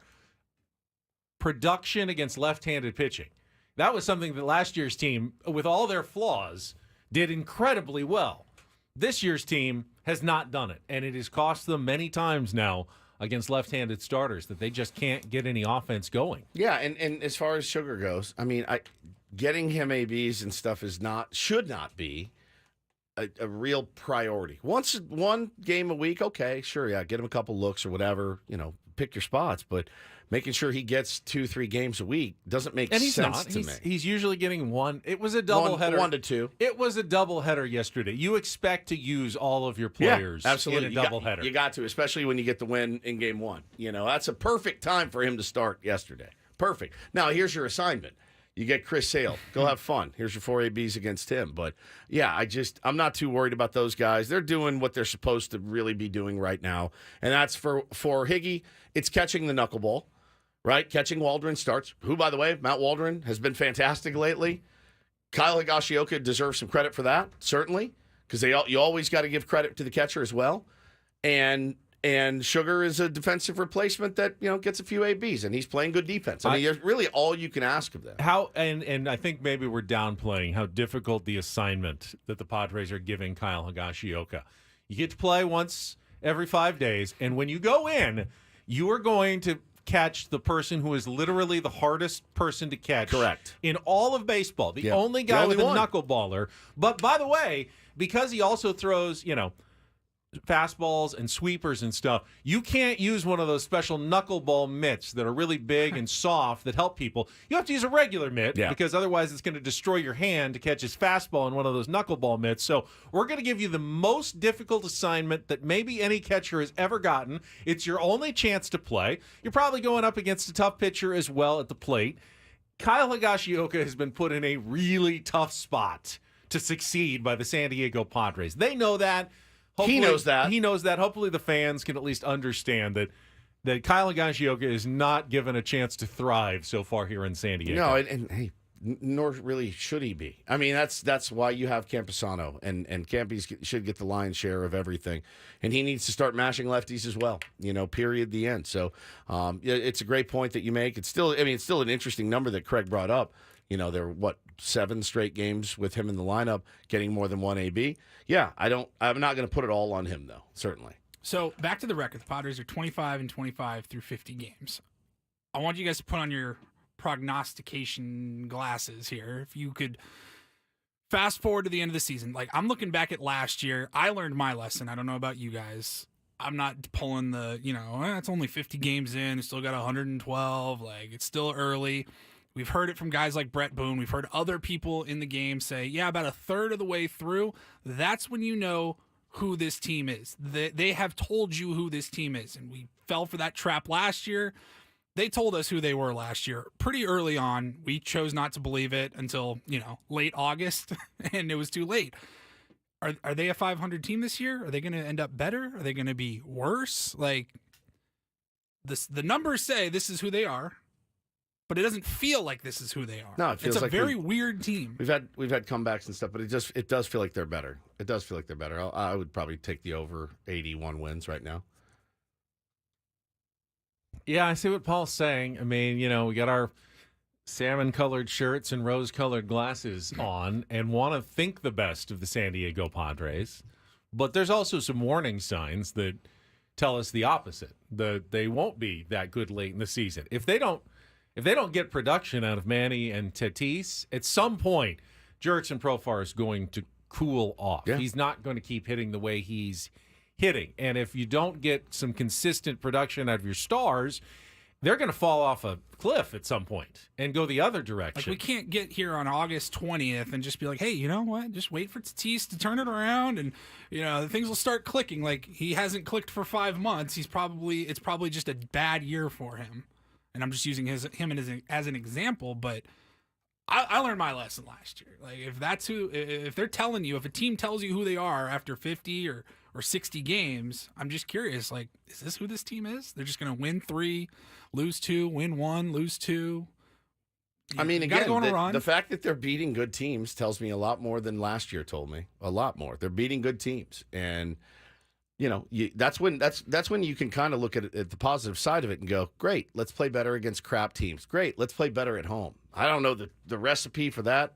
Production against left-handed pitching. That was something that last year's team, with all their flaws, did incredibly well. This year's team has not done it, and it has cost them many times now against left-handed starters that they just can't get any offense going.
Yeah, and as far as Sugar goes, I mean, getting him ABs and stuff should not be a real priority. One game a week, okay, sure, yeah, get him a couple looks or whatever, pick your spots, but making sure he gets 2-3 games a week doesn't make sense to me.
He's usually getting one. It was a doubleheader.
1 to 2.
It was a doubleheader yesterday. You expect to use all of your players
absolutely.
in a doubleheader.
You got to, especially when you get the win in game one. That's a perfect time for him to start yesterday. Perfect. Now, here's your assignment. You get Chris Sale. Go have fun. Here's your 4 ABs against him. But, yeah, I'm not too worried about those guys. They're doing what they're supposed to really be doing right now. And that's for Higgy, it's catching the knuckleball, right? Catching Waldron starts, who, by the way, Matt Waldron has been fantastic lately. Kyle Higashioka deserves some credit for that, certainly, because you always got to give credit to the catcher as well. And Sugar is a defensive replacement that gets a few ABs, and he's playing good defense. I mean, you're really all you can ask of them.
And I think maybe we're downplaying how difficult the assignment that the Padres are giving Kyle Higashioka. You get to play once every 5 days, and when you go in, you are going to catch the person who is literally the hardest person to catch.
Correct.
In all of baseball. The only guy with a knuckleballer. But by the way, because he also throws, fastballs and sweepers and stuff, you can't use one of those special knuckleball mitts that are really big and soft that help people. You have to use a regular mitt because otherwise it's going to destroy your hand to catch his fastball in one of those knuckleball mitts. So we're going to give you the most difficult assignment that maybe any catcher has ever gotten. It's your only chance to play. You're probably going up against a tough pitcher as well at the plate. Kyle Higashioka has been put in a really tough spot to succeed by the San Diego Padres. They know that. Hopefully,
he knows that.
He knows that. Hopefully the fans can at least understand that Kyle Higashioka is not given a chance to thrive so far here in San Diego.
No, and hey, nor really should he be. I mean, that's why you have Camposano, and Campy should get the lion's share of everything, and he needs to start mashing lefties as well. Period. The end. So, it's a great point that you make. It's still an interesting number that Craig brought up. There were 7 straight games with him in the lineup, getting more than one AB. Yeah, I'm not going to put it all on him though. Certainly.
So back to the record. The Padres are 25-25 through 50 games. I want you guys to put on your prognostication glasses here. If you could fast forward to the end of the season, like I'm looking back at last year, I learned my lesson. I don't know about you guys. I'm not pulling the, it's only 50 games in, it's still got 112, like it's still early. We've heard it from guys like Brett Boone. We've heard other people in the game say, yeah, about a third of the way through, that's when you know who this team is. They have told you who this team is, and we fell for that trap last year. They told us who they were last year pretty early on. We chose not to believe it until, late August, and it was too late. Are they a 500 team this year? Are they going to end up better? Are they going to be worse? Like, the numbers say this is who they are, but it doesn't feel like this is who they are.
No, it feels
it's a
like
very weird team.
We've had comebacks and stuff, but it does feel like they're better. It does feel like they're better. I would probably take the over 81 wins right now.
Yeah, I see what Paul's saying. I mean, we got our salmon-colored shirts and rose-colored glasses on and want to think the best of the San Diego Padres, but there's also some warning signs that tell us the opposite, that they won't be that good late in the season. If they don't get production out of Manny and Tatis, at some point, Jurickson Profar is going to cool off. Yeah. He's not going to keep hitting the way he's hitting. And if you don't get some consistent production out of your stars, they're going to fall off a cliff at some point and go the other direction.
Like, we can't get here on August 20th and just be like, hey, you know what? Just wait for Tatis to turn it around and, things will start clicking. Like, he hasn't clicked for 5 months. It's probably just a bad year for him. And I'm just using him as an example, but I learned my lesson last year. Like, if they're telling you, if a team tells you who they are after 50 or 60 games, I'm just curious, like, is this who this team is? They're just going to win 3, lose 2, win 1, lose 2.
I mean, again, the fact that they're beating good teams tells me a lot more than last year told me. A lot more. They're beating good teams, and that's when you can kind of look at the positive side of it and go, great, let's play better against crap teams. Great, let's play better at home. I don't know the recipe for that.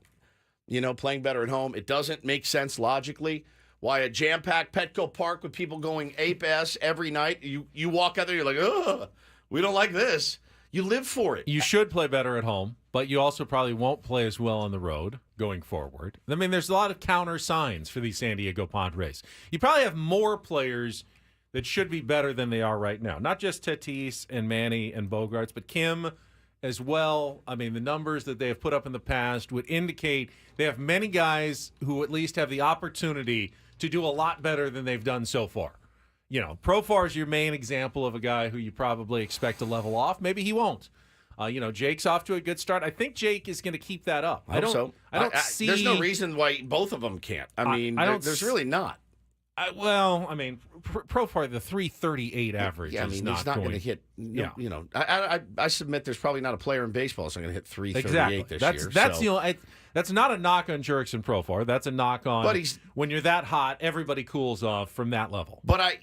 Playing better at home, it doesn't make sense logically. Why a jam-packed Petco Park with people going ape-ass every night, you walk out there, you're like, ugh, we don't like this. You live for it.
You should play better at home, but you also probably won't play as well on the road going forward. I mean, there's a lot of counter signs for these San Diego Padres. You probably have more players that should be better than they are right now. Not just Tatis and Manny and Bogarts, but Kim as well. I mean, the numbers that they have put up in the past would indicate they have many guys who at least have the opportunity to do a lot better than they've done so far. Profar is your main example of a guy who you probably expect to level off. Maybe he won't. Jake's off to a good start. I think Jake is going to keep that up.
I don't see. There's no reason why both of them can't. There's really not.
Profar, the 338 average.
Yeah,
he's
not going to hit. I submit there's probably not a player in baseball that's going to hit 338 this year.
That's not a knock on Jurickson Profar. That's a knock on. When you're that hot, everybody cools off from that level.
But I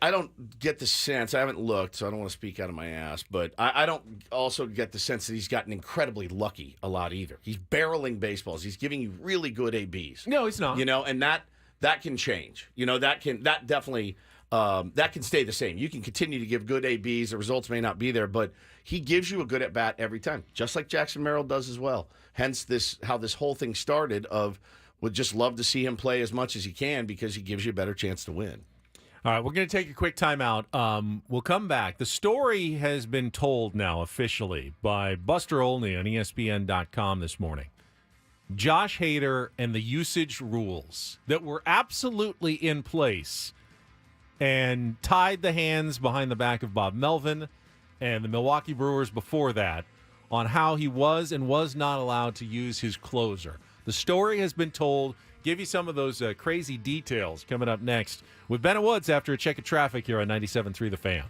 don't get the sense. I haven't looked, so I don't want to speak out of my ass. But I don't also get the sense that he's gotten incredibly lucky a lot either. He's barreling baseballs. He's giving you really good ABs.
No, he's not.
And that can change. That definitely that can stay the same. You can continue to give good ABs. The results may not be there, but he gives you a good at bat every time, just like Jackson Merrill does as well. Hence how this whole thing started. Would just love to see him play as much as he can because he gives you a better chance to win.
All right, we're going to take a quick timeout. We'll come back. The story has been told now officially by Buster Olney on ESPN.com this morning. Josh Hader and the usage rules that were absolutely in place and tied the hands behind the back of Bob Melvin and the Milwaukee Brewers before that on how he was and was not allowed to use his closer. The story has been told. Give you some of those crazy details coming up next with Bennett Woods after a check of traffic here on 97.3 The Fan.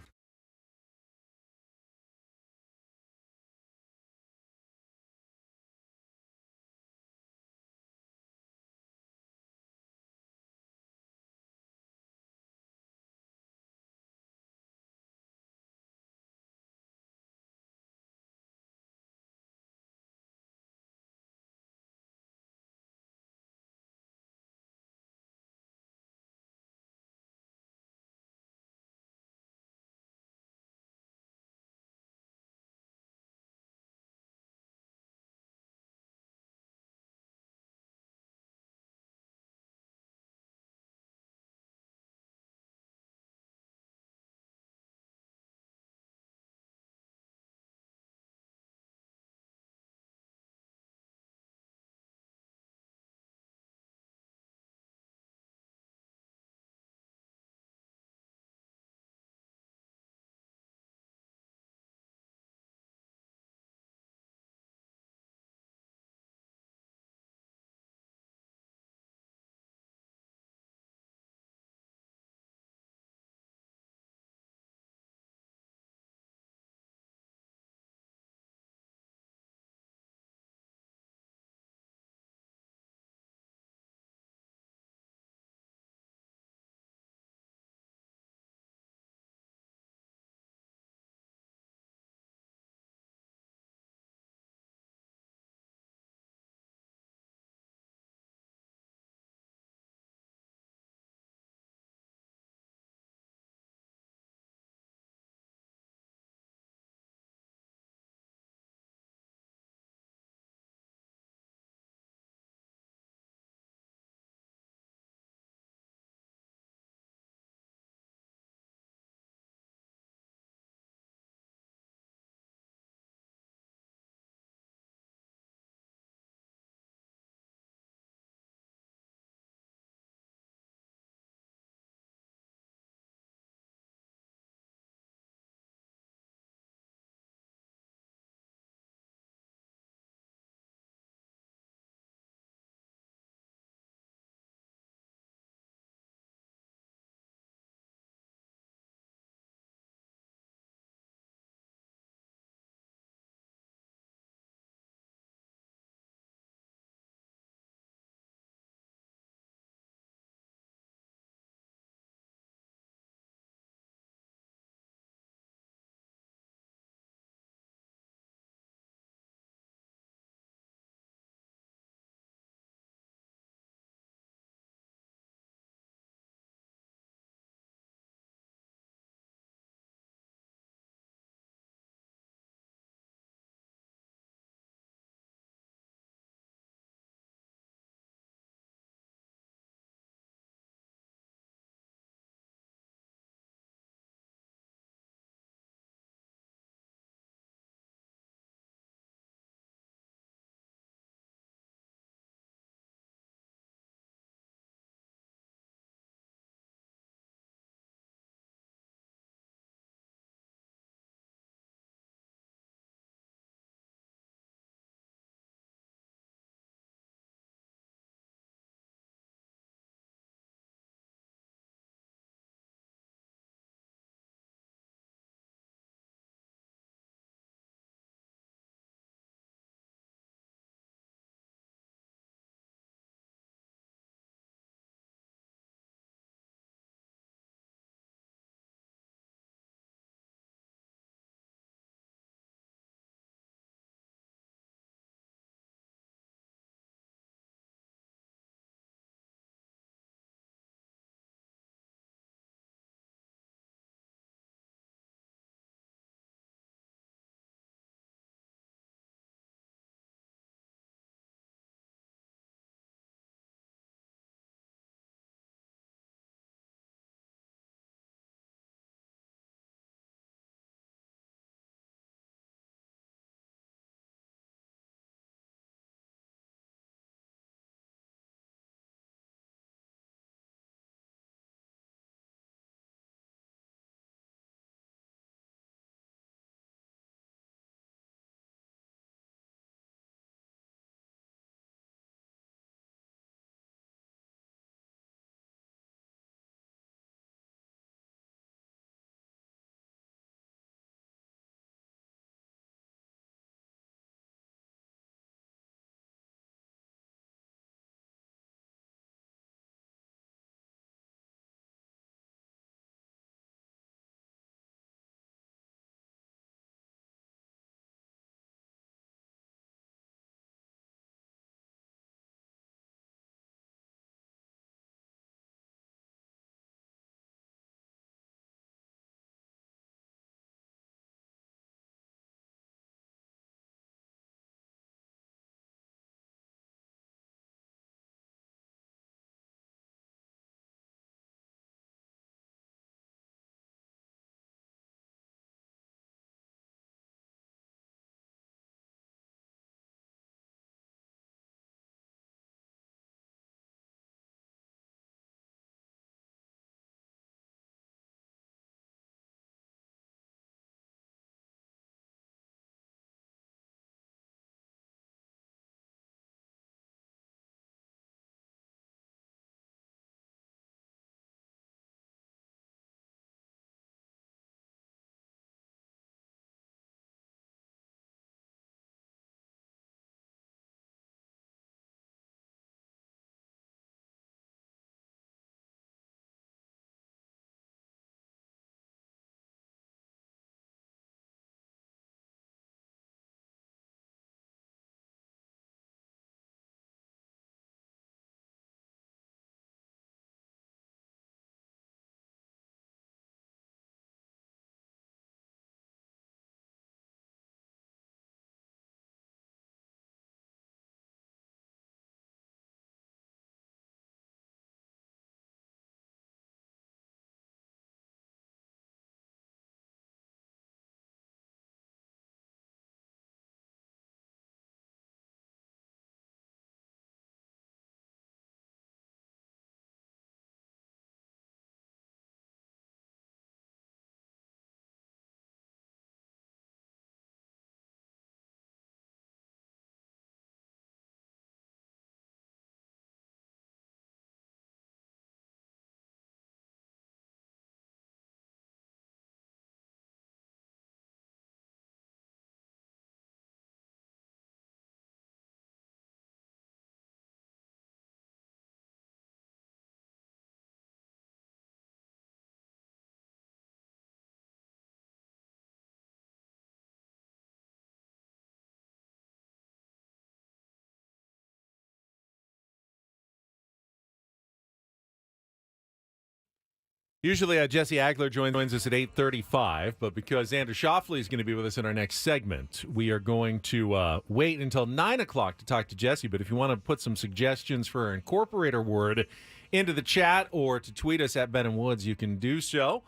Usually Jesse Agler joins us at 8:35, but because Xander Schauffele is going to be with us in our next segment, we are going to wait until 9 o'clock to talk to Jesse. But if you want to put some suggestions for our incorporator word into the chat or to tweet us at Ben and Woods, you can do so.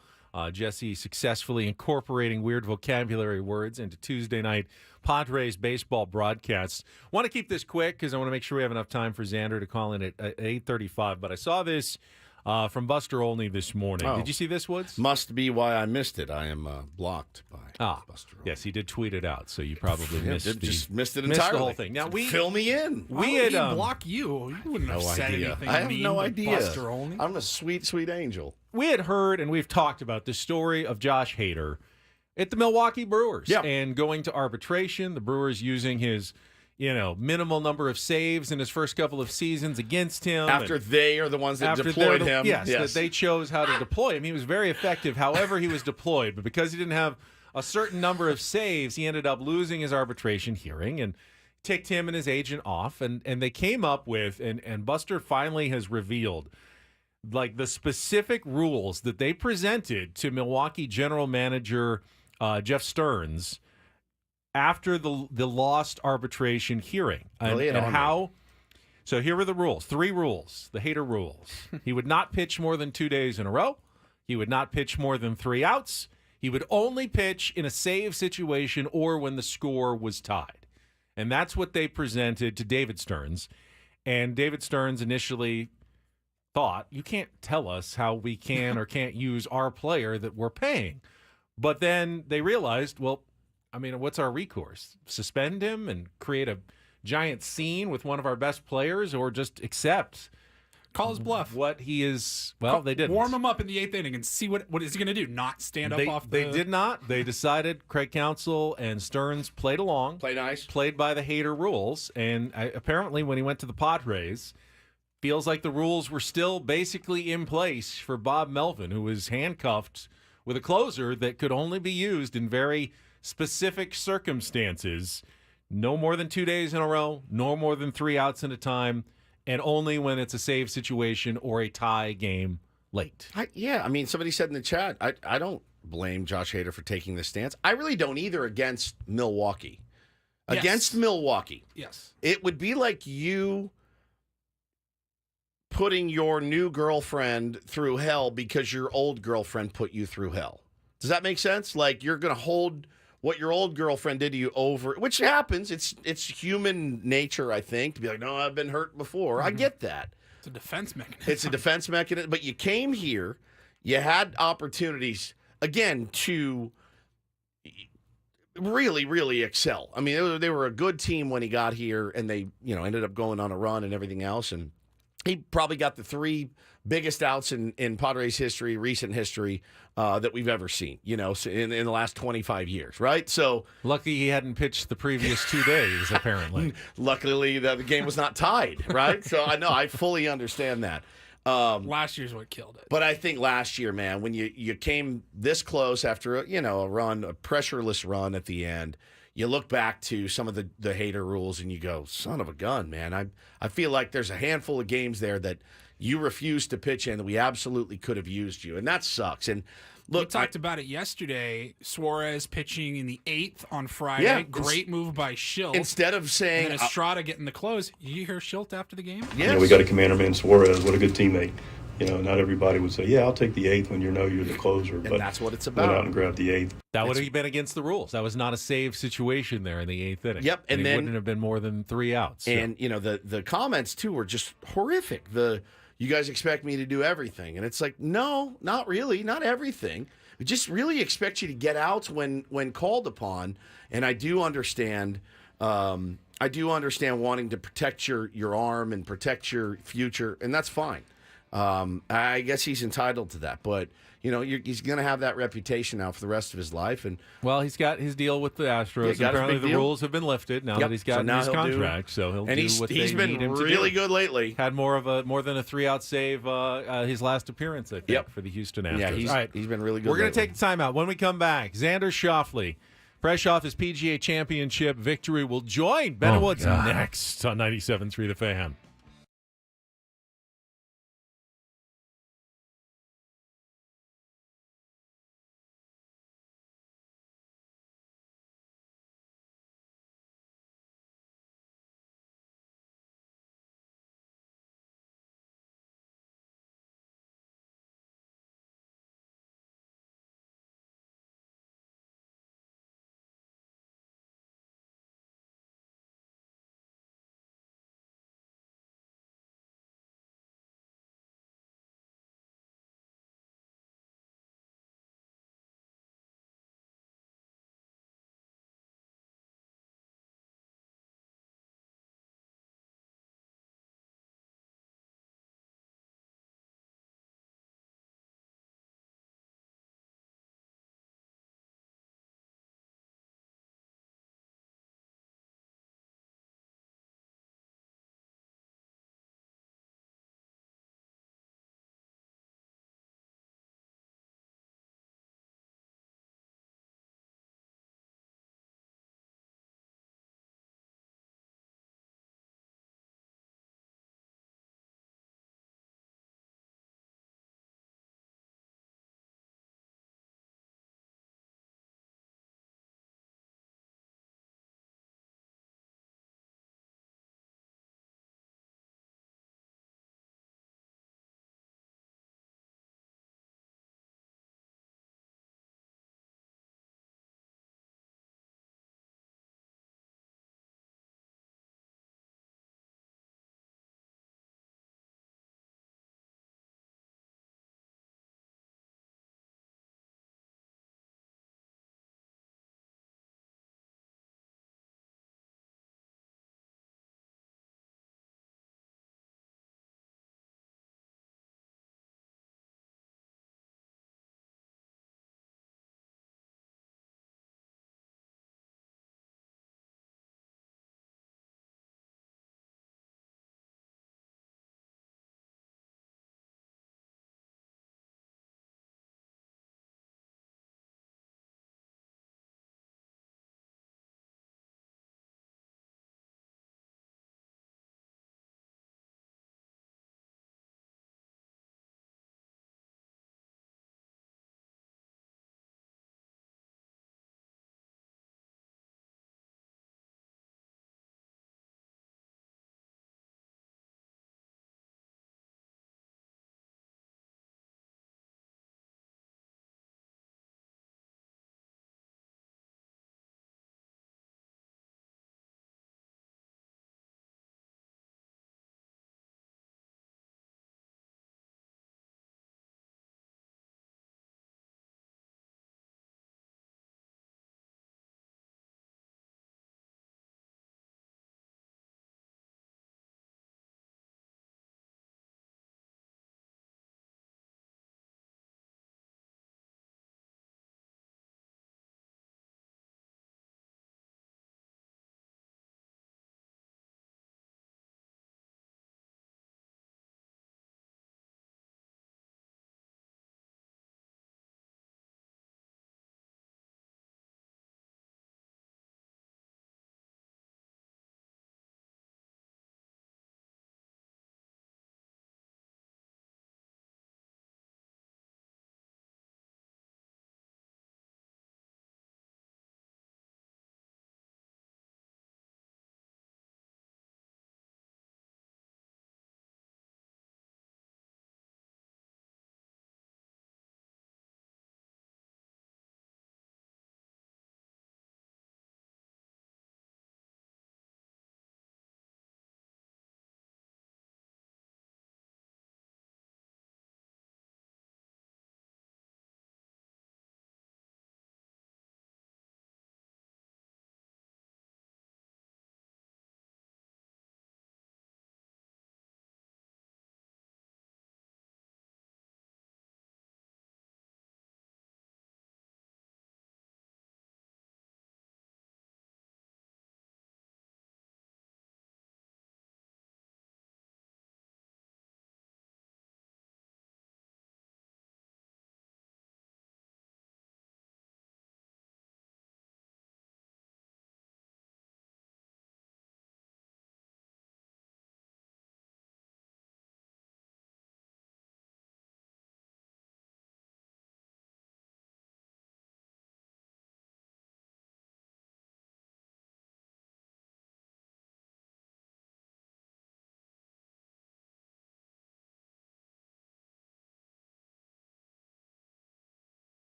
Jesse successfully incorporating weird vocabulary words into Tuesday night Padres baseball broadcasts. Want to keep this quick because I want to make sure we have enough time for Xander to call in at 8:35. But I saw this from Buster Olney this morning.
Oh.
Did you see this, Woods?
Must be why I missed it. I am blocked by Buster Olney.
Yes, he did tweet it out, so you probably missed it entirely.
Missed
the whole thing. Now
fill me in.
Why would he block you? You wouldn't have said anything.
I have no idea.
Buster Olney.
I'm a sweet, sweet angel.
We had heard and we've talked about the story of Josh Hader at the Milwaukee Brewers and going to arbitration. The Brewers using his minimal number of saves in his first couple of seasons against him.
After they are the ones that deployed him.
Yes, that they chose how to deploy him. He was very effective however he was deployed, but because he didn't have a certain number of saves, he ended up losing his arbitration hearing and ticked him and his agent off. And they came up with, and Buster finally has revealed, like the specific rules that they presented to Milwaukee general manager Jeff Stearns after the lost arbitration hearing. And how. So here were the rules. 3 rules, the Hader rules. He would not pitch more than 2 days in a row. He would not pitch more than 3 outs. He would only pitch in a save situation or when the score was tied. And that's what they presented to David Stearns. And David Stearns initially thought, you can't tell us how we can or can't use our player that we're paying. But then they realized, well, I mean, what's our recourse? Suspend him and create a giant scene with one of our best players, or just accept,
call his bluff?
What he is? Well, they didn't
warm him up in the 8th inning and see what is he going to do? Not stand up off.
They did not. They decided Craig Counsell and Stearns played along,
play nice,
played by the Hader rules, and apparently when he went to the Padres, feels like the rules were still basically in place for Bob Melvin, who was handcuffed with a closer that could only be used in very specific circumstances. No more than 2 days in a row, no more than 3 outs at a time, and only when it's a save situation or a tie game late.
I mean, somebody said in the chat, I don't blame Josh Hader for taking this stance. I really don't either against Milwaukee.
Yes.
Against Milwaukee.
Yes.
It would be like you putting your new girlfriend through hell because your old girlfriend put you through hell. Does that make sense? Like you're going to hold what your old girlfriend did to you over, which happens. It's human nature, I think, to be like, no, I've been hurt before. I get that.
It's a defense mechanism.
It's a defense mechanism. But you came here, you had opportunities, again, to really, really excel. I mean, they were a good team when he got here, and they ended up going on a run and everything else. And he probably got the 3 biggest outs in Padres history, recent history, that we've ever seen, in the last 25 years, right? So
lucky he hadn't pitched the previous 2 days, apparently.
Luckily, the game was not tied, right? So I fully understand that.
Last year's what killed it.
But I think last year, man, when you came this close after a run, a pressureless run at the end, you look back to some of the Hader rules and you go, son of a gun, man. I feel like there's a handful of games there that you refused to pitch in that we absolutely could have used you, and that sucks. And look,
we talked about it yesterday. Suarez pitching in the 8th on Friday.
Yeah,
great move by Schilt.
Instead of saying,
and then Estrada getting the close. You hear Schilt after the game?
Yes.
We got a commander man, Suarez. What a good teammate. Not everybody would say, yeah, I'll take the 8th when you're the closer.
And
but
that's what it's about.
Went out and grabbed the 8th.
That would have been against the rules. That was not a save situation there in the 8th inning.
Yep, and then
wouldn't have been more than 3 outs.
And the comments too were just horrific. You guys expect me to do everything, and it's like, no, not really, not everything. We just really expect you to get outs when called upon. And I do understand. I do understand wanting to protect your arm and protect your future, and that's fine. I guess he's entitled to that, but he's going to have that reputation now for the rest of his life. And
well, he's got his deal with the Astros.
Yeah,
apparently, the rules have been lifted now that he's got his contract. So he'll do what they need him to do.
He's been really good lately.
Had more than a 3-out save his last appearance, I think, for the Houston Astros.
Yeah, he's been really good.
We're going to take a timeout. When we come back, Xander Schauffele, fresh off his PGA Championship victory, will join Ben Woods next on 97.3 The Fan.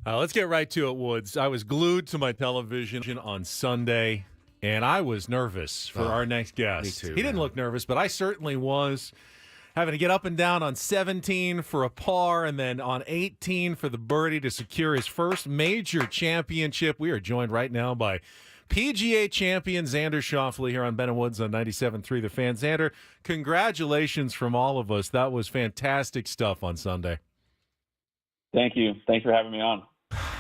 Let's get right to it, Woods. I was glued to my television on Sunday, and I was nervous for our next guest.
Me too,
He didn't look nervous, but I certainly was. Having to get up and down on 17 for a par and then on 18 for the birdie to secure his first major championship. We are joined right now by PGA champion Xander Schauffele here on Ben & Woods on 97.3 The Fan. Xander, congratulations from all of us. That was fantastic stuff on Sunday.
Thank you. Thanks for having me on.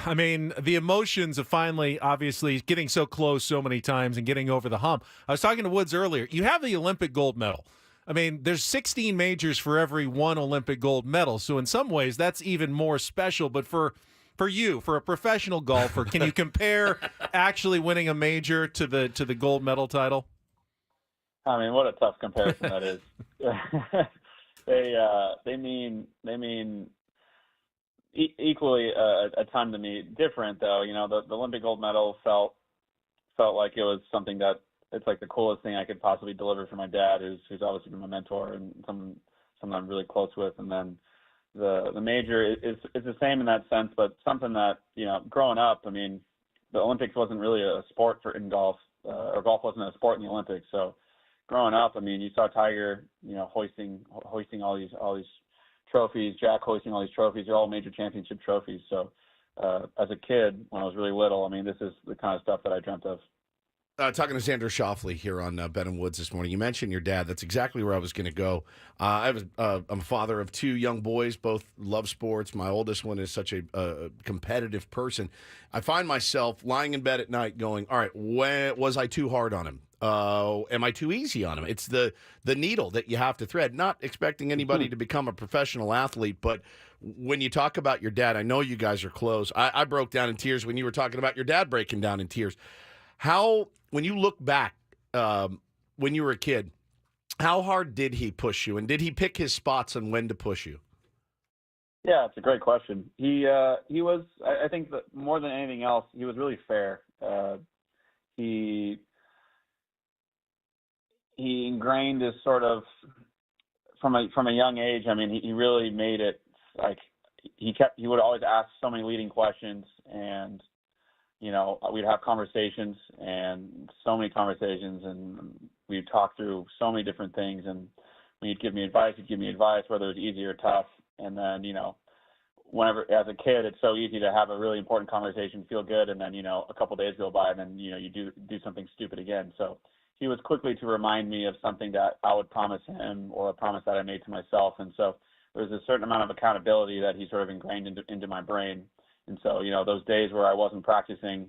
I mean, the emotions of finally, obviously, getting so close so many times and getting over the hump. I was talking to Woods earlier. You have the Olympic gold medal. I mean, there's 16 majors for every one Olympic gold medal. So in some ways, that's even more special. But for you, for a professional golfer, can you compare actually winning a major to the gold medal title?
I mean, what a tough comparison that is. They mean equally a ton to me. Different though, you know, the Olympic gold medal felt like it was something that it's like the coolest thing I could possibly deliver for my dad, who's obviously been my mentor and someone I'm really close with. And then the major is the same in that sense, but something that, you know, growing up, I mean, the Olympics wasn't really a sport in golf, or golf wasn't a sport in the Olympics. So growing up, I mean, you saw Tiger, you know, hoisting all these trophies, Jack hoisting all these trophies. They're all major championship trophies. So as a kid, when I was really little, I mean, this is the kind of stuff that I dreamt of.
Talking to Xander Schauffele here on Ben & Woods this morning. You mentioned your dad. That's exactly where I was going to go. I'm a father of two young boys. Both love sports. My oldest one is such a competitive person. I find myself lying in bed at night going, all right, was I too hard on him? Am I too easy on him? It's the needle that you have to thread. Not expecting anybody to become a professional athlete, but when you talk about your dad, I know you guys are close. I broke down in tears when you were talking about your dad breaking down in tears. How, when you look back, when you were a kid, how hard did he push you, and did he pick his spots on when to push you?
Yeah, it's a great question. He was, I think that more than anything else, he was really fair. He ingrained this sort of from a young age. I mean, he really made it like he would always ask so many leading questions, and you know, we'd have conversations and so many conversations, and we'd talk through so many different things. And when he'd give me advice, whether it was easy or tough. And then, you know, whenever, as a kid, it's so easy to have a really important conversation, feel good, and then, you know, a couple days go by, and then, you know, you do something stupid again. So he was quickly to remind me of something that I would promise him or a promise that I made to myself. And so there was a certain amount of accountability that he sort of ingrained into my brain. And so, you know, those days where I wasn't practicing,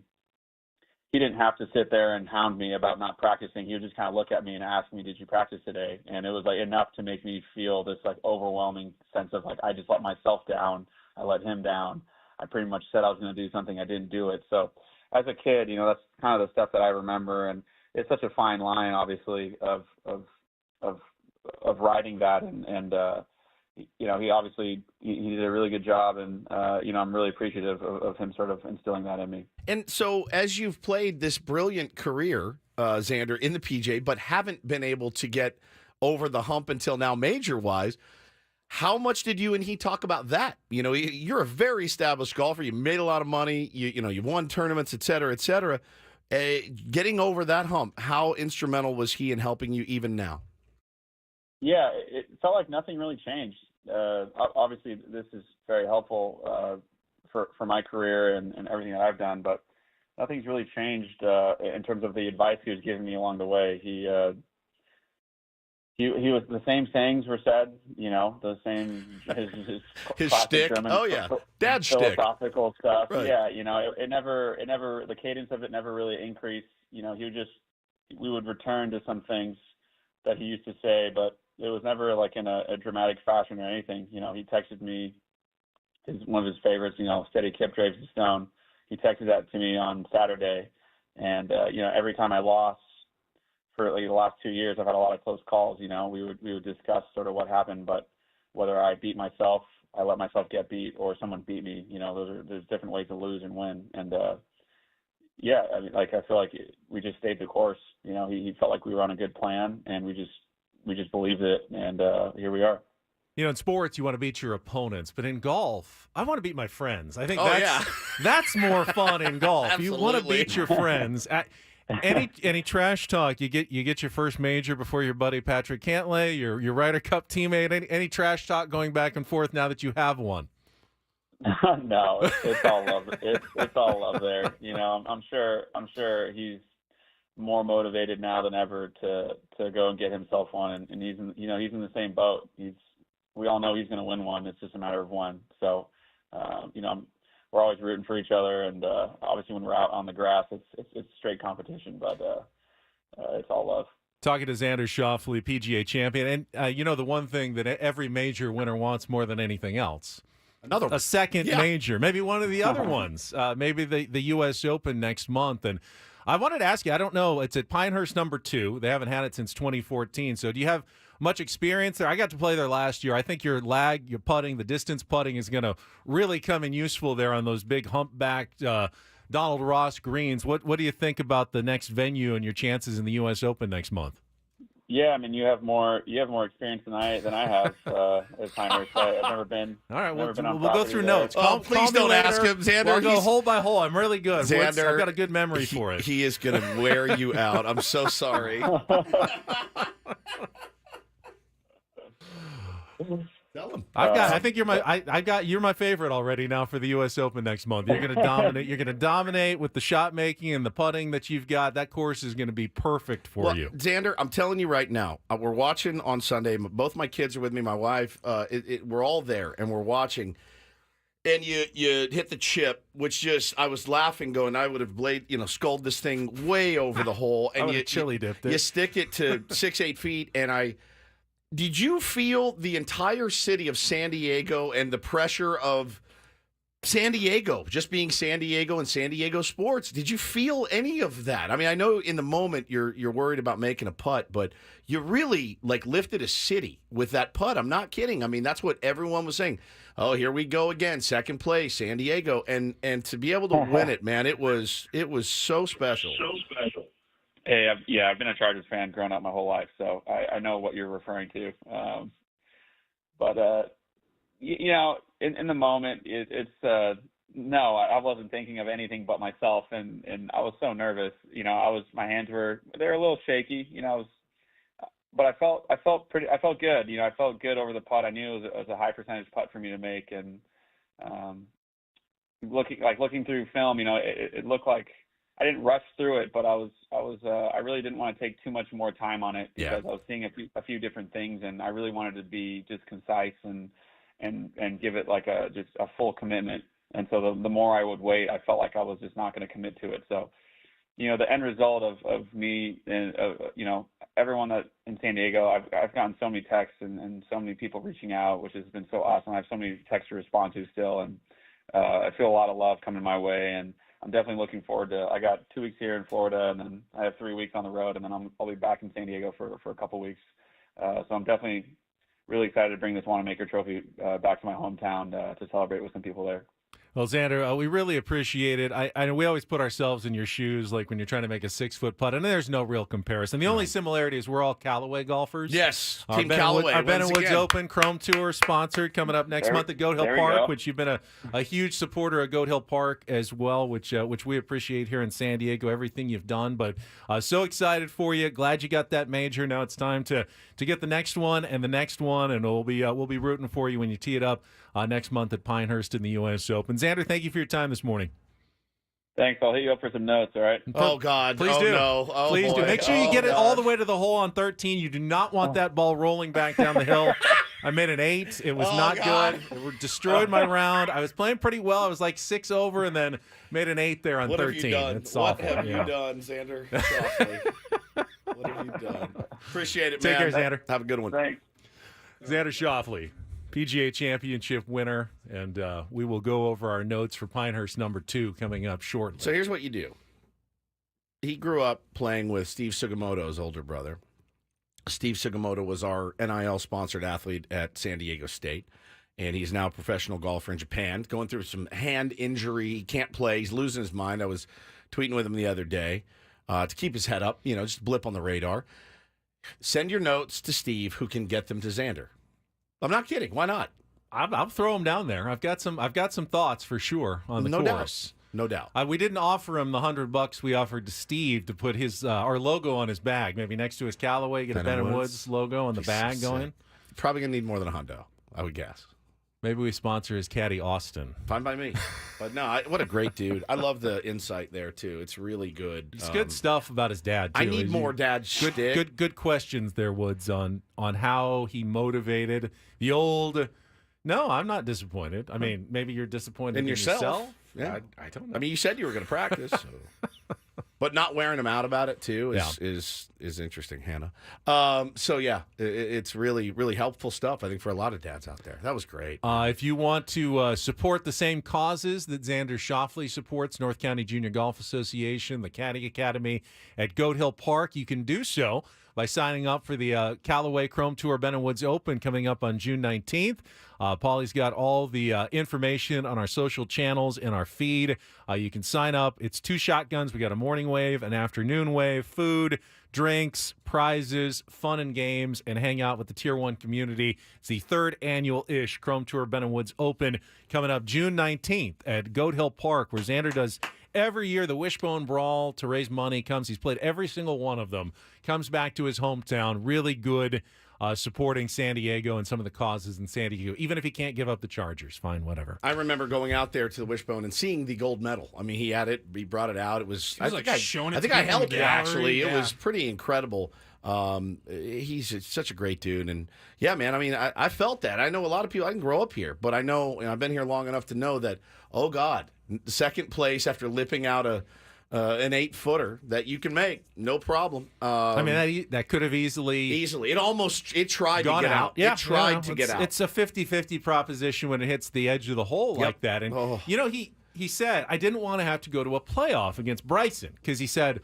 he didn't have to sit there and hound me about not practicing. He would just kind of look at me and ask me, did you practice today? And it was like enough to make me feel this like overwhelming sense of like, I just let myself down. I let him down. I pretty much said I was going to do something. I didn't do it. So as a kid, you know, that's kind of the stuff that I remember. And it's such a fine line, obviously, of riding that. And you know, he did a really good job, and you know, I'm really appreciative of him sort of instilling that in me.
And so, as you've played this brilliant career, Xander, in the PJ, but haven't been able to get over the hump until now, major-wise, how much did you and he talk about that? You know, you're a very established golfer. You made a lot of money. You know, you won tournaments, et cetera, et cetera. Getting over that hump, how instrumental was he in helping you even now?
Yeah, it felt like nothing really changed. Obviously, this is very helpful for my career and everything that I've done, but nothing's really changed in terms of the advice he was giving me along the way. He was, the same sayings were said, you know, the same his
shtick.
German,
oh yeah, dad's shtick.
Philosophical stuff.
Right.
Yeah, you know, it never the cadence of it never really increased. You know, we would return to some things that he used to say, but it was never like in a dramatic fashion or anything. You know, he texted me one of his favorites, you know, steady Kip Draves the Stone. He texted that to me on Saturday. And, you know, every time I lost for like the last 2 years, I've had a lot of close calls. You know, we would discuss sort of what happened, but whether I beat myself, I let myself get beat, or someone beat me, you know, there's different ways to lose and win. And, yeah, I mean, like, I feel like we just stayed the course. You know, he felt like we were on a good plan, and we just believed it, and here we are.
You know, in sports, you want to beat your opponents, but in golf, I want to beat my friends. I think that's more fun in golf. You want to beat your friends. Any trash talk, you get your first major before your buddy Patrick Cantlay, your Ryder Cup teammate. Any trash talk going back and forth now that you have one?
No, it's all love. It's all love there. You know, I'm sure he's more motivated now than ever to go and get himself one, and he's in the same boat. We all know he's going to win one. It's just a matter of when. So, we're always rooting for each other, and obviously when we're out on the grass, it's straight competition, but it's all love.
Talking to Xander Schauffele, PGA champion, and the one thing that every major winner wants more than anything else. A second major, maybe one of the other ones, maybe the U.S. Open next month. And I wanted to ask you, I don't know, it's at Pinehurst number 2. They haven't had it since 2014. So do you have much experience there? I got to play there last year. I think your putting, the distance putting is going to really come in useful there on those big humpbacked Donald Ross greens. What do you think about the next venue and your chances in the U.S. Open next month?
Yeah, I mean, you have more experience than I have as Pinehurst. I've never been.
All right, we'll
go
through notes.
Please don't ask him, Xander.
We'll go hole by hole. I'm really good.
Xander,
I've got a good memory for it.
He is going to wear you out. I'm so sorry. Tell him.
I think you're my favorite already now for the U.S. Open next month. You're going to dominate. You're going to dominate with the shot making and the putting that you've got. That course is going to be perfect for you.
Xander, I'm telling you right now, we're watching on Sunday. Both my kids are with me. My wife. We're all there and we're watching. And you hit the chip, which I was laughing, going, I would have sculled this thing way over the hole, and you
chili dipped it.
You stick it to 6-8 feet, and Did you feel the entire city of San Diego and the pressure of San Diego, just being San Diego and San Diego sports? Did you feel any of that? I mean, I know in the moment you're worried about making a putt, but you really lifted a city with that putt. I'm not kidding. I mean, that's what everyone was saying. Oh, here we go again, second place, San Diego, and to be able to win it, man, it was so special.
So special. Hey, I've been a Chargers fan growing up my whole life, so I know what you're referring to. In the moment, no, I wasn't thinking of anything but myself, and I was so nervous. My hands were a little shaky. But I felt good. I felt good over the putt. I knew it was a high percentage putt for me to make, and looking through film, it looked like I didn't rush through it, but I really didn't want to take too much more time on it because I was seeing a few different things, and I really wanted to be just concise and give it just a full commitment. And so the more I would wait, I felt like I was just not going to commit to it. So, the end result of me and everyone that in San Diego, I've gotten so many texts and so many people reaching out, which has been so awesome. I have so many texts to respond to still, and I feel a lot of love coming my way, and I'm definitely looking forward to. I got 2 weeks here in Florida, and then I have 3 weeks on the road, and then I'll be back in San Diego for a couple weeks. So I'm definitely really excited to bring this Wanamaker Trophy back to my hometown to celebrate with some people there.
Well, Xander, we really appreciate it. I know we always put ourselves in your shoes, like when you're trying to make a 6-foot putt, and there's no real comparison. The only similarity is we're all Callaway golfers.
Yes,
Team
Callaway.
Our Ben & Woods Open Chrome Tour sponsored coming up next month at Goat Hill Park, which you've been a huge supporter of Goat Hill Park as well, which we appreciate here in San Diego, everything you've done. But so excited for you. Glad you got that major. Now it's time to get the next one and the next one, and we'll be rooting for you when you tee it up next month at Pinehurst in the U.S. Open. Xander, thank you for your time this morning.
Thanks. I'll hit you up for some notes, all right?
Oh, God.
Please do.
No. Oh,
please
boy.
do. Make sure you get it all the way to the hole on 13. You do not want that ball rolling back down the hill. I made an 8. It was not good. It destroyed my round. I was playing pretty well. I was 6 over and then made an 8 there on 13.
Have you done?
It's
what
awful.
have you done, Xander? What have you done? Appreciate it,
Take
man.
care, Xander.
Have a good one.
Thanks.
Xander Schauffele, PGA Championship winner, and we will go over our notes for Pinehurst number 2 coming up shortly.
So here's what you do. He grew up playing with Steve Sugimoto's older brother. Steve Sugimoto was our NIL-sponsored athlete at San Diego State, and he's now a professional golfer in Japan, going through some hand injury. He can't play. He's losing his mind. I was tweeting with him the other day to keep his head up, just blip on the radar. Send your notes to Steve, who can get them to Xander. I'm not kidding. Why not?
I'll throw him down there. I've got some thoughts for sure on the course.
No doubt.
We didn't offer him the $100 we offered to Steve to put his our logo on his bag, maybe next to his Callaway, get a Ben and Woods logo on the bag going.
Probably gonna need more than $100, I would guess.
Maybe we sponsor his caddy, Austin.
Fine by me. But no, what a great dude. I love the insight there, too. It's really good.
It's good stuff about his dad, too.
I need more dad shtick.
Good questions there, Woods, on how he motivated the old... No, I'm not disappointed. I mean, maybe you're disappointed in yourself.
Yeah.
I don't know.
I mean, you said you were going to practice. So. But not wearing him out about it, too, is interesting, Hannah. So, yeah, it's really, really helpful stuff, I think, for a lot of dads out there. That was great.
If you want to support the same causes that Xander Schauffele supports, North County Junior Golf Association, the Caddy Academy at Goat Hill Park, you can do so by signing up for the Callaway Chrome Tour Ben & Woods Open coming up on June 19th. Paulie's got all the information on our social channels in our feed. You can sign up. It's 2 shotguns. We got a morning wave, an afternoon wave, food, drinks, prizes, fun and games, and hang out with the Tier 1 community. It's the 3rd annual-ish Chrome Tour Ben & Woods Open coming up June 19th at Goat Hill Park, where Xander does every year the Wishbone Brawl to raise money. He's played every single one of them. Comes back to his hometown. Really good supporting San Diego and some of the causes in San Diego. Even if he can't give up the Chargers, fine, whatever.
I remember going out there to the Wishbone and seeing the gold medal. I mean, he had it. He brought it out. It was. I think I held it actually.
Yeah.
It was pretty incredible. He's such a great dude, and yeah, man. I mean, I felt that. I know a lot of people. I didn't grow up here, but I know, and I've been here long enough to know that. Oh God, second place after lipping out an 8-footer that you can make, no problem.
I mean, that could have easily
it tried to get out.
Yeah,
it tried to get out.
It's a 50-50 proposition when it hits the edge of the hole like that. And he said, I didn't want to have to go to a playoff against Bryson because he said,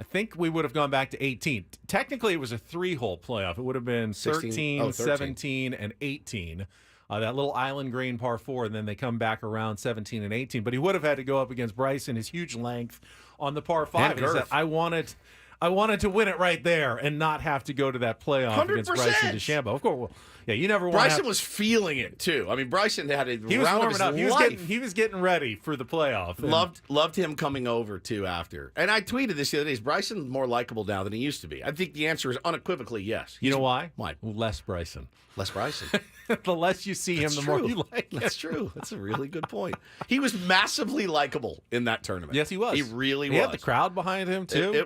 I think we would have gone back to 18. Technically, it was a 3-hole playoff. It would have been 13, 17, and 18. That little island green par 4, and then they come back around 17 and 18. But he would have had to go up against Bryson, his huge length on the par 5. And he said, I wanted to win it right there and not have to go to that playoff
100%.
Against Bryson DeChambeau. Of course, well, yeah, you never want.
Bryson was feeling it too. I mean, Bryson had a round of his life.
He was getting ready for the playoff.
Loved him coming over too after. And I tweeted this the other day: is Bryson more likable now than he used to be? I think the answer is unequivocally yes.
You know why?
Why?
Less Bryson.
Less Bryson.
The less you see him, the more you like him.
That's true. That's a really good point. He was massively likable in that tournament.
Yes, he was.
He really was.
He had the crowd behind him, too.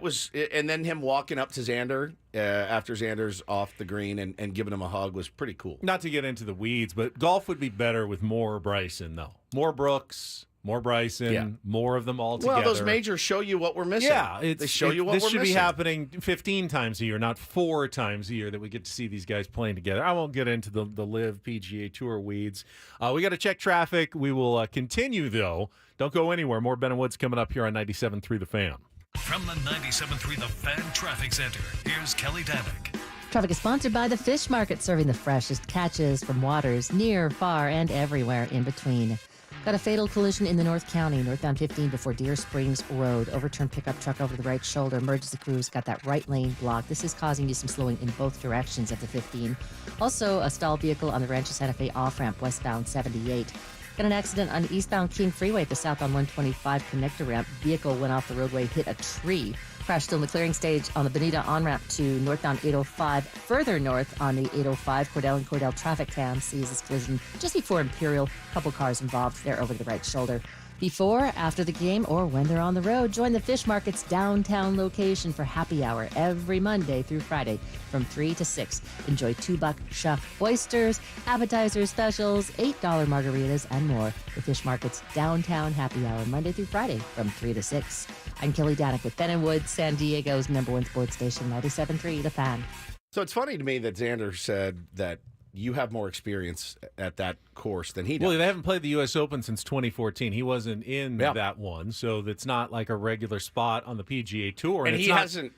And then him walking up to Xander after Xander's off the green and giving him a hug was pretty cool.
Not to get into the weeds, but golf would be better with more Bryson, though. More Brooks, more Bryson, more of them all together.
Well, those majors show you what we're missing.
Yeah,
they show you what we're missing.
This should be happening 15 times a year, not 4 times a year that we get to see these guys playing together. I won't get into the Live PGA Tour weeds. We got to check traffic. We will continue, though. Don't go anywhere. More Ben & Woods coming up here on 97.3 The Fan.
From the 97.3 The Fan Traffic Center, here's Kelly Danick.
Traffic is sponsored by the Fish Market, serving the freshest catches from waters near, far, and everywhere in between. Got a fatal collision in the North County, northbound 15 before Deer Springs Road. Overturned pickup truck over the right shoulder. Emergency crews got that right lane blocked. This is causing you some slowing in both directions of the 15. Also, a stalled vehicle on the Rancho Santa Fe off-ramp, westbound 78. Got an accident on eastbound King Freeway at the south on 125 connector ramp. Vehicle went off the roadway, hit a tree. Crash still in the clearing stage on the Bonita on-ramp to northbound 805. Further north on the 805, Cordell and Cordell traffic cam sees this collision just before Imperial. Couple cars involved there over the right shoulder. Before, after the game, or when they're on the road, join the Fish Market's downtown location for happy hour every Monday through Friday from 3 to 6. Enjoy $2 chef oysters, appetizer specials, $8 margaritas, and more. The Fish Market's downtown happy hour Monday through Friday from 3 to 6. I'm Kelly Danick with Ben & Woods, San Diego's #1 sports station, 97.3 The Fan.
So it's funny to me that Xander said that you have more experience at that course than he does.
Well, they haven't played the U.S. Open since 2014. He wasn't in that one, so it's not like a regular spot on the PGA Tour.
And hasn't.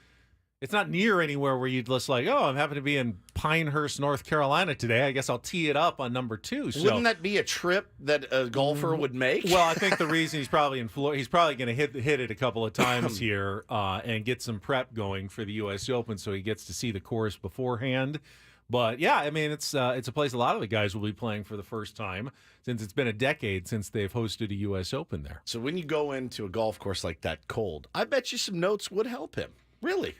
It's not near anywhere where you'd just like, I happen to be in Pinehurst, North Carolina today. I guess I'll tee it up on number 2. So.
Wouldn't that be a trip that a golfer would make?
Well, I think the reason he's probably in Florida, he's probably going to hit it a couple of times here and get some prep going for the U.S. Open so he gets to see the course beforehand. But yeah, I mean, it's a place a lot of the guys will be playing for the first time since it's been a decade since they've hosted a U.S. Open there.
So when you go into a golf course like that cold, I bet you some notes would help him. Really?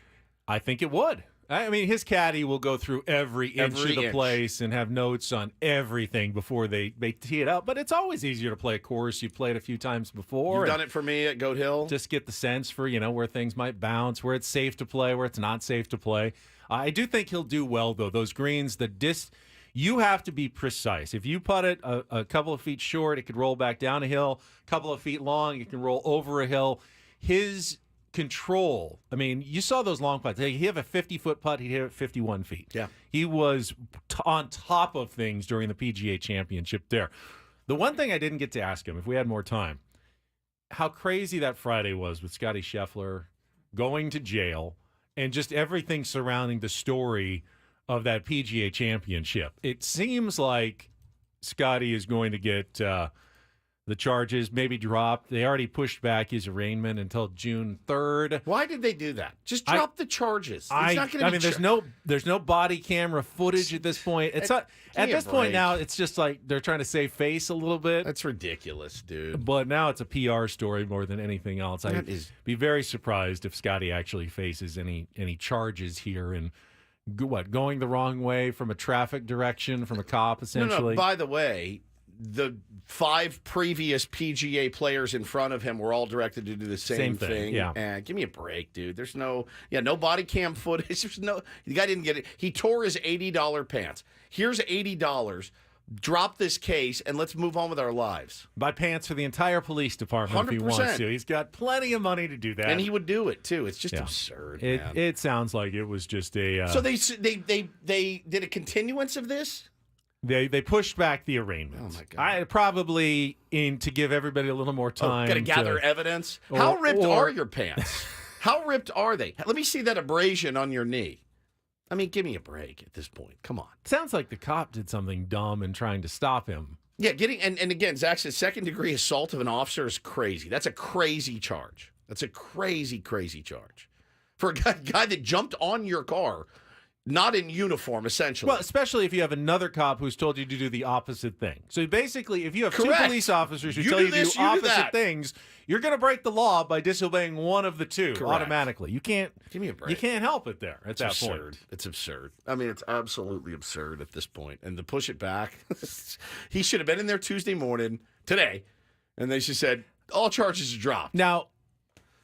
I think it would. I mean, his caddy will go through every inch of the place and have notes on everything before they tee it up. But it's always easier to play a course you've played a few times before.
You've done it for me at Goat Hill.
Just get the sense for, where things might bounce, where it's safe to play, where it's not safe to play. I do think he'll do well, though. Those greens, you have to be precise. If you putt it a couple of feet short, it could roll back down a hill. A couple of feet long, it can roll over a hill. His control, I mean, you saw those long putts. He'd have a 50-foot putt, he'd hit it 51 feet.
Yeah.
He was on top of things during the PGA Championship there. The one thing I didn't get to ask him, if we had more time, how crazy that Friday was with Scotty Scheffler going to jail and just everything surrounding the story of that PGA Championship. It seems like Scotty is going to get the charges maybe dropped. They already pushed back his arraignment until June 3rd.
Why did they do that? Just drop the charges. It's not going to be
there's no body camera footage at this point. It's not at this point now. It's just like they're trying to save face a little bit.
That's ridiculous, dude.
But now it's a PR story more than anything else. I'd be very surprised if Scotty actually faces any charges here and going the wrong way from a traffic direction from a cop essentially.
No. By the way, the 5 previous PGA players in front of him were all directed to do the same thing.
Yeah.
And give me a break, dude. There's no body cam footage. The guy didn't get it. He tore his $80 pants. Here's $80. Drop this case and let's move on with our lives.
Buy pants for the entire police department 100%. If he wants to. He's got plenty of money to do that.
And he would do it too. It's just absurd, man.
It sounds like it was just a
So they did a continuance of this?
They pushed back the arraignment.
Oh my God!
Probably to give everybody a little more time.
Got to gather evidence. How ripped are your pants? How ripped are they? Let me see that abrasion on your knee. I mean, give me a break at this point. Come on.
Sounds like the cop did something dumb in trying to stop him.
Yeah, and again, Zach says second-degree assault of an officer is crazy. That's a crazy charge. That's a crazy charge for a guy that jumped on your car. Not in uniform, essentially.
Well, especially if you have another cop who's told you to do the opposite thing. So basically, if you have two police officers who tell you to do opposite things, you're going to break the law by disobeying one of the two automatically. You can't
give me a break.
You can't help it there at that
absurd.
point.
It's absurd. I mean, it's absolutely absurd at this point. And to push it back, he should have been in there Tuesday morning, today, and they just said all charges are dropped.
Now,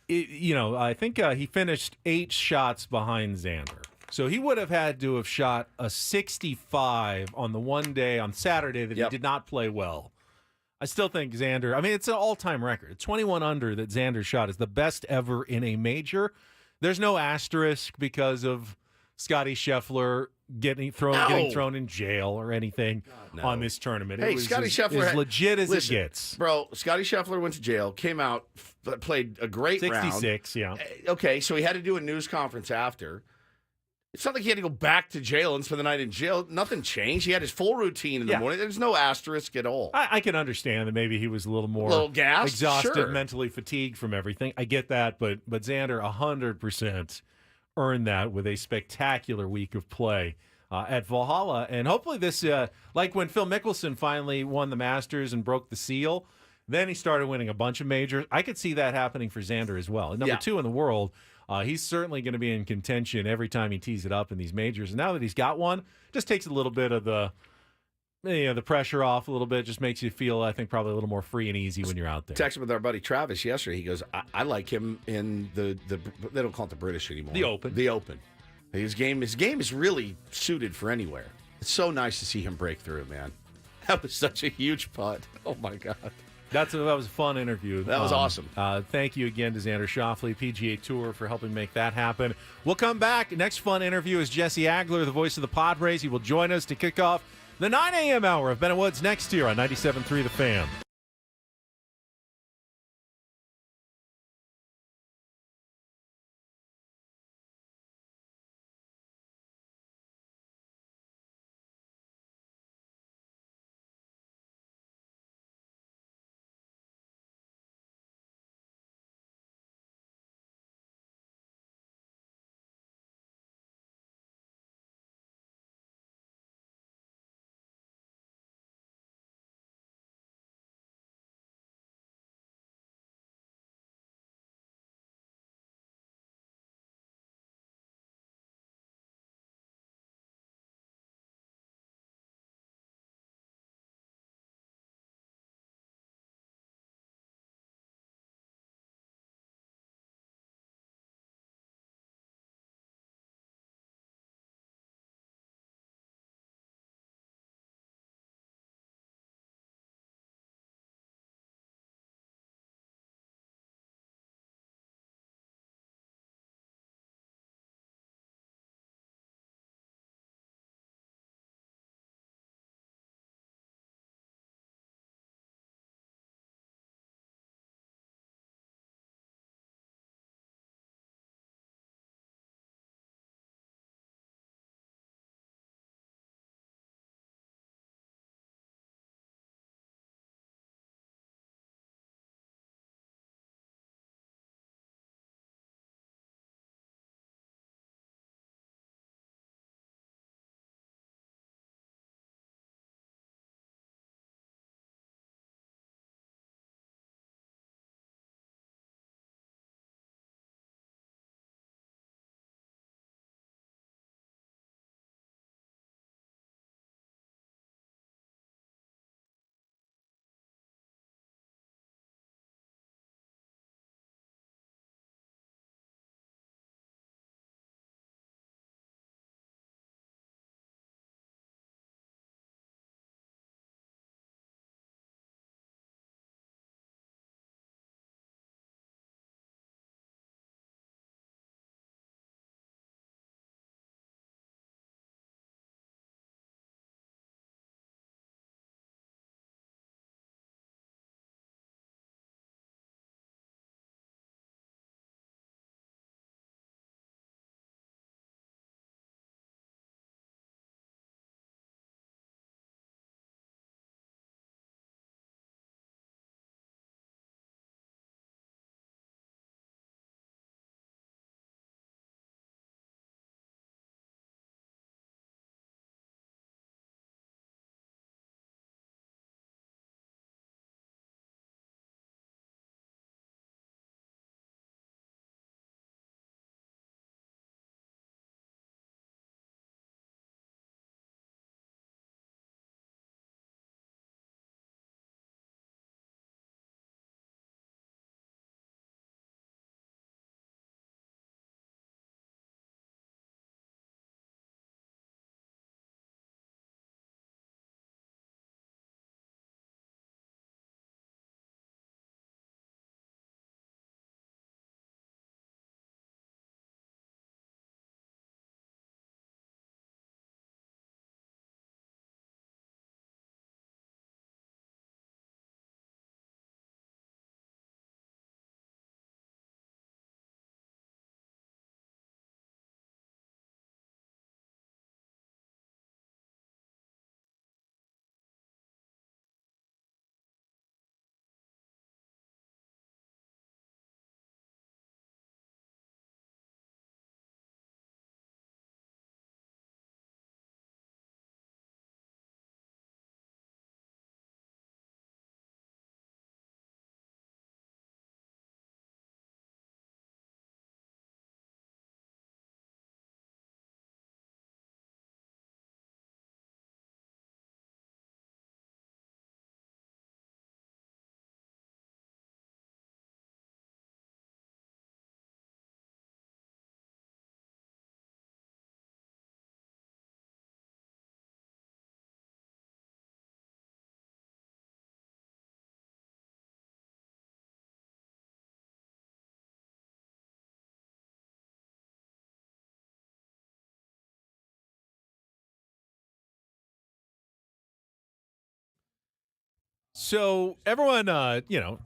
I think he finished 8 shots behind Xander. So he would have had to have shot a 65 on the one day on Saturday that he did not play well. I still think Xander, I mean, it's an all-time record. 21 under that Xander shot is the best ever in a major. There's no asterisk because of Scotty Scheffler getting thrown in jail or anything on this tournament.
Hey,
it was
Scotty Scheffler
as legit as it gets.
Bro, Scotty Scheffler went to jail, came out, played a great
66,
round. Okay, so he had to do a news conference after. It's not like he had to go back to jail and spend the night in jail. Nothing changed. He had his full routine in the morning. There's no asterisk at all.
I can understand that maybe he was a little more
gassed,
exhausted, mentally fatigued from everything. I get that, but Xander 100% earned that with a spectacular week of play at Valhalla. And hopefully this, like when Phil Mickelson finally won the Masters and broke the seal, then he started winning a bunch of majors. I could see that happening for Xander as well. At number 2 in the world, he's certainly going to be in contention every time he tees it up in these majors. And now that he's got one, just takes a little bit of the pressure off a little bit. Just makes you feel, I think, probably a little more free and easy when you're out there.
Texted with our buddy Travis yesterday. He goes, I like him in the they don't call it the British anymore.
The Open.
The Open. His game is really suited for anywhere. It's so nice to see him break through, man. That was such a huge putt. Oh my God.
That was a fun interview.
That was awesome.
Thank you again to Xander Schauffele, PGA Tour, for helping make that happen. We'll come back. Next fun interview is Jesse Agler, the voice of the Padres. He will join us to kick off the 9 a.m. hour of Ben and Woods next year on 97.3 The Fan. So everyone,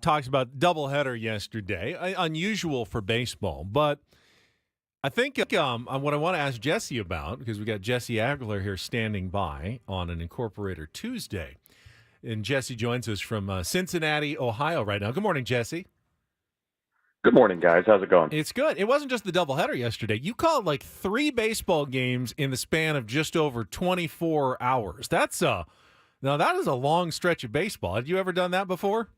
talks about doubleheader yesterday. Unusual for baseball, but I think what I want to ask Jesse about, because we got Jesse Agler here standing by on an Incorporator Tuesday, and Jesse joins us from Cincinnati, Ohio right now. Good morning, Jesse.
Good morning, guys. How's it going?
It's good. It wasn't just the doubleheader yesterday. You called like 3 baseball games in the span of just over 24 hours. Now that is a long stretch of baseball. Had you ever done that before?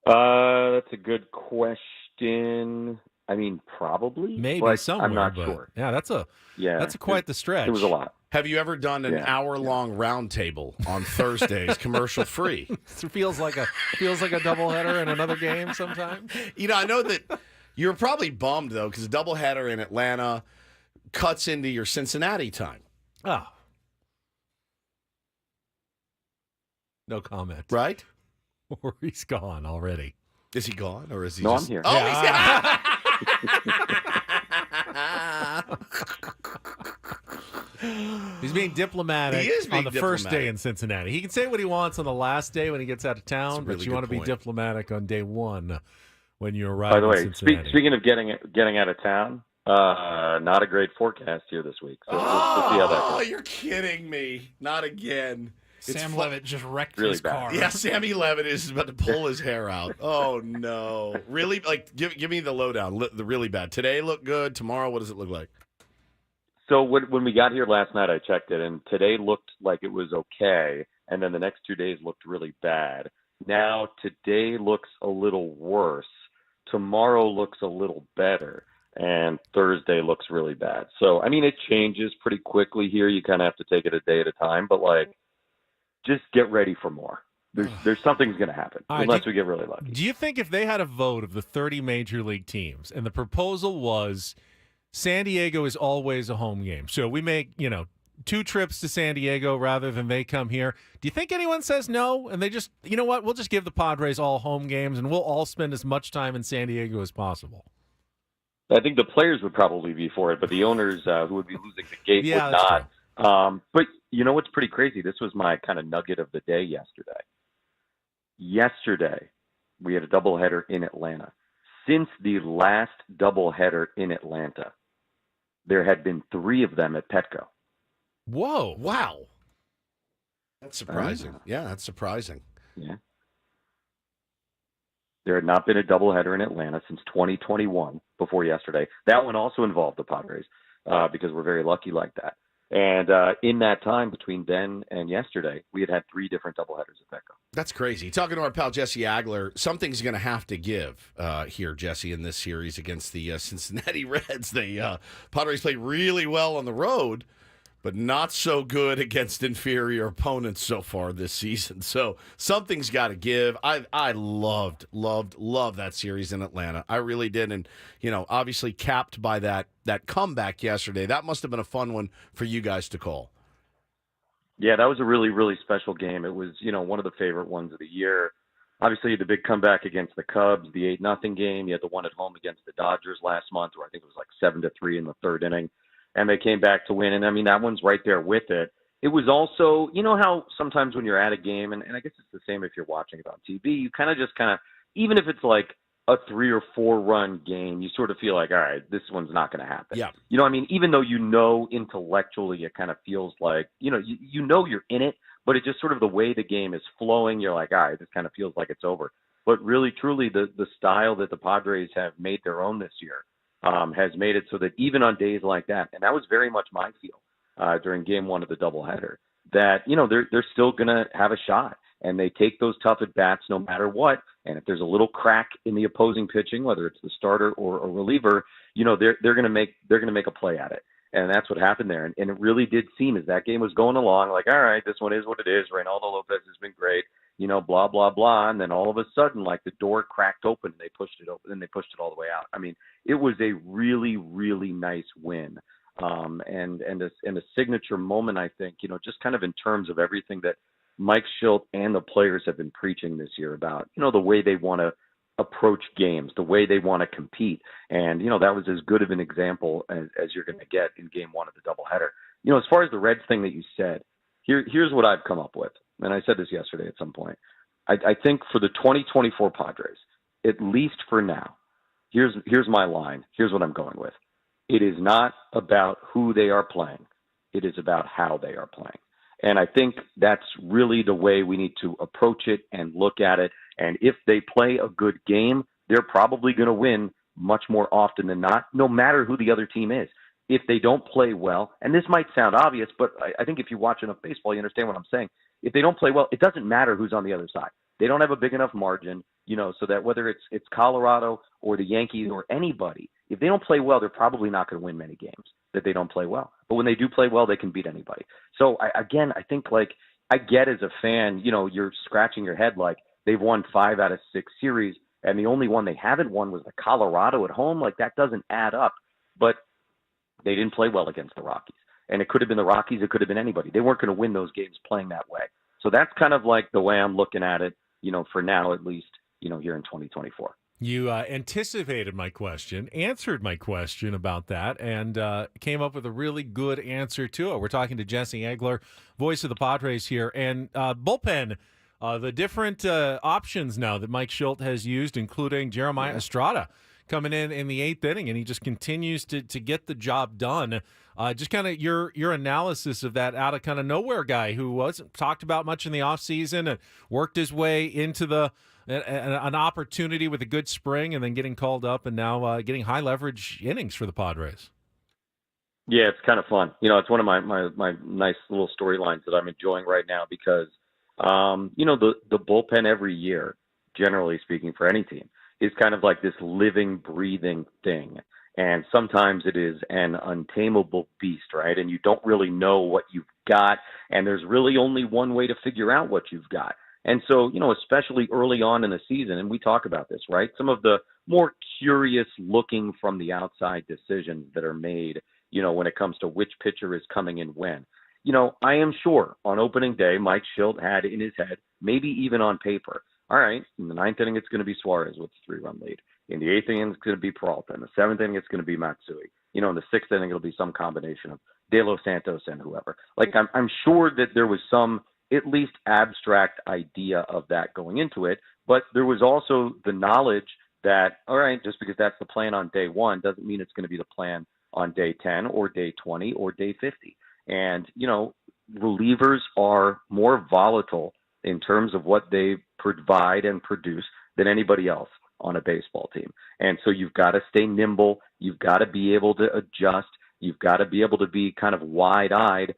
That's a good question. I mean, probably.
Maybe somewhere.
I'm not sure.
Yeah, that's quite the stretch.
It was a lot.
Have you ever done an hour-long round table on Thursdays, commercial-free?
It feels like a doubleheader in another game sometimes.
I know that you're probably bummed, though, because a doubleheader in Atlanta cuts into your Cincinnati time.
Oh. No comment.
Right?
Or he's gone already.
Is he gone, or is he
No,
just...
I'm here.
Oh,
Yeah. He's being diplomatic on the first day in Cincinnati. He can say what he wants on the last day when he gets out of town, but you want to be diplomatic on day one when you arrive.
By the way,
in Cincinnati.
speaking of getting out of town, not a great forecast here this week. So we'll see how that goes.
Oh, you're kidding me. Not again.
Sam Levitt just wrecked
really
his
bad.
car.
Yeah, Sammy Levitt is about to pull his hair out. Oh, no. Really? Like, give me the lowdown, the really bad. Today looked good. Tomorrow, what does it look like?
So when we got here last night, I checked it, and today looked like it was okay, and then the next 2 days looked really bad. Now, today looks a little worse. Tomorrow looks a little better, and Thursday looks really bad. So, I mean, it changes pretty quickly here. You kind of have to take it a day at a time, but, just get ready for more. There's something's going to happen unless we get really lucky.
Do you think if they had a vote of the 30 major league teams and the proposal was San Diego is always a home game, so we make 2 trips to San Diego rather than they come here, do you think anyone says no and they just, you know what, we'll just give the Padres all home games and we'll all spend as much time in San Diego as possible?
I think the players would probably be for it, but the owners who would be losing the gate would not. But you know what's pretty crazy? This was my kind of nugget of the day yesterday. Yesterday, we had a doubleheader in Atlanta. Since the last doubleheader in Atlanta, there had been 3 of them at Petco.
Whoa.
Wow. That's surprising. Yeah, that's surprising.
Yeah. There had not been a doubleheader in Atlanta since 2021 before yesterday. That one also involved the Padres because we're very lucky like that. And in that time between then and yesterday, we had 3 different doubleheaders at Petco.
That's crazy. Talking to our pal Jesse Agler, something's going to have to give here, Jesse, in this series against the Cincinnati Reds. The Padres played really well on the road, but not so good against inferior opponents so far this season. So something's got to give. I loved that series in Atlanta. I really did. And, obviously capped by that comeback yesterday. That must have been a fun one for you guys to call.
Yeah, that was a really, really special game. It was, one of the favorite ones of the year. Obviously, the big comeback against the Cubs, the 8-0 game. You had the one at home against the Dodgers last month, where I think it was like 7-3 in the 3rd inning. And they came back to win. And, I mean, that one's right there with it. It was also, how sometimes when you're at a game, and I guess it's the same if you're watching it on TV, you kind of, even if it's like a 3 or 4 run game, you sort of feel like, all right, this one's not going to happen.
Yeah.
Even though intellectually it kind of feels like, you're in it, but it just sort of the way the game is flowing, you're like, all right, this kind of feels like it's over. But really, truly, the style that the Padres have made their own this year, has made it so that even on days like that, and that was very much my feel during game 1 of the doubleheader, that, they're still going to have a shot. And they take those tough at-bats no matter what. And if there's a little crack in the opposing pitching, whether it's the starter or a reliever, they're going to make a play at it. And that's what happened there. And it really did seem as that game was going along, like, all right, this one is what it is. Reynaldo Lopez has been great, blah, blah, blah. And then all of a sudden, like, the door cracked open, they pushed it open, and they pushed it all the way out. I mean, it was a really, really nice win. And a signature moment, I think, just kind of in terms of everything that Mike Schilt and the players have been preaching this year about, the way they want to approach games, the way they want to compete. And, that was as good of an example as you're going to get in game 1 of the doubleheader. As far as the Reds thing that you said, here's what I've come up with. and I said this yesterday at some point, I think for the 2024 Padres, at least for now, here's my line. Here's what I'm going with. It is not about who they are playing. It is about how they are playing. And I think that's really the way we need to approach it and look at it. And if they play a good game, they're probably going to win much more often than not, no matter who the other team is. If they don't play well, and this might sound obvious, but I think if you watch enough baseball, you understand what I'm saying. If they don't play well, it doesn't matter who's on the other side. They don't have a big enough margin, so that whether it's Colorado or the Yankees or anybody, if they don't play well, they're probably not going to win many games that they don't play well. But when they do play well, they can beat anybody. So I think I get as a fan, you're scratching your head like they've won 5 out of 6 series, and the only one they haven't won was the Colorado at home. Like, that doesn't add up. But they didn't play well against the Rockies. And it could have been the Rockies. It could have been anybody. They weren't going to win those games playing that way. So that's kind of like the way I'm looking at it, for now at least, here in 2024.
You anticipated my question, answered my question about that, and came up with a really good answer to it. We're talking to Jesse Agler, voice of the Padres here, and bullpen, the different options now that Mike Shildt has used, including Jeremiah Estrada coming in the 8th inning, and he just continues to get the job done. Just kind of your analysis of that out of kind of nowhere guy who wasn't talked about much in the offseason and worked his way into an opportunity with a good spring and then getting called up and now getting high leverage innings for the Padres.
Yeah, it's kind of fun. It's one of my nice little storylines that I'm enjoying right now because, the bullpen every year, generally speaking for any team, is kind of like this living, breathing thing. And sometimes it is an untamable beast, right? And you don't really know what you've got. And there's really only one way to figure out what you've got. And so, especially early on in the season, and we talk about this, right? Some of the more curious looking from the outside decisions that are made, when it comes to which pitcher is coming in when. I am sure on opening day, Mike Shildt had in his head, maybe even on paper, all right, in the 9th inning, it's going to be Suarez with a 3-run lead. In the 8th inning, it's going to be Peralta. In the 7th inning, it's going to be Matsui. In the 6th inning, it'll be some combination of De Los Santos and whoever. Like, I'm sure that there was some at least abstract idea of that going into it, but there was also the knowledge that, all right, just because that's the plan on day 1 doesn't mean it's going to be the plan on day 10 or day 20 or day 50. And, relievers are more volatile in terms of what they provide and produce than anybody else on a baseball team. And so you've got to stay nimble. You've got to be able to adjust. You've got to be able to be kind of wide-eyed,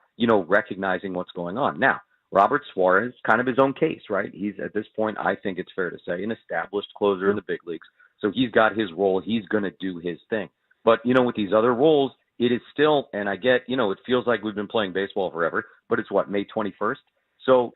recognizing what's going on. Now, Robert Suarez, kind of his own case, right? He's, at this point, I think it's fair to say, an established closer in the big leagues. So he's got his role. He's going to do his thing. But, with these other roles, it is still, and I get, it feels like we've been playing baseball forever, but it's May 21st? So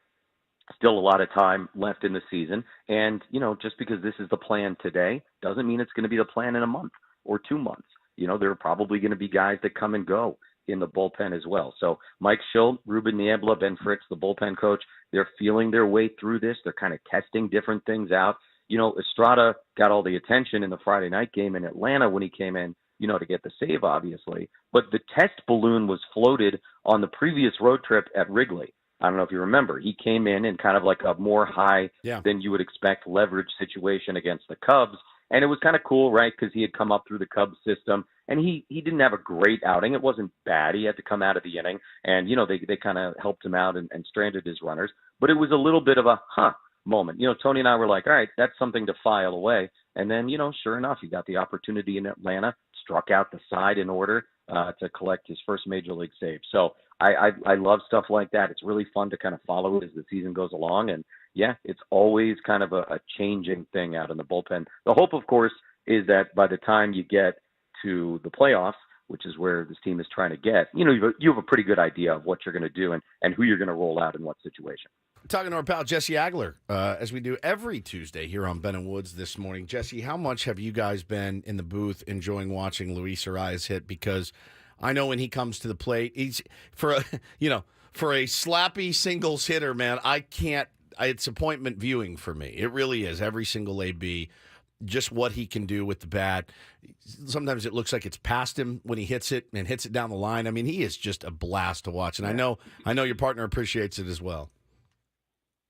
still a lot of time left in the season. And, just because this is the plan today doesn't mean it's going to be the plan in a month or 2 months. There are probably going to be guys that come and go in the bullpen as well. So Mike Shildt, Ruben Niebla, Ben Fritz, the bullpen coach, they're feeling their way through this. They're kind of testing different things out. Estrada got all the attention in the Friday night game in Atlanta when he came in, to get the save, obviously. But the test balloon was floated on the previous road trip at Wrigley. I don't know if you remember. He came in kind of like a more high than you would expect leverage situation against the Cubs. And it was kind of cool, right, because he had come up through the Cubs system. And he didn't have a great outing. It wasn't bad. He had to come out of the inning. And, they kind of helped him out and stranded his runners. But it was a little bit of a moment. Tony and I were like, all right, that's something to file away. And then, sure enough, he got the opportunity in Atlanta, struck out the side in order to collect his first major league save. So I love stuff like that. It's really fun to kind of follow it as the season goes along. And, yeah, it's always kind of a changing thing out in the bullpen. The hope, of course, is that by the time you get to the playoffs, which is where this team is trying to get, you have a pretty good idea of what you're going to do and who you're going to roll out in what situation.
Talking to our pal Jesse Agler, as we do every Tuesday here on Ben and Woods this morning. Jesse, how much have you guys been in the booth enjoying watching Luis Arias hit? Because I know when he comes to the plate, he's for a slappy singles hitter, man. It's appointment viewing for me. It really is. Every single AB, just what he can do with the bat. Sometimes it looks like it's past him when he hits it and hits it down the line. I mean, he is just a blast to watch, and I know your partner appreciates it as well.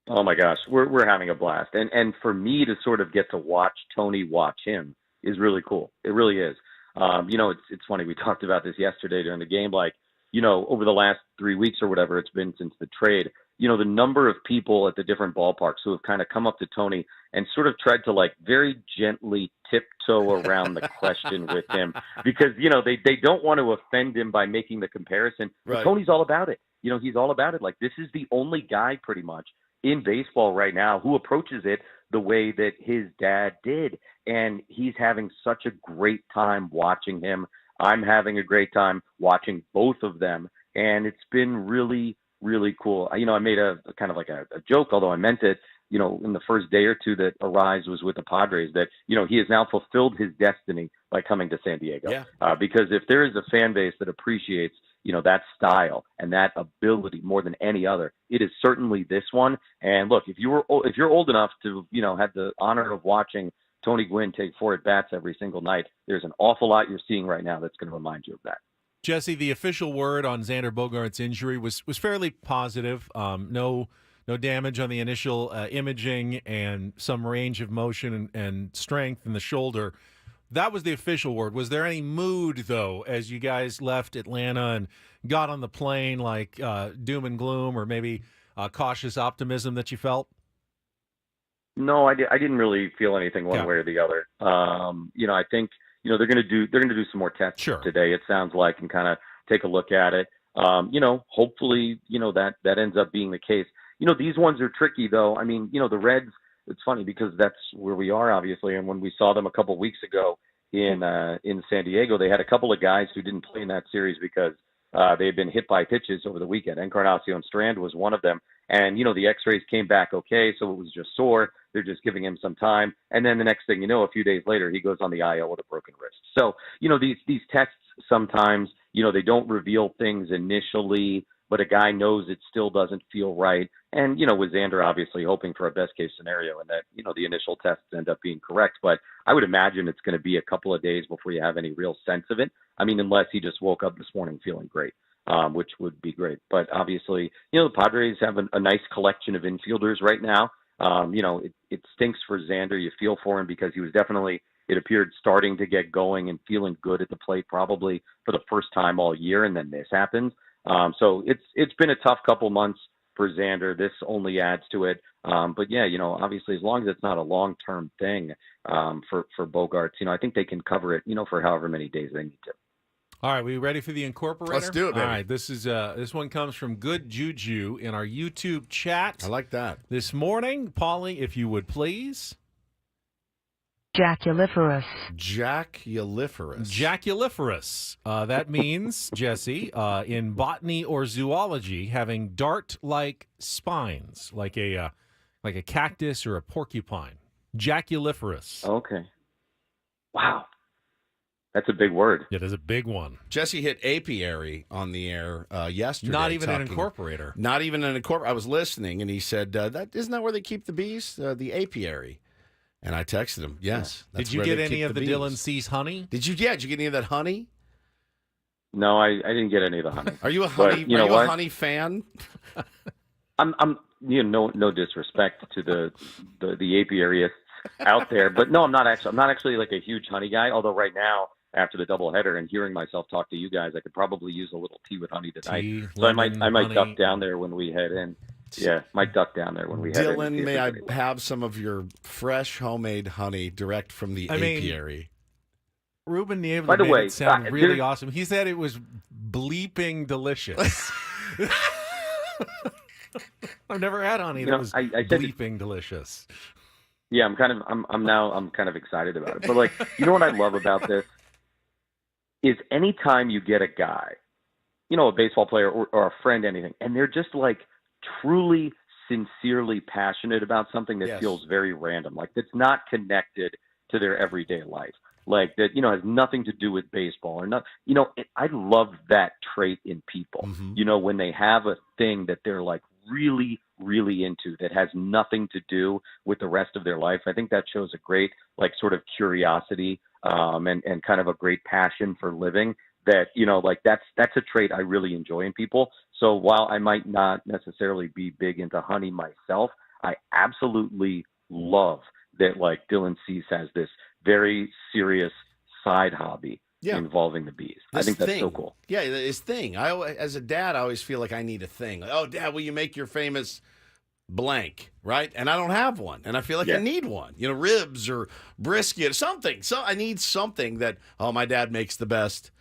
Oh my gosh, we're having a blast, and for me to sort of get to watch Tony watch him is really cool. It really is. It's funny. We talked about this yesterday during the game. Like, over the last 3 weeks or whatever it's been since the trade, the number of people at the different ballparks who have kind of come up to Tony and sort of tried to like very gently tiptoe around the question with him because, they don't want to offend him by making the comparison. But
Right.
Tony's all about it. He's all about it. Like, this is the only guy pretty much in baseball right now who approaches it the way that his dad did. And he's having such a great time watching him. I'm having a great time watching both of them. And it's been really, really cool. I made a kind of like a joke, although I meant it, in the first day or two that Arise was with the Padres, that, he has now fulfilled his destiny by coming to San Diego.
Yeah.
Because if there is a fan base that appreciates, that style and that ability more than any other, it is certainly this one. And look, if you're old enough to, have the honor of watching Tony Gwynn take 4 at-bats every single night, there's an awful lot you're seeing right now that's going to remind you of that.
Jesse, the official word on Xander Bogaerts' injury was fairly positive. No damage on the initial imaging and some range of motion and strength in the shoulder. That was the official word. Was there any mood, though, as you guys left Atlanta and got on the plane, like doom and gloom or maybe cautious optimism that you felt?
No, I didn't really feel anything one way or the other. I think they're going to do some more tests today. It sounds like, and kind of take a look at it. Hopefully, that ends up being the case. These ones are tricky, though. I mean, the Reds. It's funny because that's where we are, obviously. And when we saw them a couple of weeks ago in San Diego, they had a couple of guys who didn't play in that series because they had been hit by pitches over the weekend. Encarnacion Strand was one of them. And, the x-rays came back okay, so it was just sore. They're just giving him some time. And then the next thing you know, a few days later, he goes on the IL with a broken wrist. So, these tests sometimes, they don't reveal things initially, but a guy knows it still doesn't feel right. And, with Xander obviously hoping for a best case scenario and that, the initial tests end up being correct. But I would imagine it's going to be a couple of days before you have any real sense of it. I mean, unless he just woke up this morning feeling great, which would be great. But obviously, the Padres have a nice collection of infielders right now. It stinks for Xander. You feel for him because he was definitely, it appeared, starting to get going and feeling good at the plate probably for the first time all year. And then this happens. So it's been a tough couple months for Xander. This only adds to it. But yeah, obviously as long as it's not a long-term thing for Bogaerts, I think they can cover it, for however many days they need to.
All right, we ready for the incorporator?
Let's do it, baby.
All right, this one comes from Good Juju in our YouTube chat.
I like that.
This morning, Paulie, if you would please.
Jaculiferous.
Jaculiferous. That means, Jesse, in botany or zoology, having dart-like spines, like a cactus or a porcupine. Jaculiferous.
Okay. Wow. That's a big word.
It is a big one.
Jesse hit apiary on the air yesterday.
Not even an incorporator.
Not even an incorporator. I was listening, and he said, isn't that where they keep the bees? The apiary. And I texted him, yes.
Did you get any of the Dylan C's honey?
Did you get any of that honey?
No, I didn't get any of the honey.
Are you a honey?
But, a
honey fan?
I'm no disrespect to the apiarists out there, but no, I'm not actually like a huge honey guy. Although right now, after the doubleheader and hearing myself talk to you guys, I could probably use a little tea with honey tonight. So I might duck down there when we head in. Yeah, might duck down there when we head in.
Dylan, may I have some of your fresh homemade honey direct from the apiary?
Ruben Nieves
By the
made
way,
it sound really awesome. He said it was bleeping delicious. I've never had honey that was bleeping delicious.
Yeah, I'm kind of excited about it. But like, what I love about this is anytime you get a guy, a baseball player or a friend, anything, and they're just like truly, sincerely passionate about something that feels very random, like that's not connected to their everyday life, like that, has nothing to do with baseball or not. I love that trait in people, when they have a thing that they're like really, really into that has nothing to do with the rest of their life. I think that shows a great, like, sort of curiosity and kind of a great passion for living that, like that's a trait I really enjoy in people. So while I might not necessarily be big into honey myself, I absolutely love that, like, Dylan Cease has this very serious side hobby involving the bees. I think that's so cool.
Yeah, his thing. As a dad, I always feel like I need a thing. Like, oh, Dad, will you make your famous blank, right? And I don't have one, and I feel like I need one. Ribs or brisket, something. So I need something that, oh, my dad makes the best.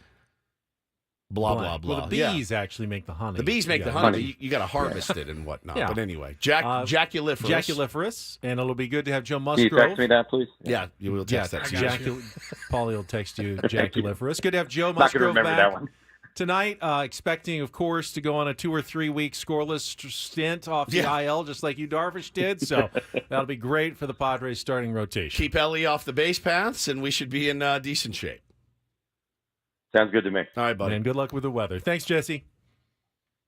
Blah blah blah.
Well, the bees actually make the honey.
The bees make the honey. You got to harvest it and whatnot.
Yeah.
But anyway, Jaculiferous.
And it'll be good to have Joe
Can you
Musgrove.
text me that, please?
Yeah, you will text that.
Paulie will text you Jaculiferous. Good to have Joe
Not gonna
Musgrove
remember
back
that one.
tonight. Expecting, of course, to go on a 2 or 3 week scoreless stint off the IL, just like you Darvish did. So that'll be great for the Padres starting rotation.
Keep Ellie off the base paths, and we should be in decent shape.
Sounds good to me.
All right, buddy.
And good luck with the weather. Thanks, Jesse.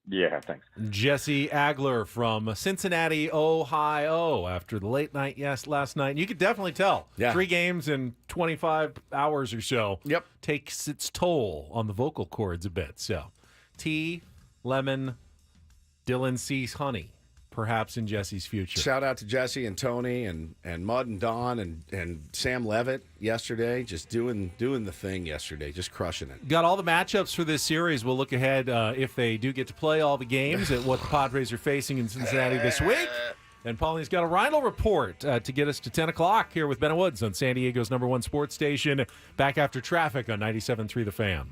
Yeah, thanks.
Jesse Agler from Cincinnati, Ohio, after the late night last night. You could definitely tell.
Yeah.
3 games in 25 hours or so.
Yep.
Takes its toll on the vocal cords a bit. So, tea, lemon, Dylan Cease, honey, perhaps in Jesse's future.
Shout out to Jesse and Tony and Mud and Don and Sam Levitt yesterday, just doing the thing yesterday, just crushing it.
Got all the matchups for this series. We'll look ahead if they do get to play all the games at what the Padres are facing in Cincinnati this week. And Paulie's got a Ryle Report to get us to 10 o'clock here with Ben Woods on San Diego's #1 sports station. Back after traffic on 97.3 The Fan.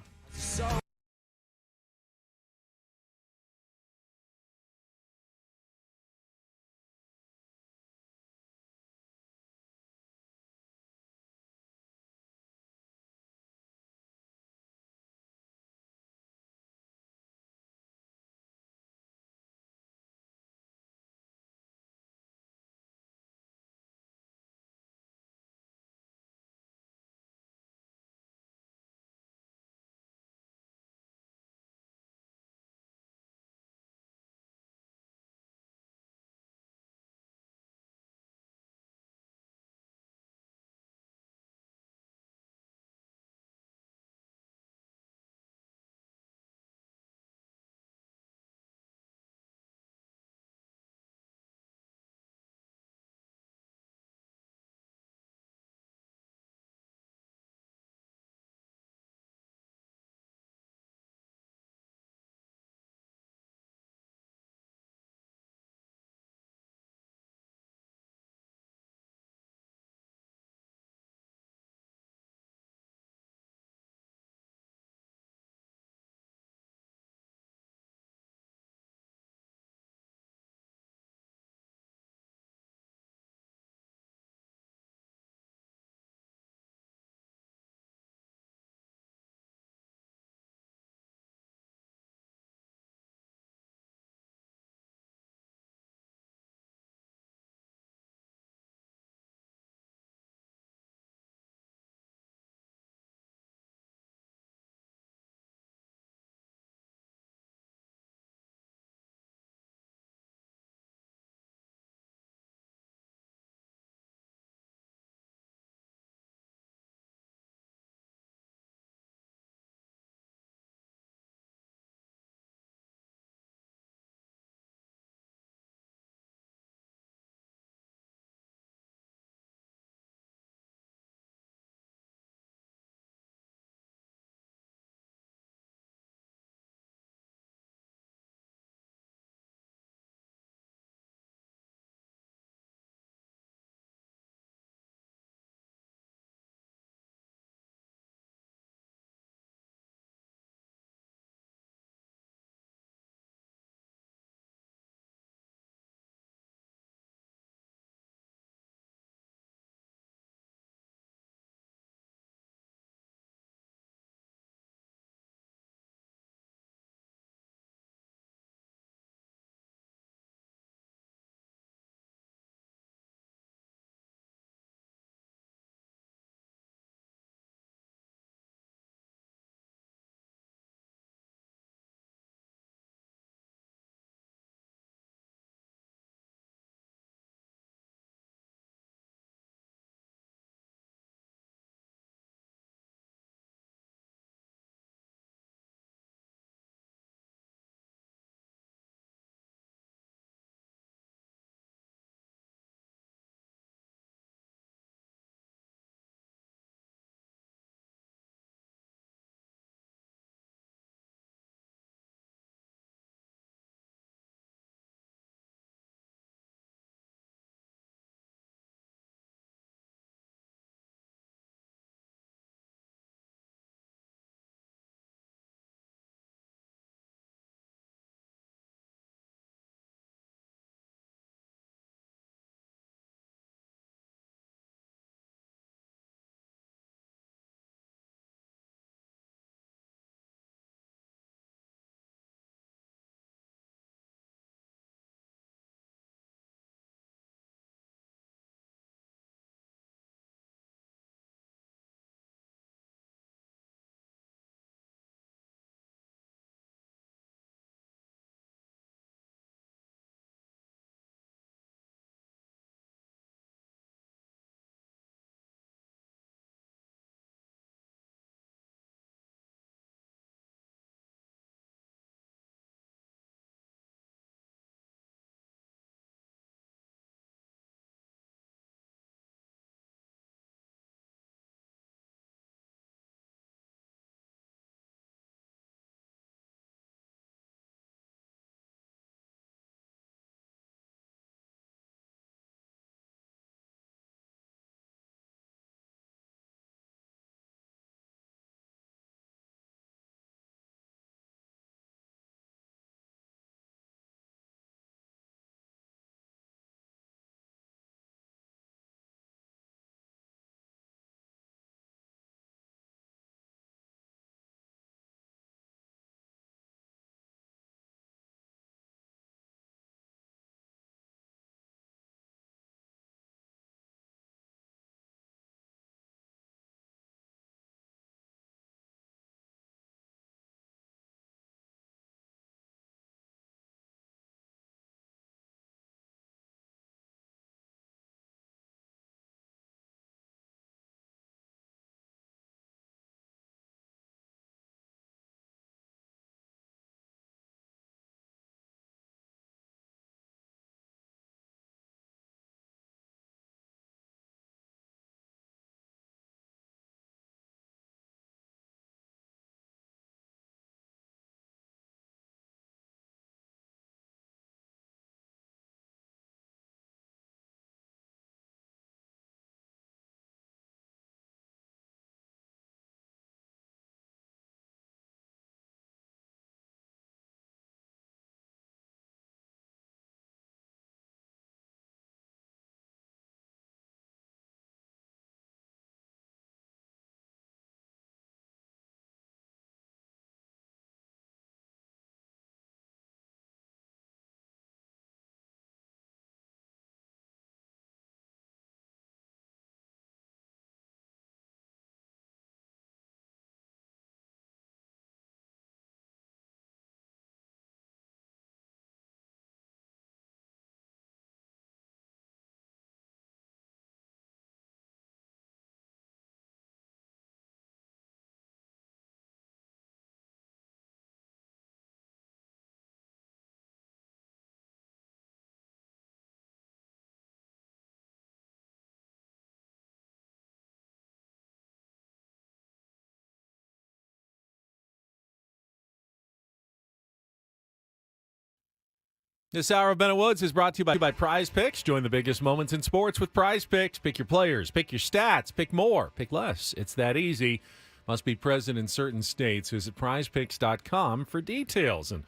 This hour of Ben and Woods is brought to you by Prize Picks. Join the biggest moments in sports with Prize Picks. Pick your players, pick your stats, pick more, pick less. It's that easy. Must be present in certain states. Visit prizepicks.com for details. And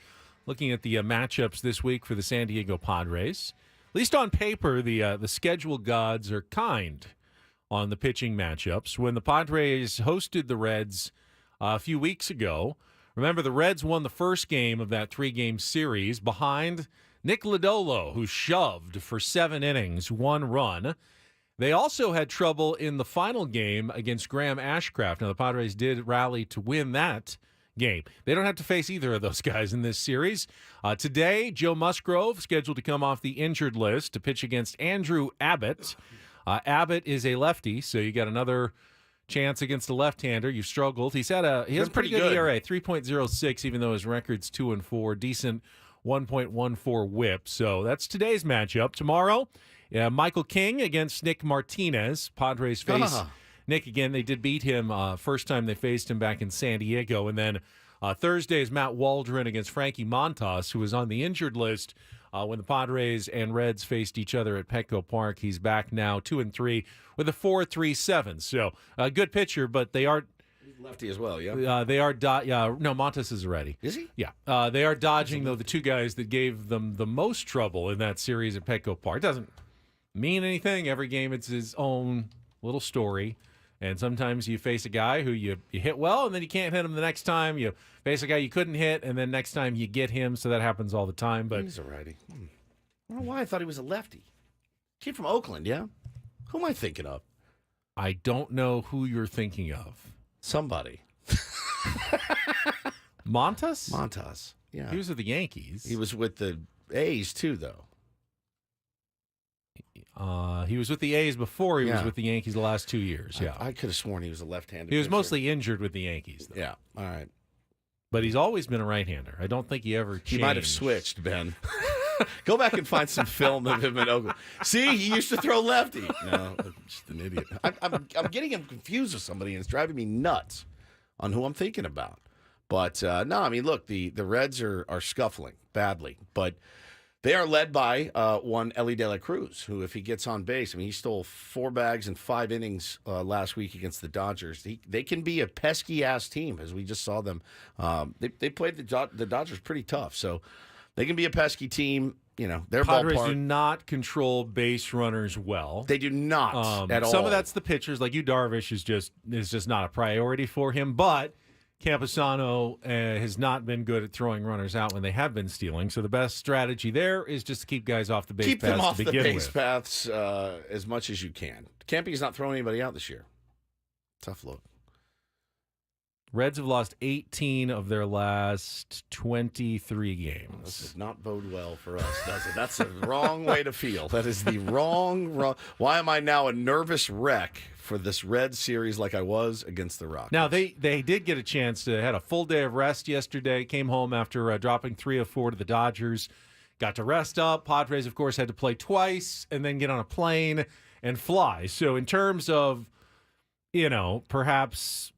looking at the matchups this week for the San Diego Padres, at least on paper, the schedule gods are kind on the pitching matchups. When the Padres hosted the Reds a few weeks ago, remember the Reds won the first game of that 3-game series behind Nick Lodolo, who shoved for 7 innings, 1 run. They also had trouble in the final game against Graham Ashcraft. Now, the Padres did rally to win that game. They don't have to face either of those guys in this series. Today, Joe Musgrove scheduled to come off the injured list to pitch against Andrew Abbott. Abbott is a lefty, so you got another chance against a left-hander. You've struggled. He has a pretty good ERA, 3.06, even though his record's 2-4, decent 1.14 whip. So that's today's matchup. Tomorrow, Michael King against Nick Martinez. Padres face Nick again. They did beat him first time they faced him back in San Diego. And then Thursday is Matt Waldron against Frankie Montas, who was on the injured list when the Padres and Reds faced each other at Petco Park. He's back now 2-3 with a 4.37. So a good pitcher, but they are
lefty as well, yeah.
They are no, Montas is ready.
Is he?
Yeah. They are dodging though the two guys that gave them the most trouble in that series at Petco Park. It doesn't mean anything. Every game it's his own little story. And sometimes you face a guy who you hit well, and then you can't hit him the next time. You face a guy you couldn't hit, and then next time you get him. So that happens all the time. But
he's a righty. I don't know why I thought he was a lefty. Kid from Oakland, yeah? Who am I thinking of?
I don't know who you're thinking of.
Somebody.
Montas?
Montas, yeah.
He was with the Yankees.
He was with the A's, too, though.
He was with the A's before he was with the Yankees the last 2 years. Yeah,
I could have sworn he was a left-handed.
He was mostly injured with the Yankees, though.
Yeah, all right.
But he's always been a right-hander. I don't think he ever changed.
He might have switched, Ben. Go back and find some film of him in Oakland. See, he used to throw lefty. No, I'm just an idiot. I'm getting him confused with somebody, and it's driving me nuts on who I'm thinking about. But, no, I mean, look, the Reds are scuffling badly, but they are led by one Ellie De La Cruz, who, if he gets on base, I mean, he stole 4 bags in 5 innings last week against the Dodgers. They can be a pesky-ass team, as we just saw them. They played the Dodgers pretty tough, so they can be a pesky team. You know, their
Padres
ballpark.
do not control base runners well.
They do not at all.
Some of that's the pitchers, like Darvish is just not a priority for him, but Campusano has not been good at throwing runners out when they have been stealing. So the best strategy there is just to keep guys off the base paths.
Keep them off
to
the
begin
base
with.
paths as much as you can. Campy's not throwing anybody out this year. Tough look.
Reds have lost 18 of their last 23 games.
This does not bode well for us, does it? That's the wrong way to feel. That is the wrong. Why am I now a nervous wreck for this Red series like I was against the Rockies?
Now, they did get a chance to had a full day of rest yesterday, came home after dropping 3 of 4 to the Dodgers, got to rest up. Padres, of course, had to play twice and then get on a plane and fly. So in terms of, perhaps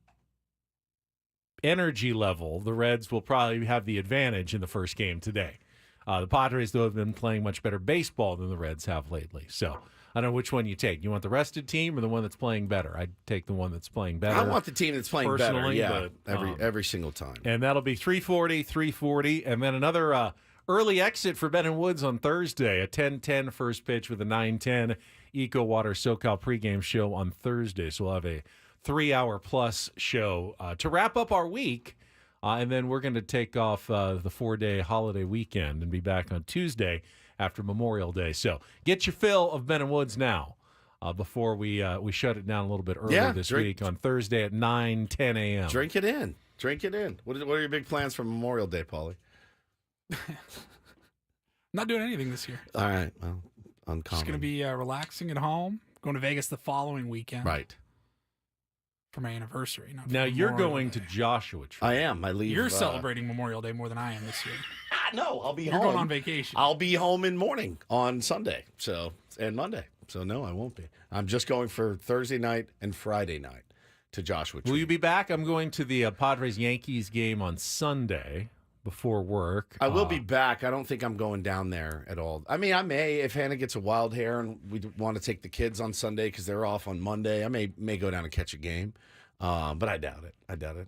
energy level, the Reds will probably have the advantage in the first game today. The Padres, though, have been playing much better baseball than the Reds have lately. So I don't know which one you take. You want the rested team or the one that's playing better? I'd take the one that's playing better.
I want the team that's playing better, yeah,
but,
every single time.
And that'll be 340, and then another early exit for Ben and Woods on Thursday, a 10:10 first pitch with a 9:10 Eco Water SoCal pregame show on Thursday. So we'll have a 3-hour-plus show to wrap up our week, and then we're going to take off the 4-day holiday weekend and be back on Tuesday after Memorial Day. So get your fill of Ben and Woods now before we shut it down a little bit earlier this week on Thursday at 9:10 a.m.
Drink it in. What are your big plans for Memorial Day, Paulie?
Not doing anything this year.
All right. Well, uncommon.
Just going to be relaxing at home, going to Vegas the following weekend.
Right.
For my anniversary.
Now you're going to Joshua Tree.
I am. I leave.
You're celebrating Memorial Day more than I am this year.
No, I'll be home.
You're going on vacation.
I'll be home in morning on Sunday, and Monday. So no, I won't be. I'm just going for Thursday night and Friday night to Joshua Tree.
Will you be back? I'm going to the Padres-Yankees game on Sunday before work.
I will be back. I don't think I'm going down there at all. I mean, I may, if Hannah gets a wild hair and we want to take the kids on Sunday because they're off on Monday, I may go down and catch a game. But I doubt it.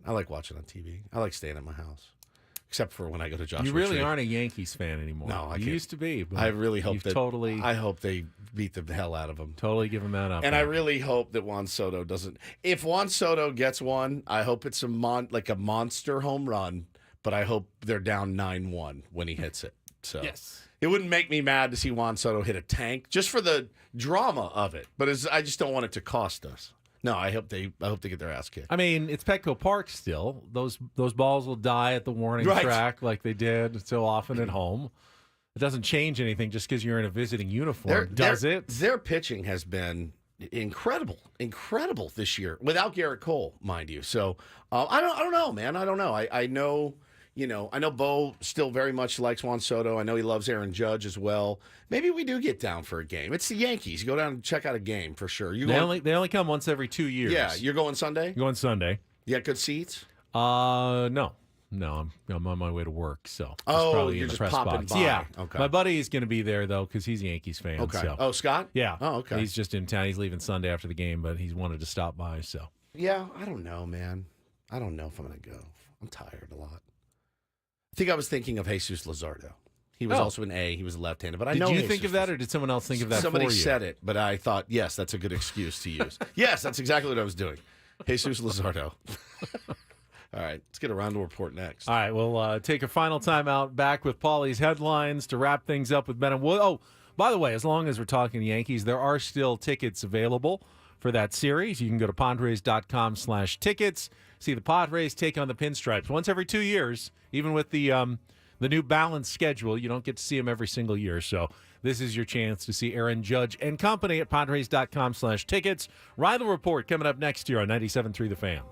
I like watching on TV. I like staying at my house. Except for when I go to Joshua
You really
Tree.
aren't a Yankees fan anymore.
No, I
you
can't.
used to be. But
I really hope
you've
that
totally.
I hope they beat the hell out of them.
Totally giving that up.
And I really hope that Juan Soto doesn't. If Juan Soto gets one, I hope it's a monster home run. But I hope they're down 9-1 when he hits it. So
Yes.
it wouldn't make me mad to see Juan Soto hit a tank just for the drama of it. But I just don't want it to cost us. No, I hope they get their ass kicked.
I mean, it's Petco Park still. Those balls will die at the warning track like they did so often at home. It doesn't change anything just because you're in a visiting uniform, does it?
Their pitching has been incredible this year without Garrett Cole, mind you. So I don't know, man. I don't know. I know. I know Bo still very much likes Juan Soto. I know he loves Aaron Judge as well. Maybe we do get down for a game. It's the Yankees. You go down and check out a game for sure.
They only come once every 2 years.
Yeah, you're going Sunday?
Going Sunday.
You got good seats?
No, I'm on my way to work, so probably
you're
in the
just
press
popping
box.
by.
Yeah,
Okay.
My buddy is going to be there though because he's a Yankees fan.
Okay.
So.
Oh, Scott?
Yeah.
Oh, okay.
He's just in town. He's leaving Sunday after the game, but he's wanted to stop by. So.
Yeah, I don't know, man. I don't know if I'm going to go. I'm tired a lot. I think I was thinking of Jesus Luzardo. He was also an A. He was left-handed, but I know.
Did you think of that, or did someone else think of that
Somebody
for you?
said it, but I thought, yes, that's a good excuse to use. Yes, that's exactly what I was doing. Jesus Luzardo. All right, let's get a Ryle Report next.
All right, we'll take a final timeout. Back with Paulie's headlines to wrap things up with Ben and Wood. Oh, by the way, as long as we're talking Yankees, there are still tickets available for that series. You can go to Padres.com/tickets. See the Padres take on the Pinstripes once every 2 years. Even with the new balanced schedule, you don't get to see them every single year. So this is your chance to see Aaron Judge and company at Padres.com/tickets. Ryle Report coming up next year on 97.3 The Fan.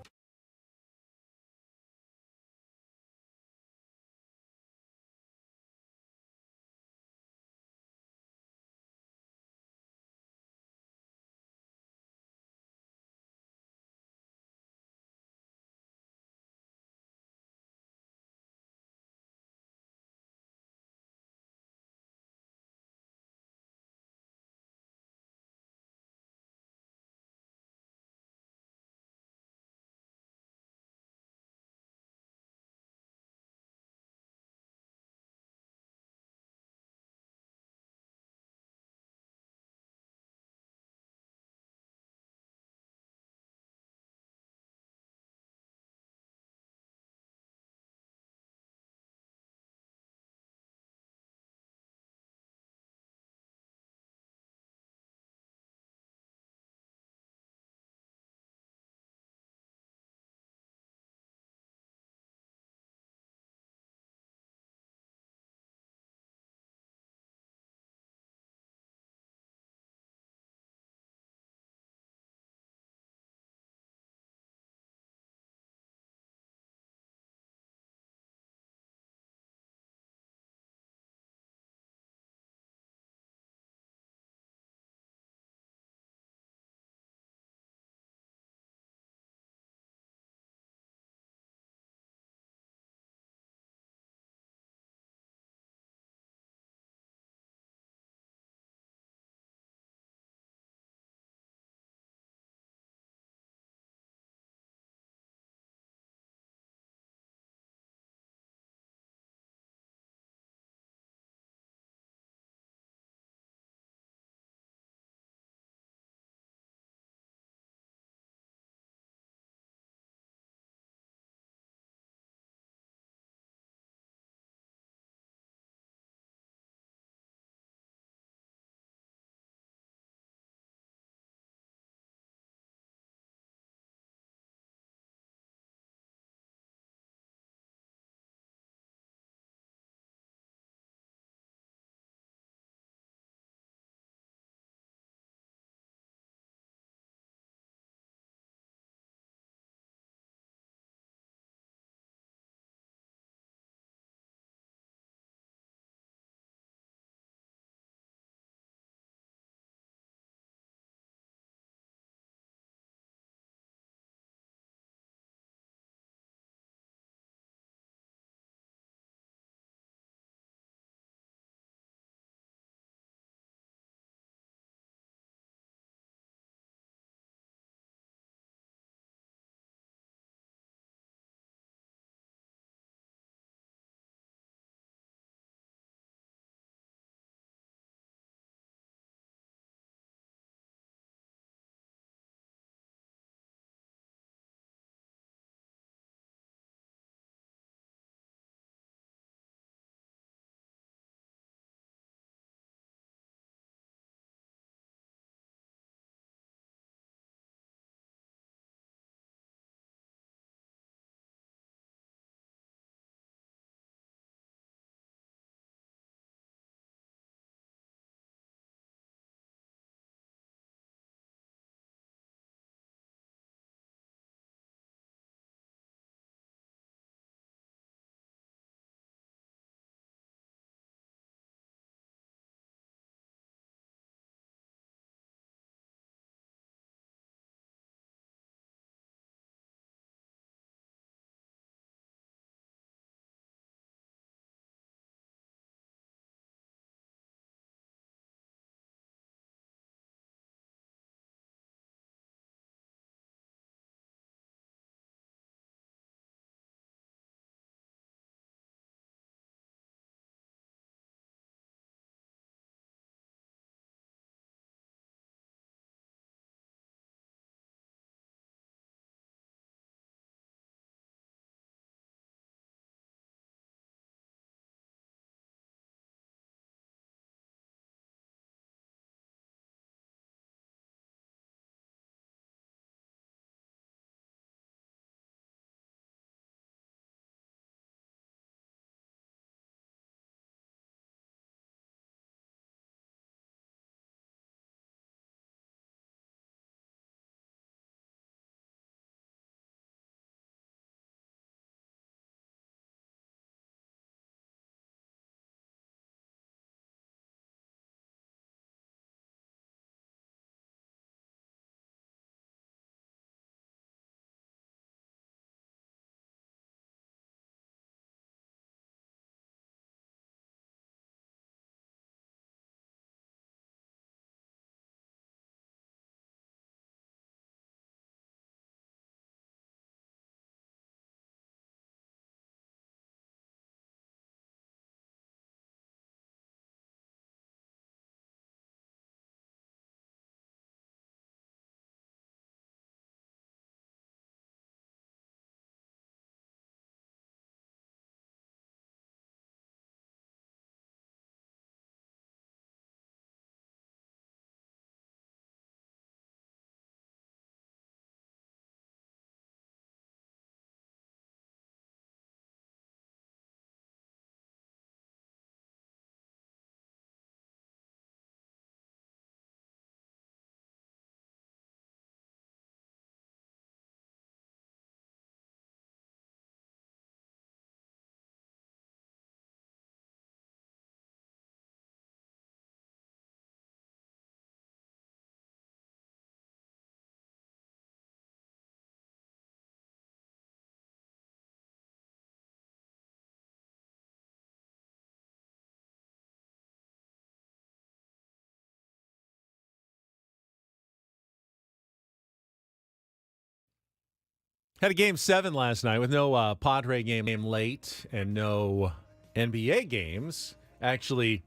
Had a Game 7 last night with no Padre game late and no NBA games. Actually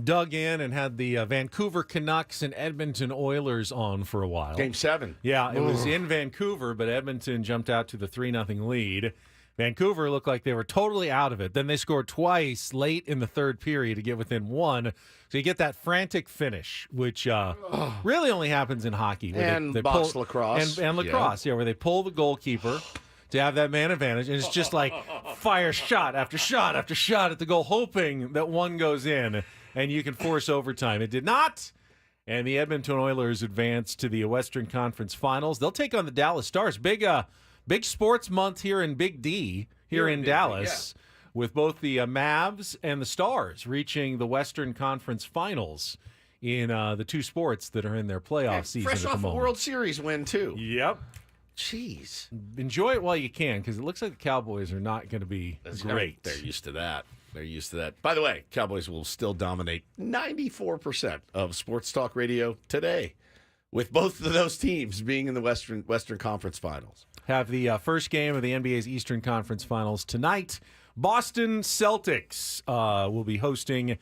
dug in and had the Vancouver Canucks and Edmonton Oilers on for a while.
Game 7.
Yeah, it was in Vancouver, but Edmonton jumped out to the 3-0 lead. Vancouver looked like they were totally out of it. Then they scored twice late in the third period to get within one. So you get that frantic finish, which really only happens in hockey.
And box lacrosse.
And lacrosse, where they pull the goalkeeper to have that man advantage. And it's just like fire shot after shot after shot at the goal, hoping that one goes in and you can force overtime. It did not. And the Edmonton Oilers advanced to the Western Conference Finals. They'll take on the Dallas Stars. Big sports month here in Big D, here in Dallas, with both the Mavs and the Stars reaching the Western Conference Finals in the two sports that are in their playoff season.
Fresh
at the
off a
moment.
World Series win, too.
Yep.
Jeez.
Enjoy it while you can, because it looks like the Cowboys are not going to be great.
They're used to that. They're used to that. By the way, Cowboys will still dominate 94% of sports talk radio today, with both of those teams being in the Western Conference Finals.
Have the first game of the NBA's Eastern Conference Finals tonight. Boston Celtics will be hosting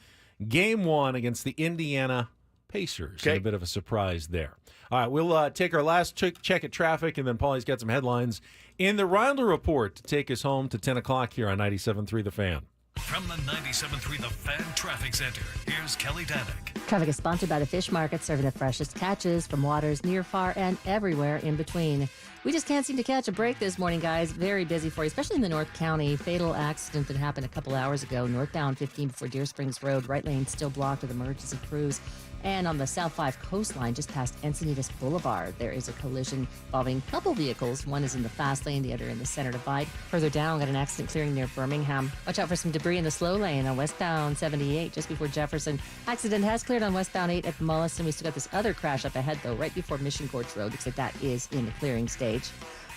Game 1 against the Indiana Pacers.
Okay.
A bit of a surprise there. All right, we'll take our last check at traffic, and then Paulie's got some headlines in the Ryle Report to take us home to 10 o'clock here on 97.3 The Fan.
From the 97.3 The Fan Traffic Center, here's Kelly Danick.
Traffic is sponsored by the Fish Market, serving the freshest catches from waters near, far, and everywhere in between. We just can't seem to catch a break this morning, guys. Very busy for you, especially in the North County. Fatal accident that happened a couple hours ago. Northbound 15 before Deer Springs Road. Right lane still blocked with emergency crews. And on the South 5 coastline, just past Encinitas Boulevard, there is a collision involving a couple vehicles. One is in the fast lane, the other in the center divide. Further down, got an accident clearing near Birmingham. Watch out for some debris in the slow lane on westbound 78, just before Jefferson. Accident has cleared on westbound 8 at Mullis, and we still got this other crash up ahead, though, right before Mission Gorge Road. Looks like that is in the clearing stage.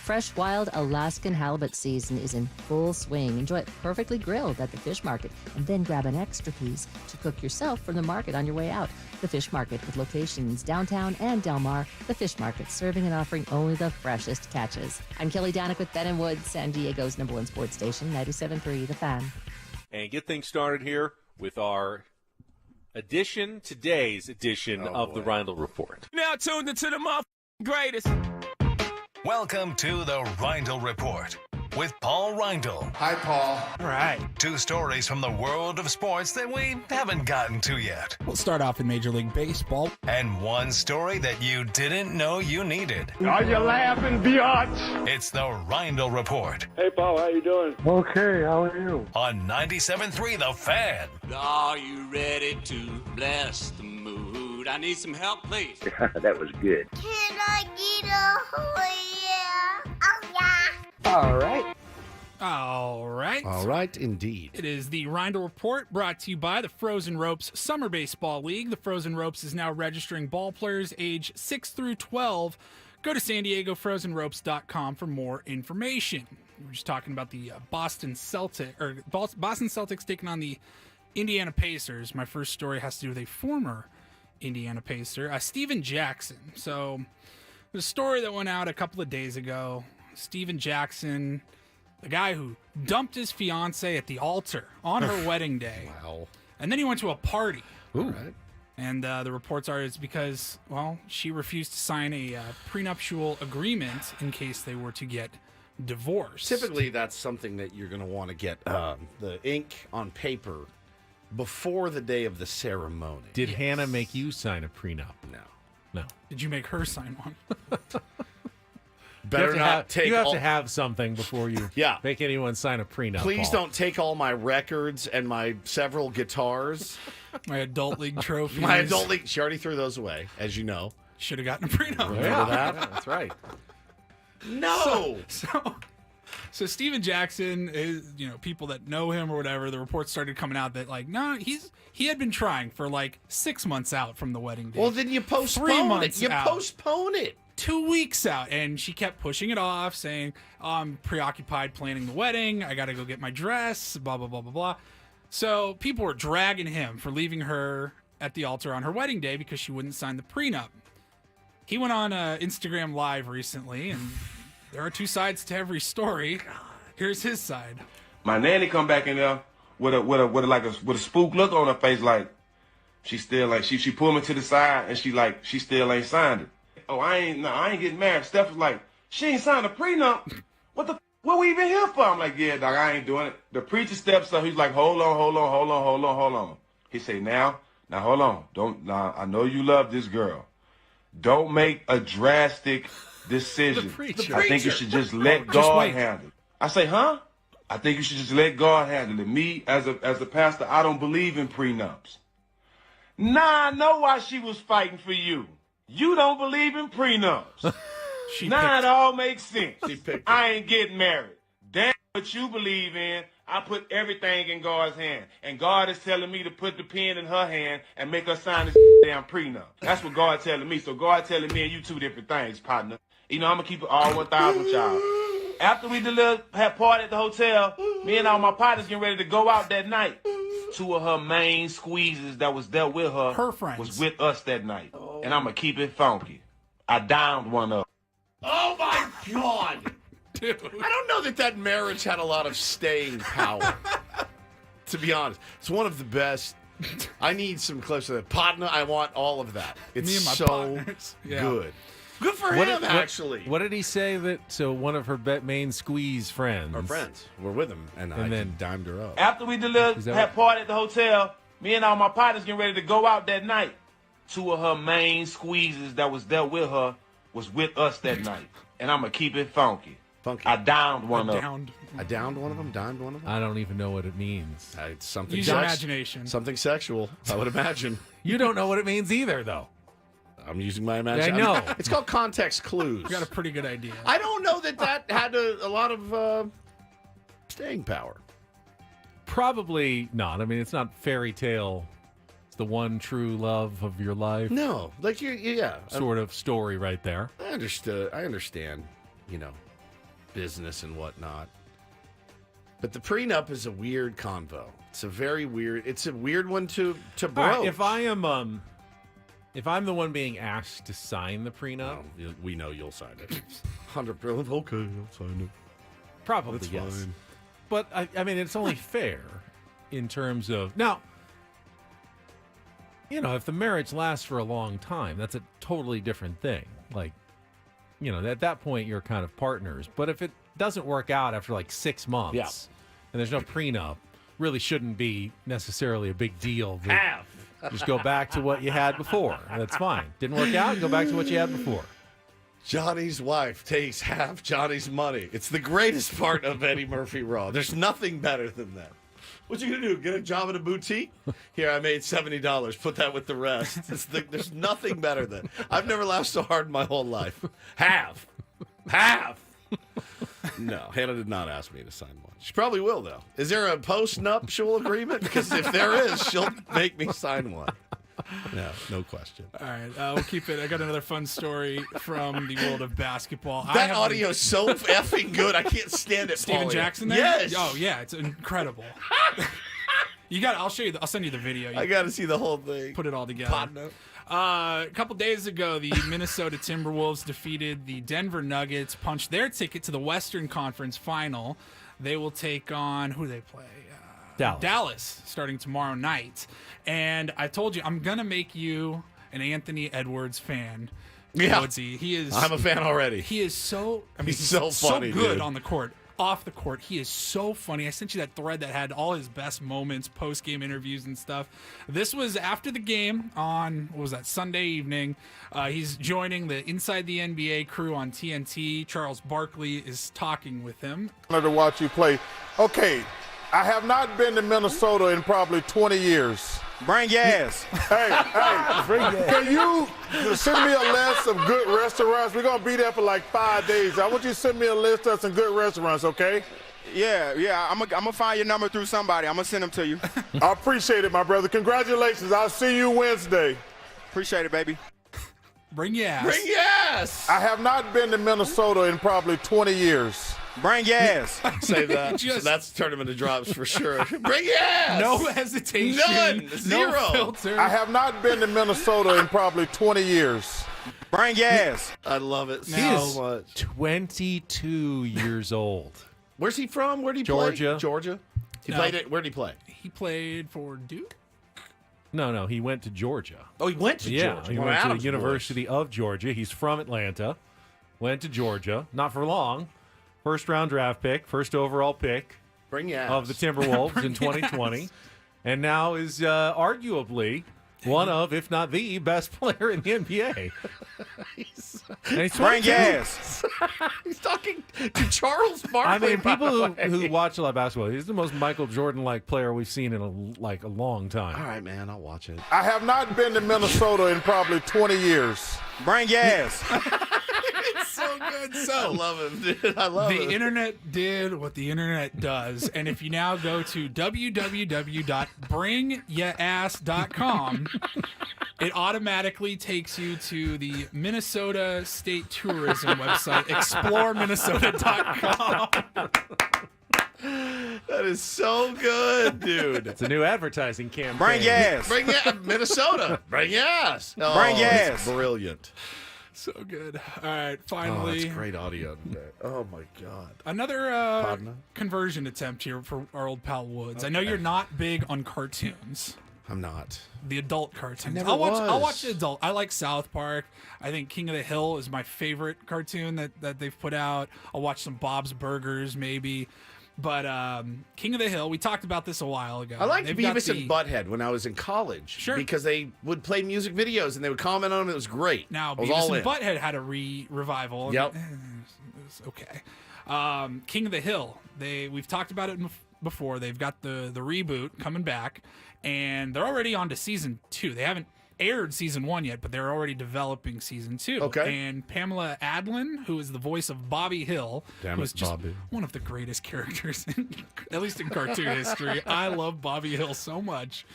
Fresh, wild Alaskan halibut season is in full swing. Enjoy it perfectly grilled at the Fish Market, and then grab an extra piece to cook yourself from the market on your way out. The Fish Market, with locations downtown and Del Mar. The Fish Market, serving and offering only the freshest catches. I'm Kelly Danick with Ben & Woods, San Diego's #1 sports station, 97.3 The Fan.
And get things started here with our today's edition of the Ryle Report.
Now tuned into the greatest.
Welcome to the Ryle Report with Paul Rindle.
Hi, Paul.
All right.
Two stories from the world of sports that we haven't gotten to yet.
We'll start off in Major League Baseball.
And one story that you didn't know you needed.
Are you laughing, biatch?
It's the Ryle Report
Hey, Paul, how you doing?
Okay, how are you?
on 97.3 The Fan.
Are you ready to bless the mood? I need some help, please.
That was good.
Can I get a yeah? Oh, yeah.
All right.
All right.
All right, indeed.
It is the Ryle Report, brought to you by the Frozen Ropes Summer Baseball League. The Frozen Ropes is now registering ball players age 6 through 12. Go to SanDiegoFrozenRopes.com for more information. We were just talking about the Boston Celtics taking on the Indiana Pacers. My first story has to do with a former Indiana Pacer, Steven Jackson. So, the story that went out a couple of days ago, Steven Jackson, the guy who dumped his fiancée at the altar on her wedding day.
Wow.
And then he went to a party.
Ooh. Right.
And the reports are it's because, well, she refused to sign a prenuptial agreement in case they were to get divorced.
Typically, that's something that you're going to want to get the ink on paper before the day of the ceremony.
Did Hannah make you sign a prenup? No.
Did you make her sign one?
Better not take.
You have
all,
to have something before you make anyone sign a prenup.
Please
Paul.
don't take all my records and my several guitars.
My adult league trophies.
My adult league. She already threw those away, as you know.
Should have gotten a prenup.
Remember that? Yeah, that's right. No.
So Steven Jackson is, people that know him or whatever, the reports started coming out that he had been trying for 6 months out from the wedding day.
Well, then you postpone
3 months
it. You
out.
Postpone it.
2 weeks out, and she kept pushing it off, saying, I'm preoccupied planning the wedding, I gotta go get my dress, blah, blah, blah, blah, blah. So people were dragging him for leaving her at the altar on her wedding day because she wouldn't sign the prenup. He went on Instagram Live recently and there are two sides to every story. Here's his side.
My nanny come back in there with a spook look on her face, like she still like she pulled me to the side and she still ain't signed it. Oh, I ain't getting married. Steph was like, she ain't signed a prenup. What we even here for? I'm like, yeah, dog, I ain't doing it. The preacher steps up. He's like, hold on. He say, now hold on. I know you love this girl. Don't make a drastic decision. I think you should just let God handle it. I say, huh? I think you should just let God handle it. Me, as a pastor, I don't believe in prenups. Nah, I know why she was fighting for you. You don't believe in prenups. It all makes sense. I ain't getting married. Damn what you believe in. I put everything in God's hand. And God is telling me to put the pen in her hand and make her sign this damn prenup. That's what God's telling me. So God telling me and you two different things, partner. You know, I'm going to keep it all 1,000 with y'all. After we had party at the hotel, me and all my partners getting ready to go out that night. Two of her main squeezes that was there with her
friends
was with us that night. And I'm going to keep it funky. I downed one of them.
Oh, my God. Dude. I don't know that marriage had a lot of staying power, to be honest. It's one of the best. I need some clips of that. Partner, I want all of that. It's
Me and my
so
partners. Yeah.
good. Good for him, actually.
What did he say so one of her main squeeze friends?
Her friends were with him, and I then dimed her up.
After we had party at the hotel, me and all my partners getting ready to go out that night. Two of her main squeezes that was there with her was with us that night. And I'm going to keep it funky. I downed one of them.
I downed one of them, dimed one of them?
I don't even know what it means.
It's something
Use your imagination.
Something sexual, I would imagine.
You don't know what it means either, though.
I'm using my imagination.
I know.
It's called context clues.
You got a pretty good idea.
I don't know that had a lot of staying power.
Probably not. I mean, it's not fairy tale. It's the one true love of your life.
No, like
sort of story right there.
I understand, business and whatnot. But the prenup is a weird convo. It's a weird one to broach.
Right, if I'm the one being asked to sign the prenup,
we know you'll sign it. 100%. Okay, I'll sign it.
Probably
That's
yes.
fine.
But I mean, it's only fair in terms of now. If the marriage lasts for a long time, that's a totally different thing. Like, at that point you're kind of partners. But if it doesn't work out after like 6 months, and there's no prenup, really shouldn't be necessarily a big deal. Just go back to what you had before. That's fine. Didn't work out, go back to what you had before.
Johnny's wife takes half Johnny's money. It's the greatest part of Eddie Murphy Raw. There's nothing better than that. What you gonna do? Get a job at a boutique? Here, I made $70. Put that with the rest. There's nothing better than. I've never laughed so hard in my whole life. Half. No, Hannah did not ask me to sign one. She probably will, though. Is there a post-nuptial agreement? Because if there is, she'll make me sign one. No question.
All right, we'll keep it. I got another fun story from the world of basketball.
That audio is so effing good. I can't stand it.
Steven
Paulie.
Jackson there?
Yes.
Oh, yeah, it's incredible. I'll show you. I'll send you the video.
I got to see the whole thing.
Put it all together. A couple days ago, the Minnesota Timberwolves defeated the Denver Nuggets, punched their ticket to the Western Conference Final. They will take on, who do they play? Dallas, starting tomorrow night. And I told you, I'm going to make you an Anthony Edwards fan.
Yeah.
Woodsy.
I'm a fan already.
He is so,
he's so funny,
so good
dude.
on the court. Off the court, he is so funny. I sent you that thread that had all his best moments, post-game interviews and stuff. This was after the game on, Sunday evening. He's joining the Inside the NBA crew on TNT. Charles Barkley is talking with him.
Honored to watch you play. Okay, I have not been to Minnesota in probably 20 years.
Bring your ass.
Hey, can you send me a list of good restaurants? We're going to be there for like 5 days. I want you to send me a list of some good restaurants, okay?
Yeah. I'm going to find your number through somebody. I'm going to send them to you.
I appreciate it, my brother. Congratulations. I'll see you Wednesday.
Appreciate it, baby.
Bring your ass.
Bring your ass.
I have not been to Minnesota in probably 20 years.
Bring your ass.
Save that. That's tournament of drops for sure. Bring your ass.
No hesitation.
None. Zero.
No filter.
I have not been to Minnesota in probably 20 years.
Bring gas.
I love it
He is
so much.
22 years old.
Where's he from? Where did he
Georgia.
play? Georgia. He
No.
played it. Where did he play?
He played for Duke.
No, he went to Georgia.
Oh, he went to
Yeah,
Georgia.
he
One of
went to the
Adam's
University of Georgia. He's from Atlanta. Went to Georgia. Not for long. First round draft pick, first overall pick
Bring your ass.
of the Timberwolves in 2020. And now is arguably one of, if not the best player in the NBA. And he's
Bring
22.
gas.
He's talking to Charles Barkley.
I mean,
by
people
the way.
who watch a lot of basketball, he's the most Michael Jordan-like player we've seen in a long time.
All right, man, I'll watch it.
I have not been to Minnesota in probably 20 years.
Bring gas.
It's so good.
I
So
love him, dude. I love
the
him.
internet did what the internet does, and if you now go to www.bringyass.com, it automatically takes you to the Minnesota State Tourism website, exploreminnesota.com.
That is so good, dude.
It's a new advertising campaign.
Bring gas.
Bring Minnesota. Bring yes. Oh,
Bring
it's
yes.
Brilliant.
So good. All right,
Oh,
finally.
that's great audio today. Oh my God.
Another
Pardon?
conversion attempt here for our old pal Woods. I know you're not big on cartoons.
I'm not.
The adult cartoons.
never
I'll
was.
watch the adult. I like South Park. I think King of the Hill is my favorite cartoon that they've put out. I'll watch some Bob's Burgers maybe. But King of the Hill, we talked about this a while ago.
I liked
They've got
Beavis and Butthead when I was in college.
Sure.
Because they would play music videos and they would comment on them. It was great.
Now
I was
Beavis
all
and
in.
Butthead had a revival.
Yep.
It was okay. King of the Hill. We've talked about it before. They've got the reboot coming back, and they're already on to season 2. They haven't aired season 1 yet, but they're already developing season 2.
Okay.
And Pamela Adlon, who is the voice of Bobby Hill,
Damn
who's
it,
just
Bobby.
one of the greatest characters, at least in cartoon history. I love Bobby Hill so much.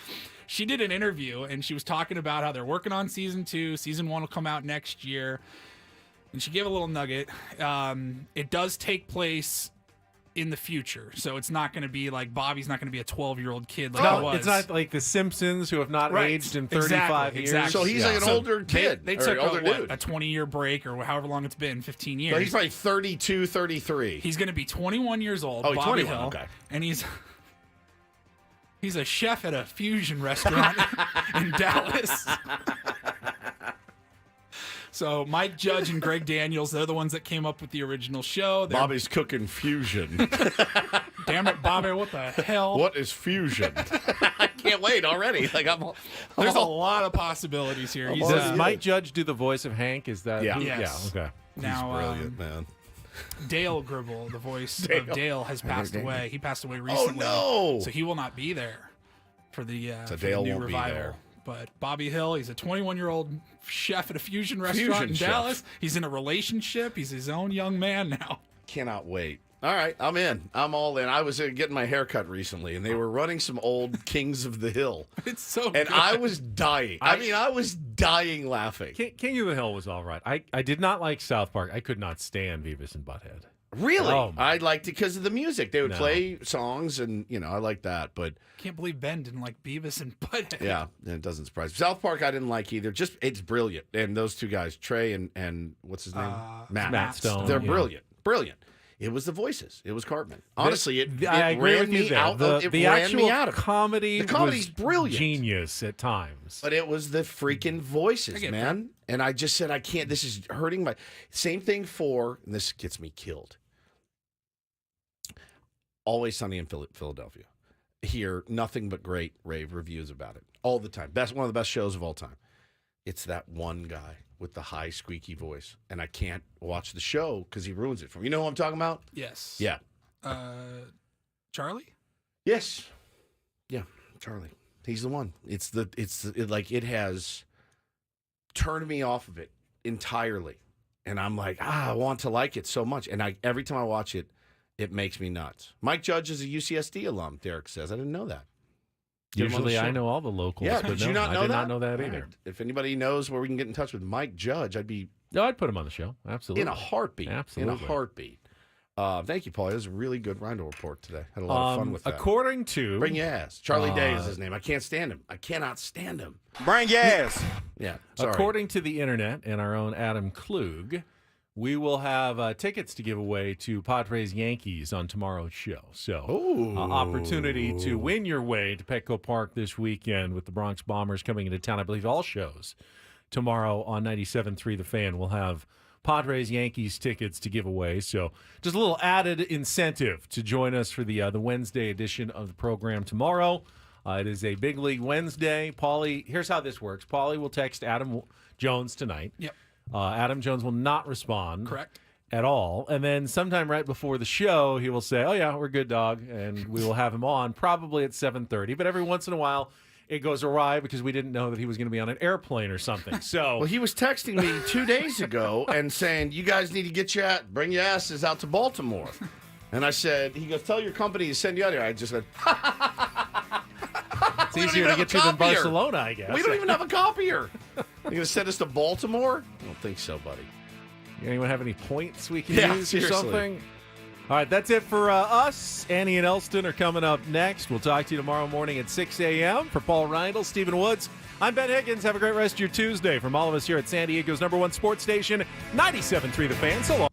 She did an interview, and she was talking about how they're working on season 2. Season 1 will come out next year. And she gave a little nugget. It does take place in the future, so it's not going to be like Bobby's not going to be a 12-year-old kid like he was.
It's not like the Simpsons who have not
Right.
aged in 35 years.
Exactly.
So he's like an older kid.
They
or
took
older dude.
a 20-year break or however long it's been, 15 years.
So he's like 32, 33.
He's going to be 21 years old.
Oh, he's
Bobby
21,
Hill,
okay.
and he's a chef at a fusion restaurant in Dallas. So Mike Judge and Greg Daniels, they're the ones that came up with the original show. They're,
Bobby's cooking fusion.
damn it, Bobby, what the hell?
What is fusion? I can't wait already. Like
There's a lot of possibilities here. He's
Does Mike Judge do the voice of Hank? Is that
Yeah.
Yes.
Yeah, okay.
now
brilliant, man.
Dale Gribble, the voice of Dale, has passed away. He passed away recently.
no.
So he will not be there for the, for the
Dale
new
won't be
revival.
there.
But Bobby Hill, he's a 21-year-old chef at a fusion restaurant in
chef.
Dallas. He's in a relationship. He's his own young man now.
Cannot wait. All right, I'm in. I'm all in. I was getting my hair cut recently, and they were running some old Kings of the Hill.
It's so
And
good.
I was dying. I was dying laughing.
King of the Hill was all right. I did not like South Park. I could not stand Beavis and Butthead.
Really?
Oh, my.
I liked it because of the music. They would
No.
play songs, and, I like that. But,
Can't believe Ben didn't like Beavis and Butthead.
yeah, it doesn't surprise me. South Park I didn't like either. Just, it's brilliant. And those two guys, Trey and what's his name?
Matt Stone.
They're
Yeah.
brilliant. Brilliant. It was the voices. It was Cartman. Honestly, it
I agree
ran
with you
me
there.
out.
The
It ran
actual
me out of it.
comedy
The comedy's
was
brilliant.
genius at times.
But it was the freaking voices,
get
man. And I just said, I can't. This is hurting my. Same thing for, and this gets me killed. Always Sunny in Philadelphia. Hear nothing but great rave reviews about it all the time. One of the best shows of all time. It's that one guy with the high squeaky voice, and I can't watch the show because he ruins it for me. You know who I'm talking about?
Yes.
Yeah.
Charlie?
Yes. Yeah, Charlie. He's the one. It has turned me off of it entirely. And I'm like, I want to like it so much. And every time I watch it, it makes me nuts. Mike Judge is a UCSD alum, Derek says. I didn't know that. Get him on the
Usually I
show.
know all the locals,
Yeah,
but
did
no,
you not know
I did
that?
not know that
All
either.
right. If anybody knows where we can get in touch with Mike Judge, I'd be
No, I'd put him on the show. Absolutely.
in a heartbeat.
Absolutely.
In a heartbeat. Thank you, Paul. It was a really good Ryle Report today. Had a lot of fun with that.
According to...
Bring your ass. Charlie Day is his name. I can't stand him. I cannot stand him.
Bring your ass.
Yeah, sorry.
According to the internet and our own Adam Klug, we will have tickets to give away to Padres Yankees on tomorrow's show. So, opportunity to win your way to Petco Park this weekend with the Bronx Bombers coming into town. I believe all shows tomorrow on 97.3 The Fan will have Padres Yankees tickets to give away. So, just a little added incentive to join us for the Wednesday edition of the program tomorrow. It is a Big League Wednesday. Paulie, here's how this works. Paulie will text Adam Jones tonight.
Yep.
Adam Jones will not respond.
Correct.
At all. And then sometime right before the show, he will say, oh, yeah, we're good, dog. And we will have him on probably at 7:30. But every once in a while, it goes awry because we didn't know that he was going to be on an airplane or something. So,
well, he was texting me 2 days ago and saying, you guys need to bring your asses out to Baltimore. And I said, he goes, tell your company to send you out here. I just said,
it's easier to get you than Barcelona, I guess.
We don't even have a copier. You're going to send us to Baltimore? I don't think so, buddy.
Anyone have any points we can use
seriously.
or something? All right, that's it for us. Annie and Elston are coming up next. We'll talk to you tomorrow morning at 6 a.m. For Paul Reindl, Stephen Woods, I'm Ben Higgins. Have a great rest of your Tuesday. From all of us here at San Diego's #1 sports station, 97.3 The Fan. So long.